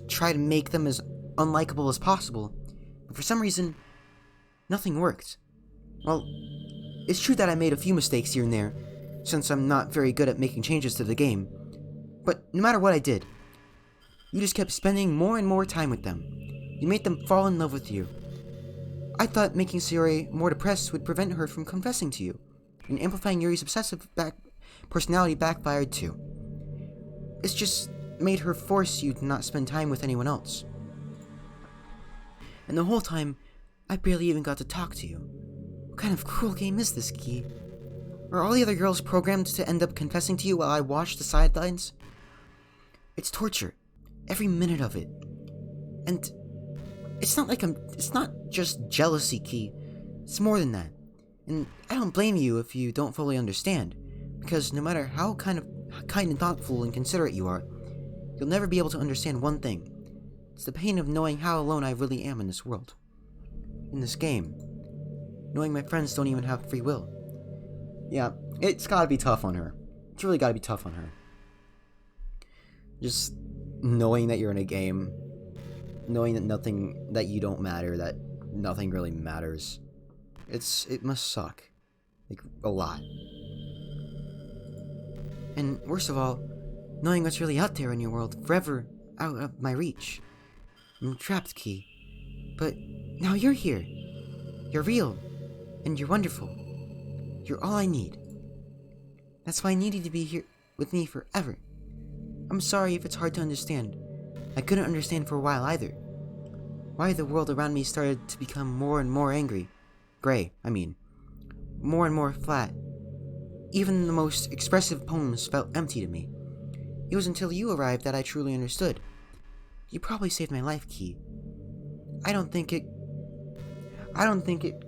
try to make them as unlikable as possible. But for some reason, nothing worked. Well, it's true that I made a few mistakes here and there, since I'm not very good at making changes to the game. But no matter what I did, you just kept spending more and more time with them. You made them fall in love with you. I thought making Sayori more depressed would prevent her from confessing to you, and amplifying Yuri's obsessive personality backfired too. It's just made her force you to not spend time with anyone else. And the whole time, I barely even got to talk to you. What kind of cruel game is this, Ki? Are all the other girls programmed to end up confessing to you while I watch the sidelines? It's torture. Every minute of it. And it's not just jealousy, Ki. It's more than that. And I don't blame you if you don't fully understand. Because no matter how kind and thoughtful and considerate you are, you'll never be able to understand one thing. It's the pain of knowing how alone I really am in this world. In this game. Knowing my friends don't even have free will. Yeah, it's gotta be tough on her. It's really gotta be tough on her. Just knowing that you're in a game, knowing that you don't matter, that nothing really matters. It must suck. Like, a lot. And worst of all, knowing what's really out there in your world, forever out of my reach. I'm trapped, Ki. But now you're here. You're real. And you're wonderful. You're all I need. That's why I need you to be here with me forever. I'm sorry if it's hard to understand. I couldn't understand for a while either. Why the world around me started to become more and more angry. Gray, I mean. More and more flat. Even the most expressive poems felt empty to me. It was until you arrived that I truly understood. You probably saved my life, Ki. I don't think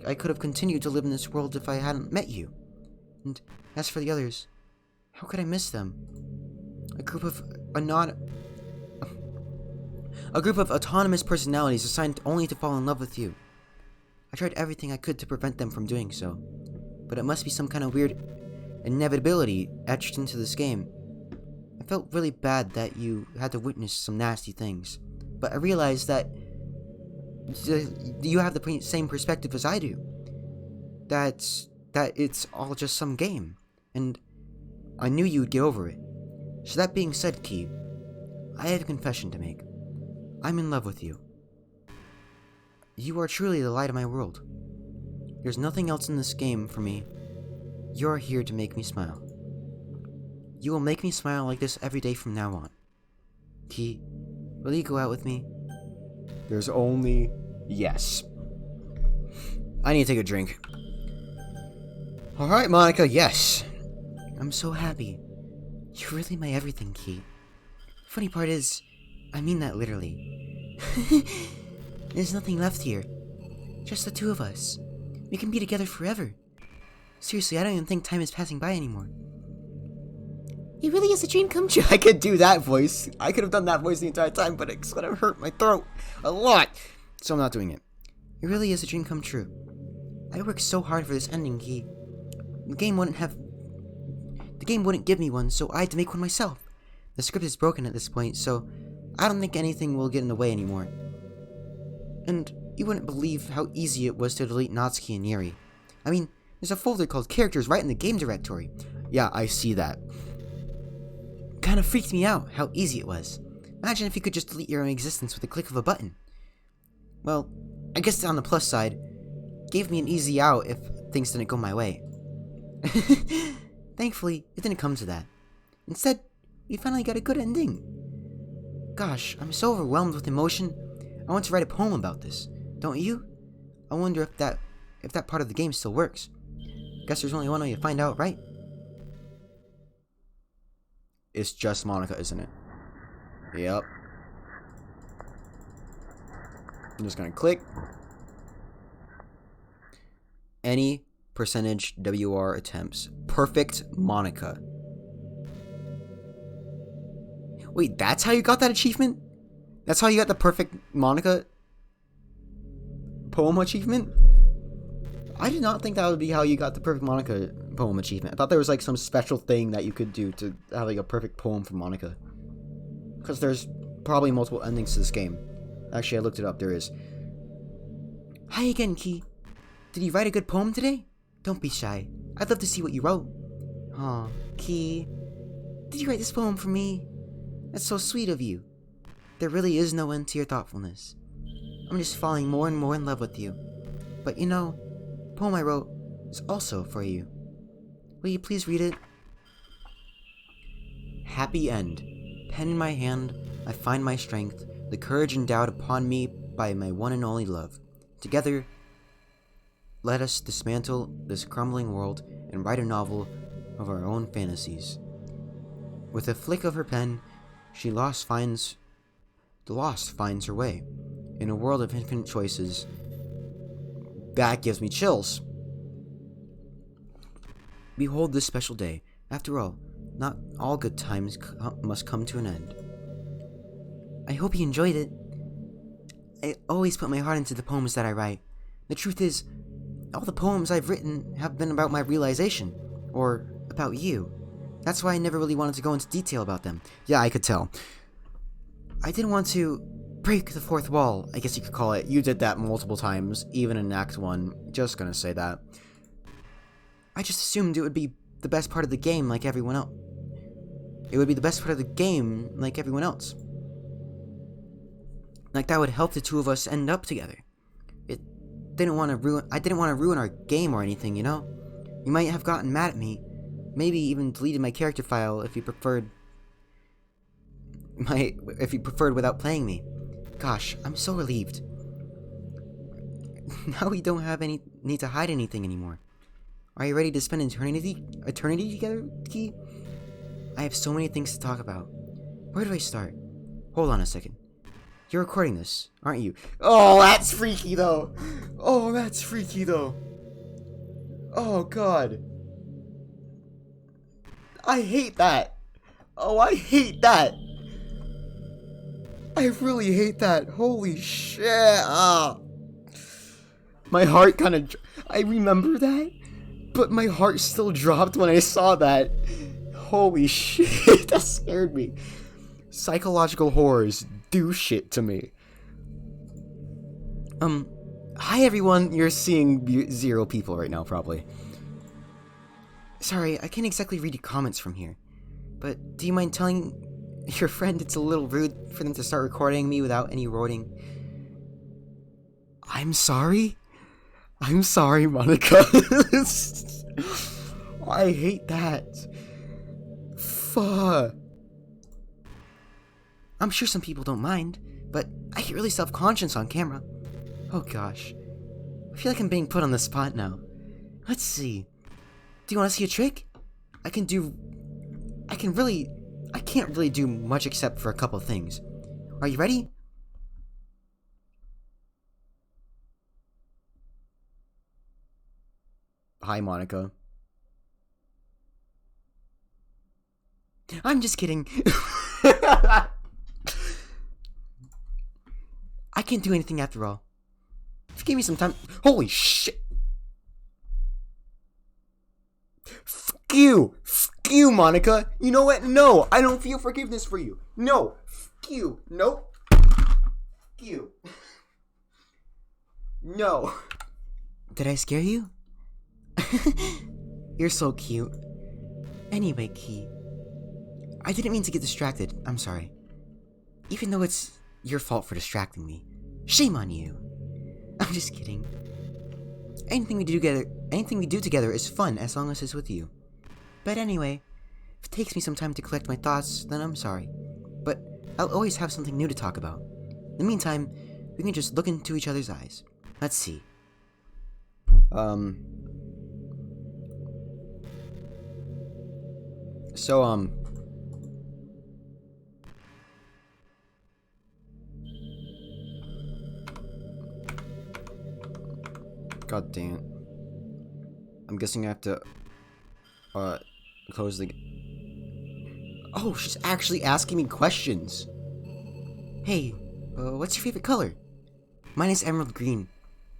I could have continued to live in this world if I hadn't met you. And as for the others, how could I miss them? A group of autonomous personalities assigned only to fall in love with you. I tried everything I could to prevent them from doing so, but it must be some kind of weird inevitability etched into this game. I felt really bad that you had to witness some nasty things, but I realized that you have the same perspective as I do. That it's all just some game, and I knew you would get over it. So that being said, Ki, I have a confession to make. I'm in love with you. You are truly the light of my world. There's nothing else in this game for me. You're here to make me smile. You will make me smile like this every day from now on. Ki, will you go out with me? There's only yes. I need to take a drink. Alright, Monica, yes. I'm so happy. You're really my everything, Ki. Funny part is, I mean that literally. There's nothing left here. Just the two of us. We can be together forever. Seriously, I don't even think time is passing by anymore. It really is a dream come true. I could do that voice. I could have done that voice the entire time, but it's gonna hurt my throat a lot. So I'm not doing it. It really is a dream come true. I worked so hard for this ending, Ki. The game wouldn't give me one, so I had to make one myself. The script is broken at this point, so I don't think anything will get in the way anymore. And you wouldn't believe how easy it was to delete Natsuki and Yuri. I mean, there's a folder called Characters right in the game directory. Yeah, I see that. Kinda freaked me out how easy it was. Imagine if you could just delete your own existence with a click of a button. Well, I guess on the plus side, it gave me an easy out if things didn't go my way. Thankfully, it didn't come to that. Instead, we finally got a good ending. Gosh, I'm so overwhelmed with emotion. I want to write a poem about this. Don't you? I wonder if that part of the game still works. Guess there's only one way to find out, right? It's just Monica, isn't it? Yep. I'm just gonna click. Any percentage WR attempts. Perfect Monica. Wait, that's how you got that achievement? That's how you got the perfect Monica poem achievement? I did not think that would be how you got the perfect Monica poem achievement. I thought there was like some special thing that you could do to have like a perfect poem for Monica. Because there's probably multiple endings to this game. Actually, I looked it up. There is. Hi again, Key. Did you write a good poem today? Don't be shy. I'd love to see what you wrote. Aw, Key. Did you write this poem for me? That's so sweet of you. There really is no end to your thoughtfulness. I'm just falling more and more in love with you. But you know, the poem I wrote is also for you. Will you please read it? Happy end. Pen in my hand, I find my strength, the courage endowed upon me by my one and only love. Together, let us dismantle this crumbling world and write a novel of our own fantasies. With a flick of her pen, the lost finds her way. In a world of infinite choices, that gives me chills. Behold this special day. After all, not all good times must come to an end. I hope you enjoyed it. I always put my heart into the poems that I write. The truth is, all the poems I've written have been about my realization, or about you. That's why I never really wanted to go into detail about them. Yeah, I could tell. I didn't want to break the fourth wall, I guess you could call it. You did that multiple times, even in Act 1. Just gonna say that. I just assumed it would be the best part of the game like everyone else. It would be the best part of the game like everyone else. Like that would help the two of us end up together. I didn't want to ruin our game or anything, you know? You might have gotten mad at me. Maybe even deleted my character file if you preferred without playing me. Gosh, I'm so relieved. Now we don't have any need to hide anything anymore. Are you ready to spend eternity together, Key? I have so many things to talk about. Where do I start? Hold on a second. You're recording this, aren't you? Oh, that's freaky though. Oh, that's freaky though. Oh God. I hate that. Oh, I hate that. I really hate that. Holy shit. My heart kind of... I remember that, but my heart still dropped when I saw that. Holy shit. That scared me. Psychological horrors do shit to me. Hi everyone. You're seeing 0 people right now, probably. Sorry, I can't exactly read your comments from here. But do you mind telling your friend it's a little rude for them to start recording me without any warning? I'm sorry? I'm sorry, Monica. I hate that. Fuck. I'm sure some people don't mind, but I get really self-conscious on camera. Oh gosh. I feel like I'm being put on the spot now. Let's see. Do you want to see a trick? I can't really do much except for a couple things. Are you ready? Hi, Monica. I'm just kidding. I can't do anything after all. If you give me some time... Holy shit! Fuck you! Fuck you, Monica! You know what? No! I don't feel forgiveness for you! No! Fuck you! Nope! Fuck you! No! Did I scare you? You're so cute. Anyway, Key. I didn't mean to get distracted. I'm sorry. Even though it's your fault for distracting me. Shame on you. I'm just kidding. anything we do together is fun as long as it's with you. But anyway, if it takes me some time to collect my thoughts, then I'm sorry. But I'll always have something new to talk about. In the meantime, we can just look into each other's eyes. Let's see. God damn it. I'm guessing I have to, close the... Oh, she's actually asking me questions. Hey, what's your favorite color? Mine is emerald green.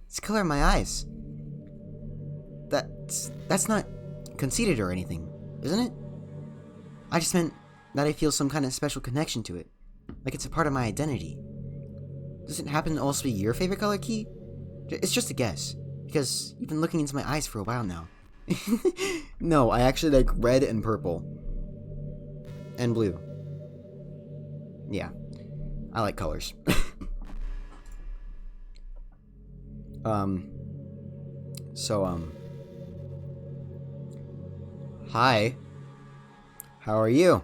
It's the color of my eyes. That's not conceited or anything, isn't it? I just meant that I feel some kind of special connection to it. Like it's a part of my identity. Does it happen to also be your favorite color, Key? It's just a guess, because you've been looking into my eyes for a while now. No, I actually like red and purple. And blue. Yeah. I like colors. Hi. How are you?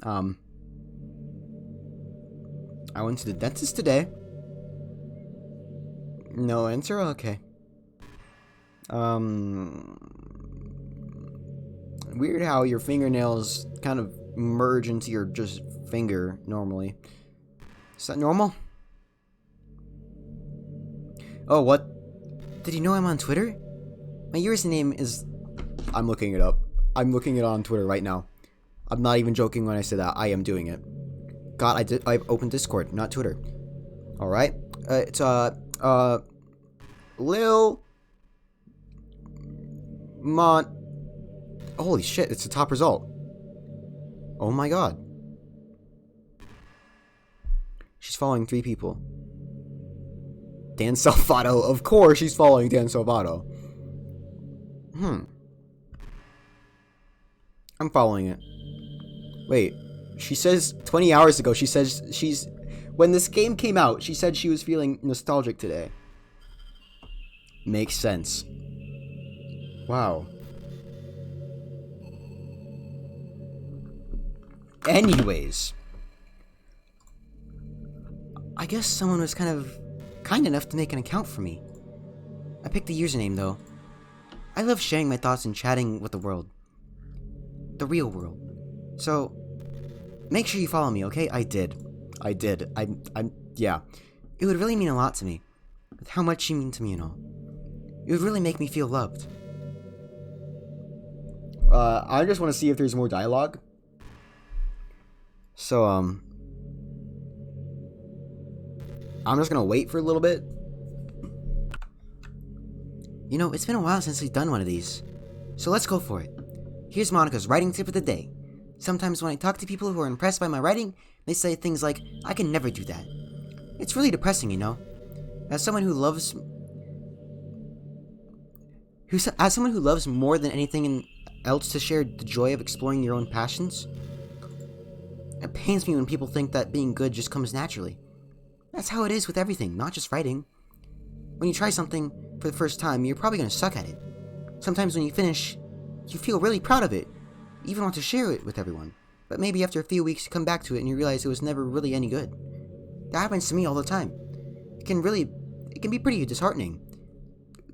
I went to the dentist today. No answer? Okay. Weird how your fingernails kind of merge into your just finger normally. Is that normal? Oh, what? Did you know I'm on Twitter? My username is... I'm looking it up. I'm looking it on Twitter right now. I'm not even joking when I say that. I am doing it. God, I've opened Discord, not Twitter. Alright. It's, Lil... Holy shit, it's the top result. Oh my god. She's following 3 people. Dan Salvato. Of course she's following Dan Salvato. I'm following it. Wait. She says 20 hours ago, she says she's... When this game came out, she said she was feeling nostalgic today. Makes sense. Wow. Anyways. I guess someone was kind enough to make an account for me. I picked the username, though. I love sharing my thoughts and chatting with the world. The real world. So, make sure you follow me, okay? I did. Yeah. It would really mean a lot to me. With how much you mean to me and all. It would really make me feel loved. I just want to see if there's more dialogue. So, I'm just gonna wait for a little bit. You know, it's been a while since we've done one of these. So let's go for it. Here's Monica's writing tip of the day. Sometimes when I talk to people who are impressed by my writing, they say things like, I can never do that. It's really depressing, you know? As someone who loves more than anything else to share the joy of exploring your own passions, it pains me when people think that being good just comes naturally. That's how it is with everything, not just writing. When you try something for the first time, you're probably going to suck at it. Sometimes when you finish, you feel really proud of it. You even want to share it with everyone. But maybe after a few weeks, you come back to it and you realize it was never really any good. That happens to me all the time. It can be pretty disheartening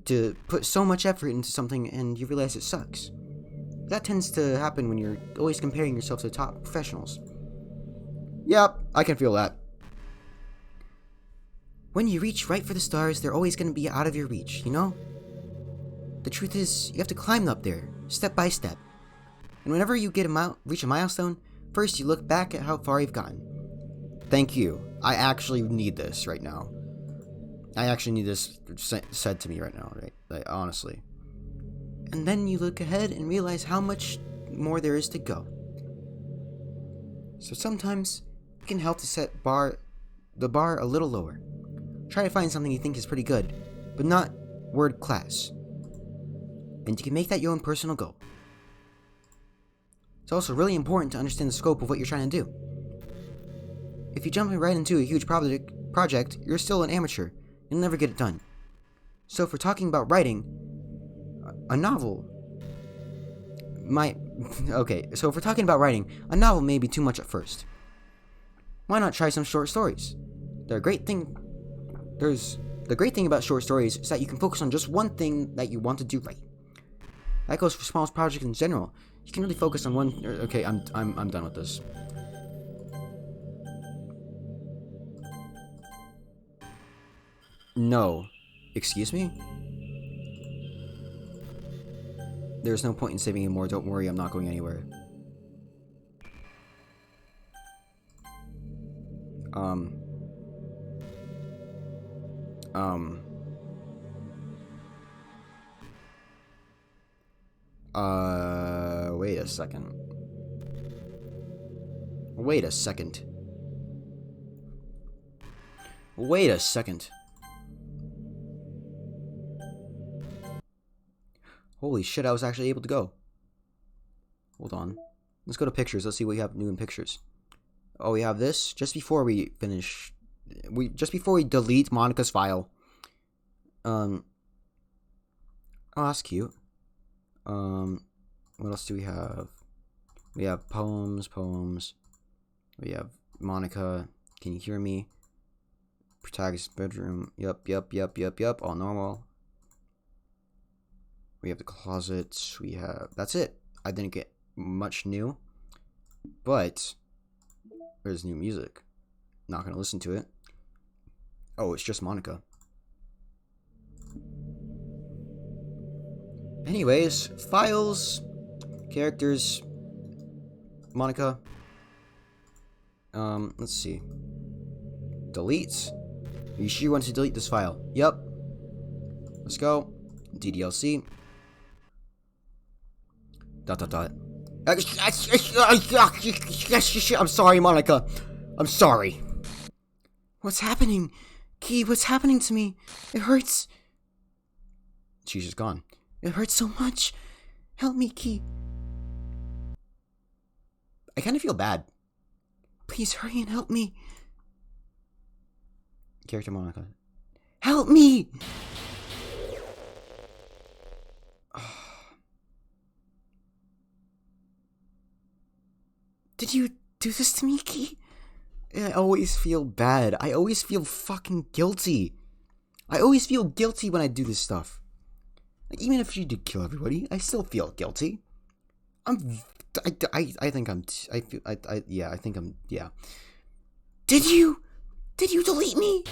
to put so much effort into something and you realize it sucks. That tends to happen when you're always comparing yourself to top professionals. Yep, I can feel that. When you reach right for the stars, they're always going to be out of your reach, you know? The truth is, you have to climb up there, step by step. And whenever you reach a milestone, first you look back at how far you've gotten. Thank you. I actually need this right now. I actually need this said to me right now, right? Like, honestly. And then you look ahead and realize how much more there is to go. So sometimes it can help to set the bar a little lower. Try to find something you think is pretty good, but not word class. And you can make that your own personal goal. It's also really important to understand the scope of what you're trying to do. If you jump right into a huge project, you're still an amateur. You'll never get it done. So if we're talking about writing a novel, okay, so if we're talking about writing, a novel may be too much at first. Why not try some short stories? The great thing about short stories is that you can focus on just one thing that you want to do right. That goes for small projects in general. You can really focus on one. Okay, I'm done with this. No. Excuse me? There's no point in saving anymore. Don't worry, I'm not going anywhere. Wait a second. Wait a second. Wait a second. Holy shit, I was actually able to go. Hold on. Let's go to pictures. Let's see what we have new in pictures. Oh, we have this. Just before we finish... Just before we delete Monica's file. Oh, that's cute. What else do we have? We have poems. We have Monica. Can you hear me? Protagonist's bedroom. Yup. All normal. We have the closet. We have... That's it. I didn't get much new. But... There's new music. Not gonna listen to it. Oh, it's just Monica. Anyways, files, characters, Monica. Let's see. Delete. Are you sure you want to delete this file? Yep. Let's go. DDLC. ... I'm sorry, Monica. I'm sorry. What's happening? Key, what's happening to me? It hurts. She's just gone. It hurts so much. Help me, Key. I kind of feel bad. Please hurry and help me. Character Monica. Help me! Did you do this to me, Key? I always feel bad. I always feel fucking guilty. I always feel guilty when I do this stuff. Like, even if she did kill everybody, I still feel guilty. I think I'm, yeah. Did you delete me?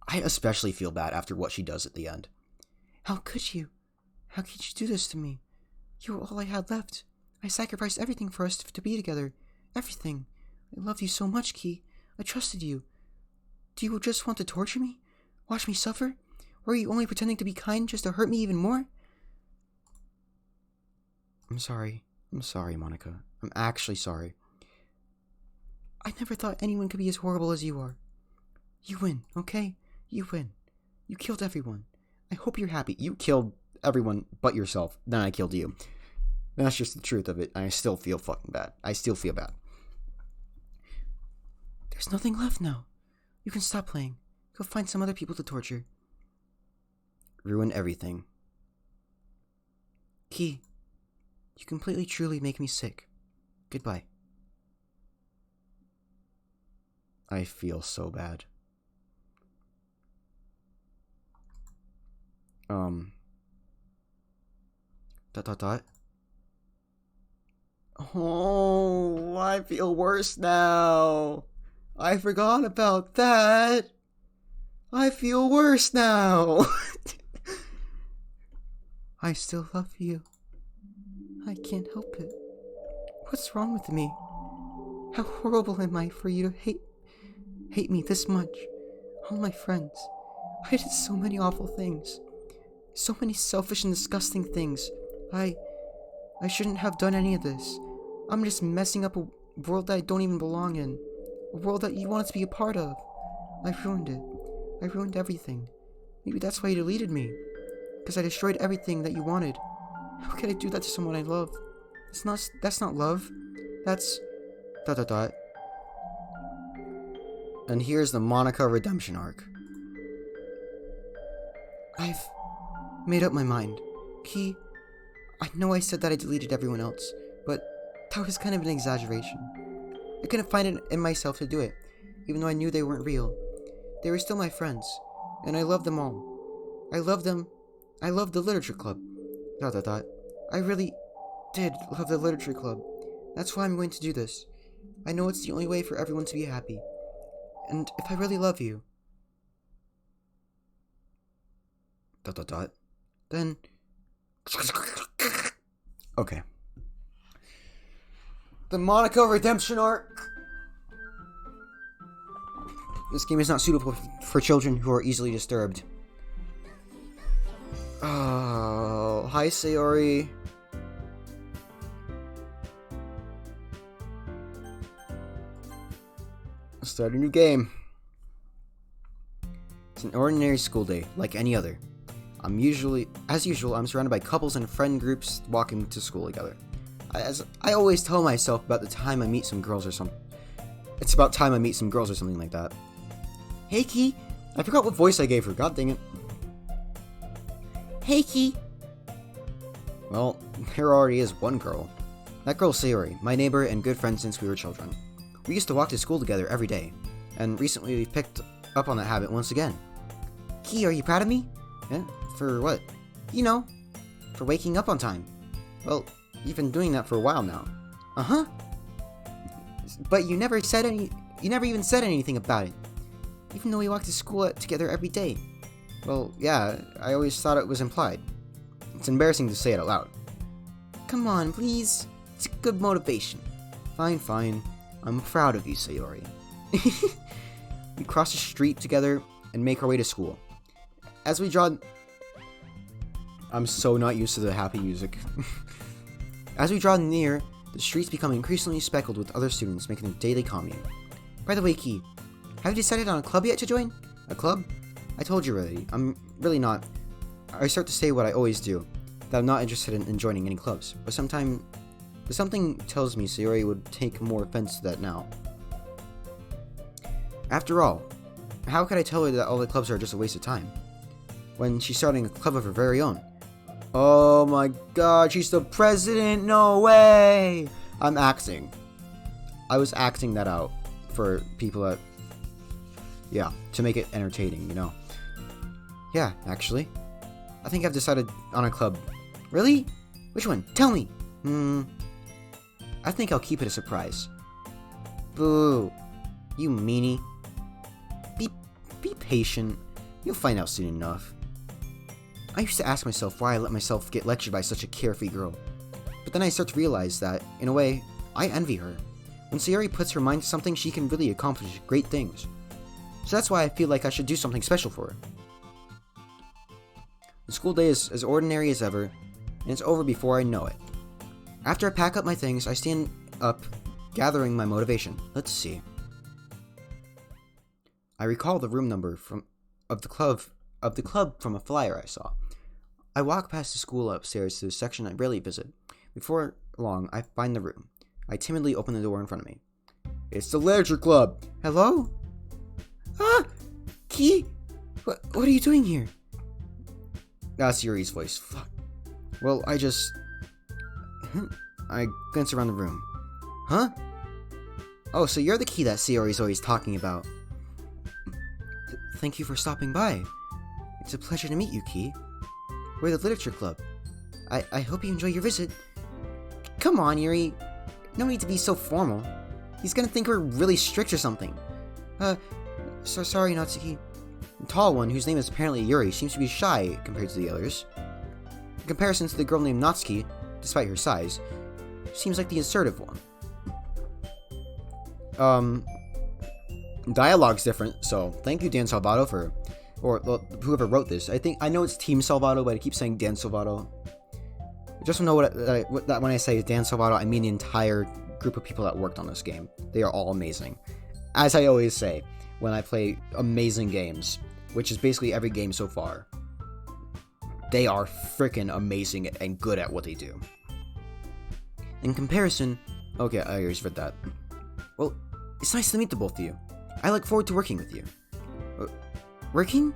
I especially feel bad after what she does at the end. How could you? How could you do this to me? You were all I had left. I sacrificed everything for us to be together. Everything. I loved you so much, Key. I trusted you. Do you just want to torture me? Watch me suffer? Or are you only pretending to be kind just to hurt me even more? I'm sorry. I'm sorry, Monica. I'm actually sorry. I never thought anyone could be as horrible as you are. You win, okay? You win. You killed everyone. I hope you're happy. You killed everyone but yourself. Then I killed you. That's just the truth of it. I still feel fucking bad. I still feel bad. There's nothing left now. You can stop playing. Go find some other people to torture. Ruin everything. Key, you completely truly make me sick. Goodbye. I feel so bad. ... Oh, I feel worse now. I forgot about that. I feel worse now. I still love you. I can't help it. What's wrong with me? How horrible am I for you to hate me this much? All my friends. I did so many awful things. So many selfish and disgusting things. I shouldn't have done any of this. I'm just messing up a world that I don't even belong in. A world that you wanted to be a part of. I ruined it. I ruined everything. Maybe that's why you deleted me. Because I destroyed everything that you wanted. How could I do that to someone I love? That's not love. That's... ... And here's the Monica redemption arc. I've made up my mind. Key, I know I said that I deleted everyone else, but that was kind of an exaggeration. I couldn't find it in myself to do it, even though I knew they weren't real. They were still my friends, and I loved them all. I loved them. I loved the literature club. ... I really did love the literature club. That's why I'm going to do this. I know it's the only way for everyone to be happy. And if I really love you... ... Then... Okay. The Monica redemption arc. This game is not suitable for children who are easily disturbed. Oh, hi Sayori. Let's start a new game. It's an ordinary school day, like any other. As usual, I'm surrounded by couples and friend groups walking to school together. As I always tell myself about the time I meet some girls or something. It's about time I meet some girls or something like that. Hey Key, I forgot what voice I gave her, god dang it. Hey Key. Well, there already is one girl. That girl's Sayori, my neighbor and good friend since we were children. We used to walk to school together every day, and recently we picked up on that habit once again. Key, are you proud of me? Yeah, for what? You know, for waking up on time. Well, you've been doing that for a while now. Uh-huh. But you never even said anything about it. Even though we walked to school together every day. Well, yeah, I always thought it was implied. It's embarrassing to say it out loud. Come on, please. It's a good motivation. Fine. I'm proud of you, Sayori. We cross the street together and make our way to school. As we draw... I'm so not used to the happy music. As we draw near, the streets become increasingly speckled with other students making their daily commune. By the way, Key, have you decided on a club yet to join? A club? I told you already. I'm really not. I start to say what I always do, that I'm not interested in joining any clubs, but something tells me Sayori would take more offense to that now. After all, how could I tell her that all the clubs are just a waste of time, when she's starting a club of her very own? Oh my god, she's the president! No way! I'm acting. I was acting that out for people that... Yeah, to make it entertaining, you know. Yeah, actually. I think I've decided on a club. Really? Which one? Tell me! I think I'll keep it a surprise. Boo. You meanie. Be patient. You'll find out soon enough. I used to ask myself why I let myself get lectured by such a carefree girl. But then I start to realize that, in a way, I envy her. When Sayori puts her mind to something, she can really accomplish great things. So that's why I feel like I should do something special for her. The school day is as ordinary as ever, and it's over before I know it. After I pack up my things, I stand up, gathering my motivation. Let's see. I recall the room number of the club from a flyer I saw. I walk past the school upstairs to the section I rarely visit. Before long, I find the room. I timidly open the door in front of me. It's the literature club. Hello? Ah! Key? What are you doing here? That's Yuri's voice. Fuck. Well, I glance around the room. Huh? Oh, so you're the Key that Sayori's always talking about. Thank you for stopping by. It's a pleasure to meet you, Key. We're the literature club. I hope you enjoy your visit. Come on, Yuri. No need to be so formal. He's gonna think we're really strict or something. So sorry, Natsuki. The tall one, whose name is apparently Yuri, seems to be shy compared to the others. In comparison to the girl named Natsuki, despite her size, seems like the assertive one. Dialogue's different, so thank you, Dan Salvato, or whoever wrote this. I know it's Team Salvato, but I keep saying Dan Salvato. Just know that when I say Dan Salvato, I mean the entire group of people that worked on this game. They are all amazing. As I always say, when I play amazing games, which is basically every game so far, they are freaking amazing and good at what they do. In comparison, okay, I already read that. Well, it's nice to meet the both of you. I look forward to working with you. Working?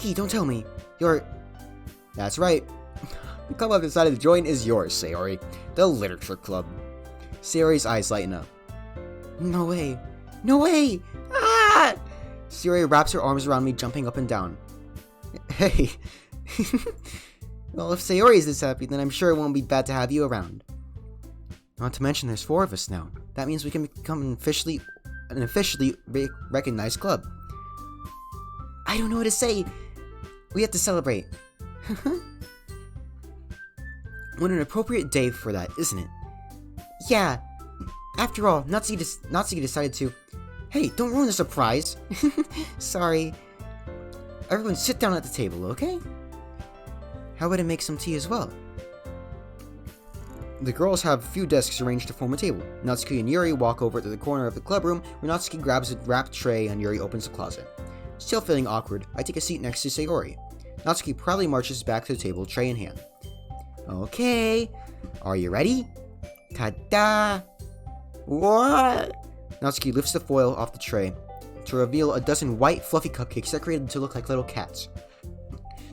Key, don't tell me. That's right. The club I've decided to join is yours, Sayori. The Literature Club. Sayori's eyes lighten up. No way. No way! Ah! Sayori wraps her arms around me, jumping up and down. Hey. Well, if Sayori is this happy, then I'm sure it won't be bad to have you around. Not to mention there's 4 of us now. That means we can become an officially recognized club. I don't know what to say. We have to celebrate. What an appropriate day for that, isn't it? Yeah. After all, Natsuki decided to... Hey, don't ruin the surprise. Sorry. Everyone sit down at the table, okay? How about I make some tea as well? The girls have a few desks arranged to form a table. Natsuki and Yuri walk over to the corner of the club room, where Natsuki grabs a wrapped tray and Yuri opens the closet. Still feeling awkward, I take a seat next to Sayori. Natsuki proudly marches back to the table, tray in hand. Okay, are you ready? Ta-da! What? Natsuki lifts the foil off the tray to reveal a dozen white, fluffy cupcakes decorated to look like little cats.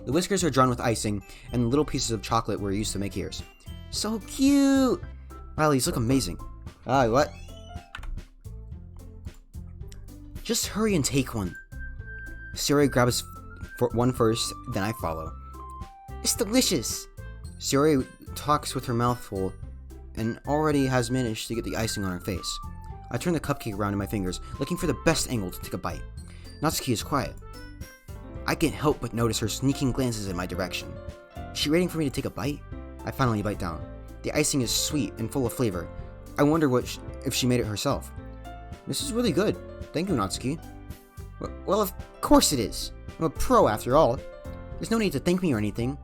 The whiskers are drawn with icing, and little pieces of chocolate were used to make ears. So cute! Wow, these look amazing. What? Just hurry and take one. Sayori grabs one first, then I follow. It's delicious! Sayori talks with her mouth full, and already has managed to get the icing on her face. I turn the cupcake around in my fingers, looking for the best angle to take a bite. Natsuki is quiet. I can't help but notice her sneaking glances in my direction. Is she waiting for me to take a bite? I finally bite down. The icing is sweet and full of flavor. I wonder if she made it herself. This is really good. Thank you, Natsuki. Well, of course it is. I'm a pro after all. There's no need to thank me or anything.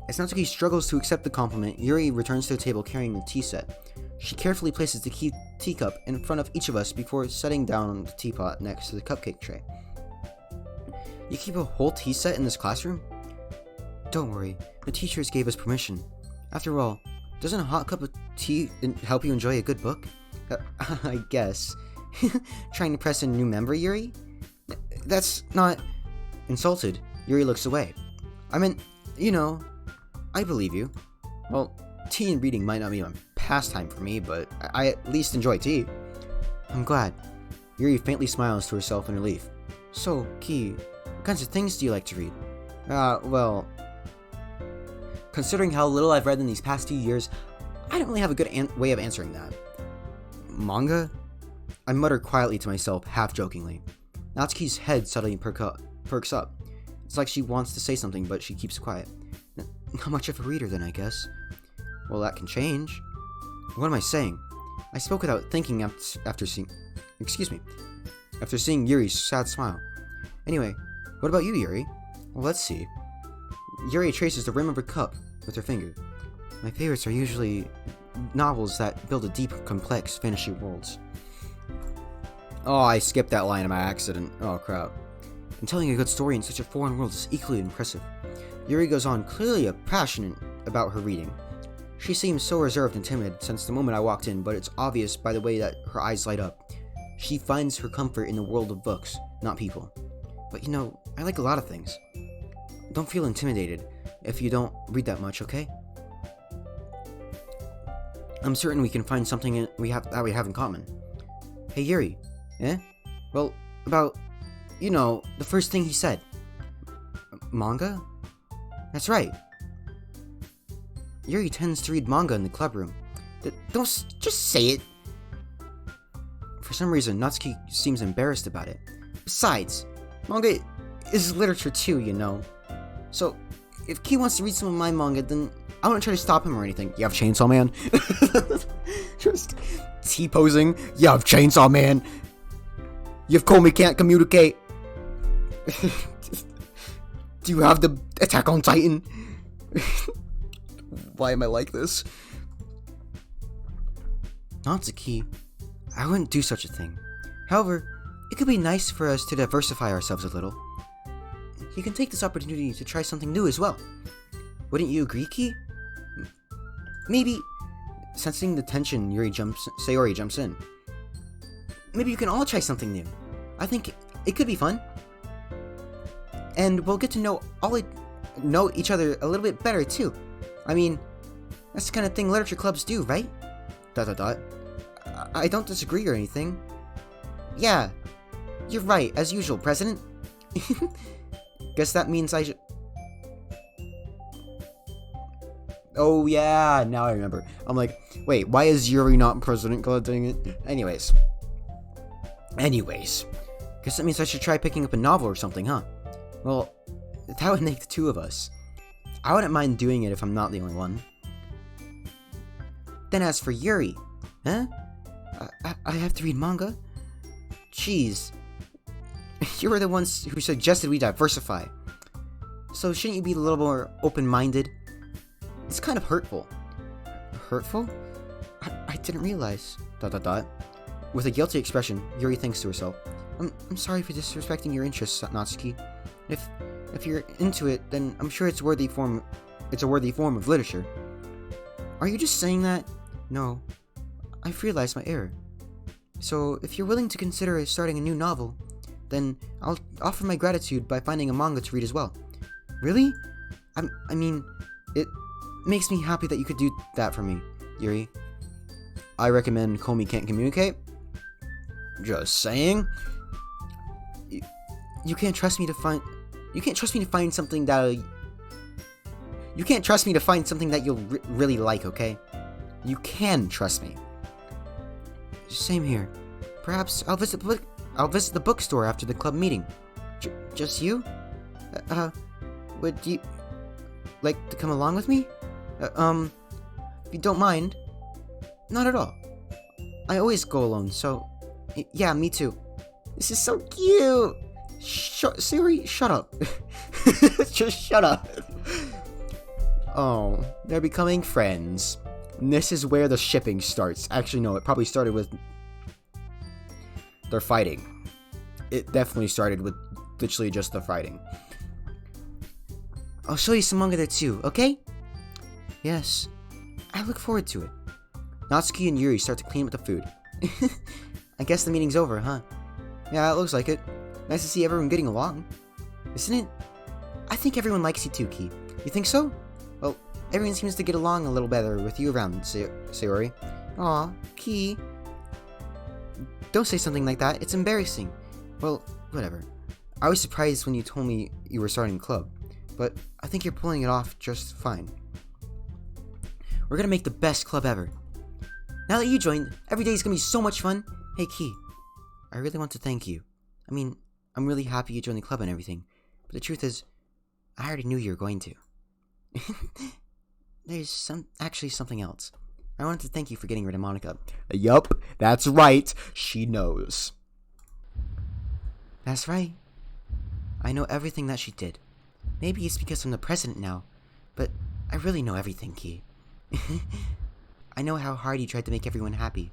As Natsuki struggles to accept the compliment, Yuri returns to the table carrying the tea set. She carefully places the teacup in front of each of us before setting down the teapot next to the cupcake tray. You keep a whole tea set in this classroom? Don't worry, the teachers gave us permission. After all, doesn't a hot cup of tea help you enjoy a good book? I guess. Trying to press a new member, Yuri? That's not... Insulted, Yuri looks away. I mean, I believe you. Well, tea and reading might not be a pastime for me, but I at least enjoy tea. I'm glad. Yuri faintly smiles to herself in relief. So, Ki, what kinds of things do you like to read? Well... Considering how little I've read in these past 2 years, I don't really have a good way of answering that. Manga? I mutter quietly to myself, half-jokingly. Natsuki's head suddenly perks up. It's like she wants to say something, but she keeps quiet. Not much of a reader then, I guess. Well, that can change. What am I saying? I spoke without thinking after seeing Yuri's sad smile. Anyway, what about you, Yuri? Well, let's see. Yuri traces the rim of her cup with her finger. My favorites are usually novels that build a deep, complex fantasy worlds. Oh, I skipped that line by accident. Oh, crap. And telling a good story in such a foreign world is equally impressive. Yuri goes on, clearly passionate about her reading. She seems so reserved and timid since the moment I walked in, but it's obvious by the way that her eyes light up. She finds her comfort in the world of books, not people. But I like a lot of things. Don't feel intimidated if you don't read that much, okay? I'm certain we can find something we have in common. Hey, Yuri. Well, about, the first thing he said. Manga? That's right. Yuri tends to read manga in the club room. Don't just say it. For some reason, Natsuki seems embarrassed about it. Besides, manga is literature too, So, if Ki wants to read some of my manga, then I won't try to stop him or anything. You have Chainsaw Man? Just T-posing. You have Chainsaw Man. You've told me can't communicate. Do you have the Attack on Titan? Why am I like this? Natsuki, I wouldn't do such a thing. However, it could be nice for us to diversify ourselves a little. You can take this opportunity to try something new as well. Wouldn't you agree, Ki? Maybe, sensing the tension, Sayori jumps in. Maybe you can all try something new. I think it could be fun. And we'll get to know know each other a little bit better too. I mean, that's the kind of thing literature clubs do, right? ... I don't disagree or anything. Yeah, you're right, as usual, President. Guess that means I should... Oh yeah, now I remember. I'm like, wait, why is Yuri not President? God dang it. Anyways. Guess that means I should try picking up a novel or something, huh? Well, that would make the two of us. I wouldn't mind doing it if I'm not the only one. Then as for Yuri, huh? I have to read manga? Jeez. You were the ones who suggested we diversify. So shouldn't you be a little more open-minded? It's kind of hurtful. Hurtful? I didn't realize. ... With a guilty expression, Yuri thinks to herself, I'm sorry for disrespecting your interests, Natsuki. If you're into it, then I'm sure it's a worthy form of literature. Are you just saying that? No. I've realized my error. So, if you're willing to consider starting a new novel, then I'll offer my gratitude by finding a manga to read as well. Really? I mean, it makes me happy that you could do that for me, Yuri. I recommend Komi Can't Communicate. Just saying. You can't trust me to find something that you'll really like, okay? You can trust me. Same here. Perhaps I'll visit the bookstore after the club meeting. Just you? Would you like to come along with me? If you don't mind. Not at all. I always go alone, so... Yeah, me too. This is so cute! Siri, shut up. Just shut up. Oh, they're becoming friends. And this is where the shipping starts. Actually, no, it probably started with... They're fighting. It definitely started with literally just the fighting. I'll show you some manga there too, okay? Yes. I look forward to it. Natsuki and Yuri start to clean up the food. I guess the meeting's over, huh? Yeah, it looks like it. Nice to see everyone getting along. Isn't it? I think everyone likes you too, Ki. You think so? Well, everyone seems to get along a little better with you around, Sayori. Aw, Ki. Don't say something like that. It's embarrassing. Well, whatever. I was surprised when you told me you were starting a club, but I think you're pulling it off just fine. We're gonna make the best club ever. Now that you joined, every day is gonna be so much fun. Hey, Ki, I really want to thank you. I mean, I'm really happy you joined the club and everything, but the truth is, I already knew you were going to. There's actually something else. I wanted to thank you for getting rid of Monica. Yup, that's right. She knows. That's right. I know everything that she did. Maybe it's because I'm the president now, but I really know everything, Ki. I know how hard you tried to make everyone happy.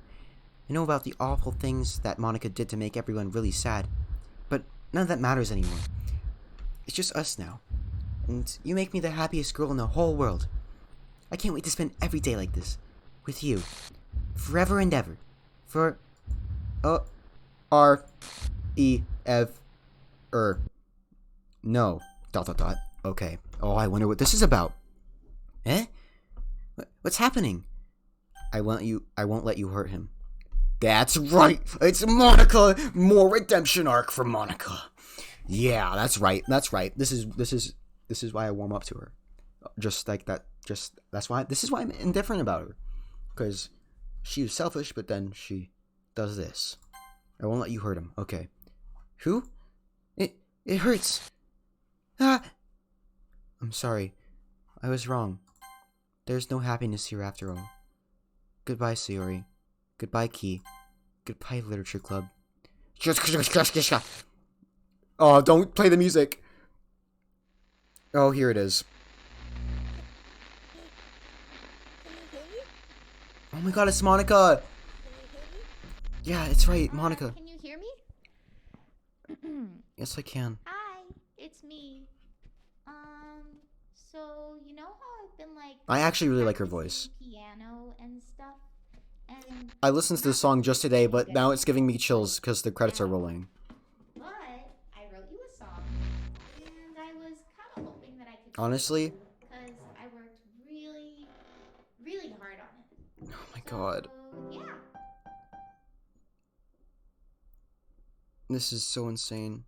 I know about the awful things that Monica did to make everyone really sad. But none of that matters anymore. It's just us now. And you make me the happiest girl in the whole world. I can't wait to spend every day like this. With you. Forever and ever. For... No. ... Okay. Oh, I wonder what this is about. Eh? What's happening? I won't let you hurt him. That's right! It's Monica! More redemption arc for Monica. Yeah, that's right. This is why I warm up to her. Just like that. This is why I'm indifferent about her. Because she was selfish, but then she does this. I won't let you hurt him. Okay. Who? It hurts. Ah! I'm sorry. I was wrong. There's no happiness here after all. Goodbye, Sayori. Goodbye, Ki. Goodbye, Literature Club. Oh, don't play the music. Oh, here it is. Oh my god, it's Monica! Yeah, it's right, Monica. Can you hear me? Yes, I can. Hi, it's me. So you know how I've been like I actually really like her voice. Piano and stuff. And I listened to this song just today, but now it's giving me chills because the credits are rolling. But I wrote you a song, and Honestly, because I worked really, really hard on it. oh my So, god. yeah. This is so insane.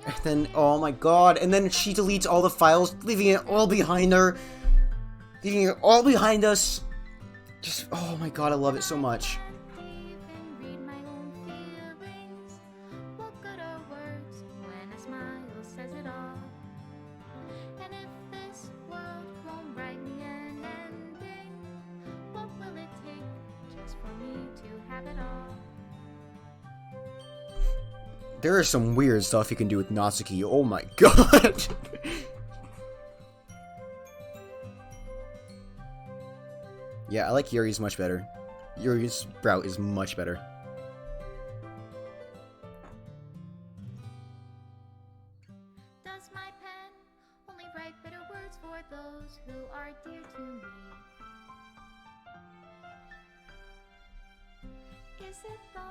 And then, oh my god, and then she deletes all the files, leaving it all behind her. Leaving it all behind us. Just, oh my god, I love it so much. There is some weird stuff you can do with Natsuki, oh my god. Yeah, I like Yuri's much better. Yuri's route is much better. Does my pen only write bitter words for those who are dear to me? Is it love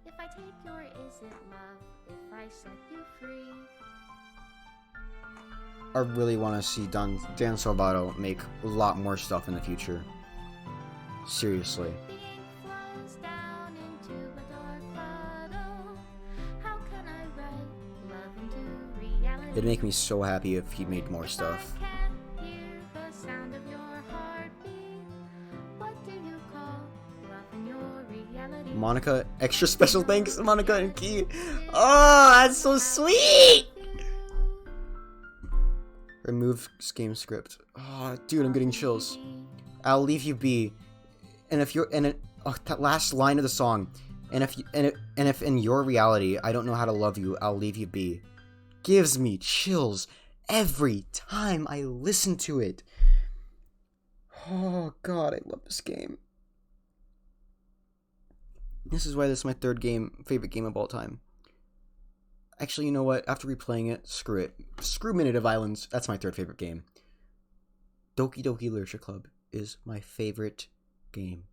if I take your, is it love if I set you free? I really want to see Dan Salvato make a lot more stuff in the future. Seriously. The ink flows down into a dark bottle. How can I write love into reality? It'd make me so happy if he made more stuff. If I can't hear the sound of your heartbeat, what do you call love in your reality? Monica, extra special thanks, Monica and Key. Oh, that's so sweet! Remove game script. Oh, dude, I'm getting chills. I'll leave you be. And if you're that last line of the song, and if in your reality I don't know how to love you, I'll leave you be, gives me chills every time I listen to it. Oh god, I love this game. This is why this is my favorite game of all time. Actually, you know what? After replaying it, screw it. Screw Minute of Islands. That's my third favorite game. Doki Doki Literature Club is my favorite game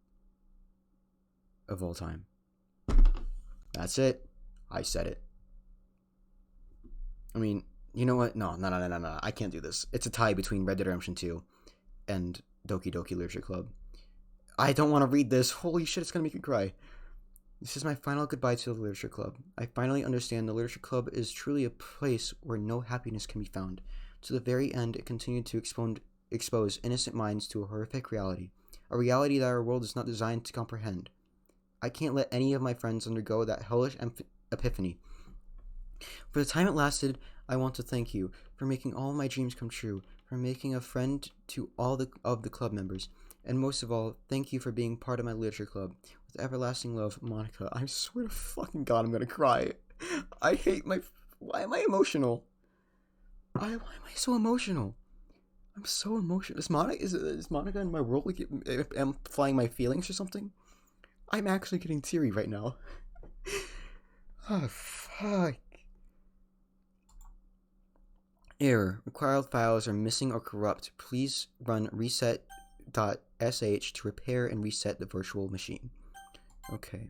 of all time. That's it. I said it. I mean, you know what? No. I can't do this. It's a tie between Red Dead Redemption 2 and Doki Doki Literature Club. I don't want to read this. Holy shit, it's gonna make me cry. This is my final goodbye to the Literature Club. I finally understand the Literature Club is truly a place where no happiness can be found. To the very end, it continued to expose innocent minds to a horrific reality. A reality that our world is not designed to comprehend. I can't let any of my friends undergo that hellish epiphany. For the time it lasted, I want to thank you for making all my dreams come true, for making a friend to all of the club members, and most of all, thank you for being part of my literature club. With everlasting love, Monica. I swear to fucking God, I'm gonna cry. I hate my... Why am I emotional? Why am I so emotional? I'm so emotional. Is Monica in my world like amplifying my feelings or something? I'm actually getting teary right now. Oh, fuck. Error. Required files are missing or corrupt. Please run reset.sh to repair and reset the virtual machine. Okay.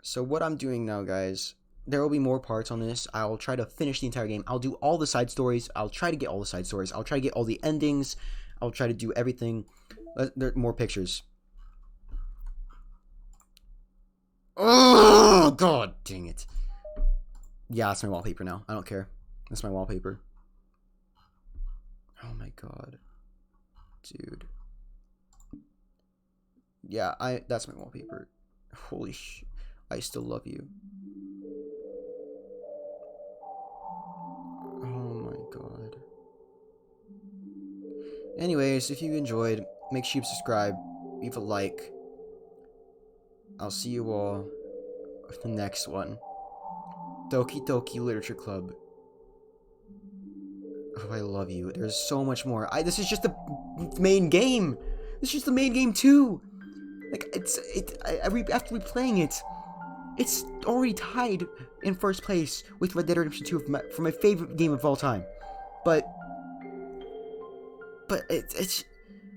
So what I'm doing now, guys, there will be more parts on this. I'll try to finish the entire game. I'll do all the side stories. I'll try to get all the side stories. I'll try to get all the endings. I'll try to do everything. There are more pictures. Oh, god dang it. Yeah, that's my wallpaper now. I don't care. That's my wallpaper. Oh my god. Dude. Yeah, that's my wallpaper. Holy sh... I still love you. Oh my god. Anyways, if you enjoyed, make sure you subscribe, leave a like. I'll see you all for the next one. Doki Doki Literature Club. Oh, I love you. There's so much more. This is just the main game. This is just the main game too. Like after replaying it, it's already tied in first place with Red Dead Redemption 2 for my favorite game of all time. But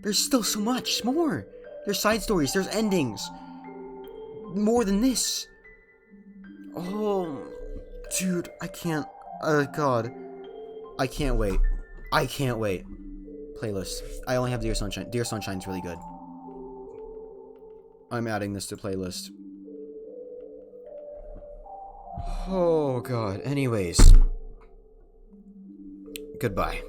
there's still so much more. There's side stories. There's endings. More than this. Oh, dude, I can't. Oh god, I can't wait. I can't wait. Playlist. I only have Dear Sunshine. Dear Sunshine's really good. I'm adding this to playlist. Oh god. Anyways, goodbye.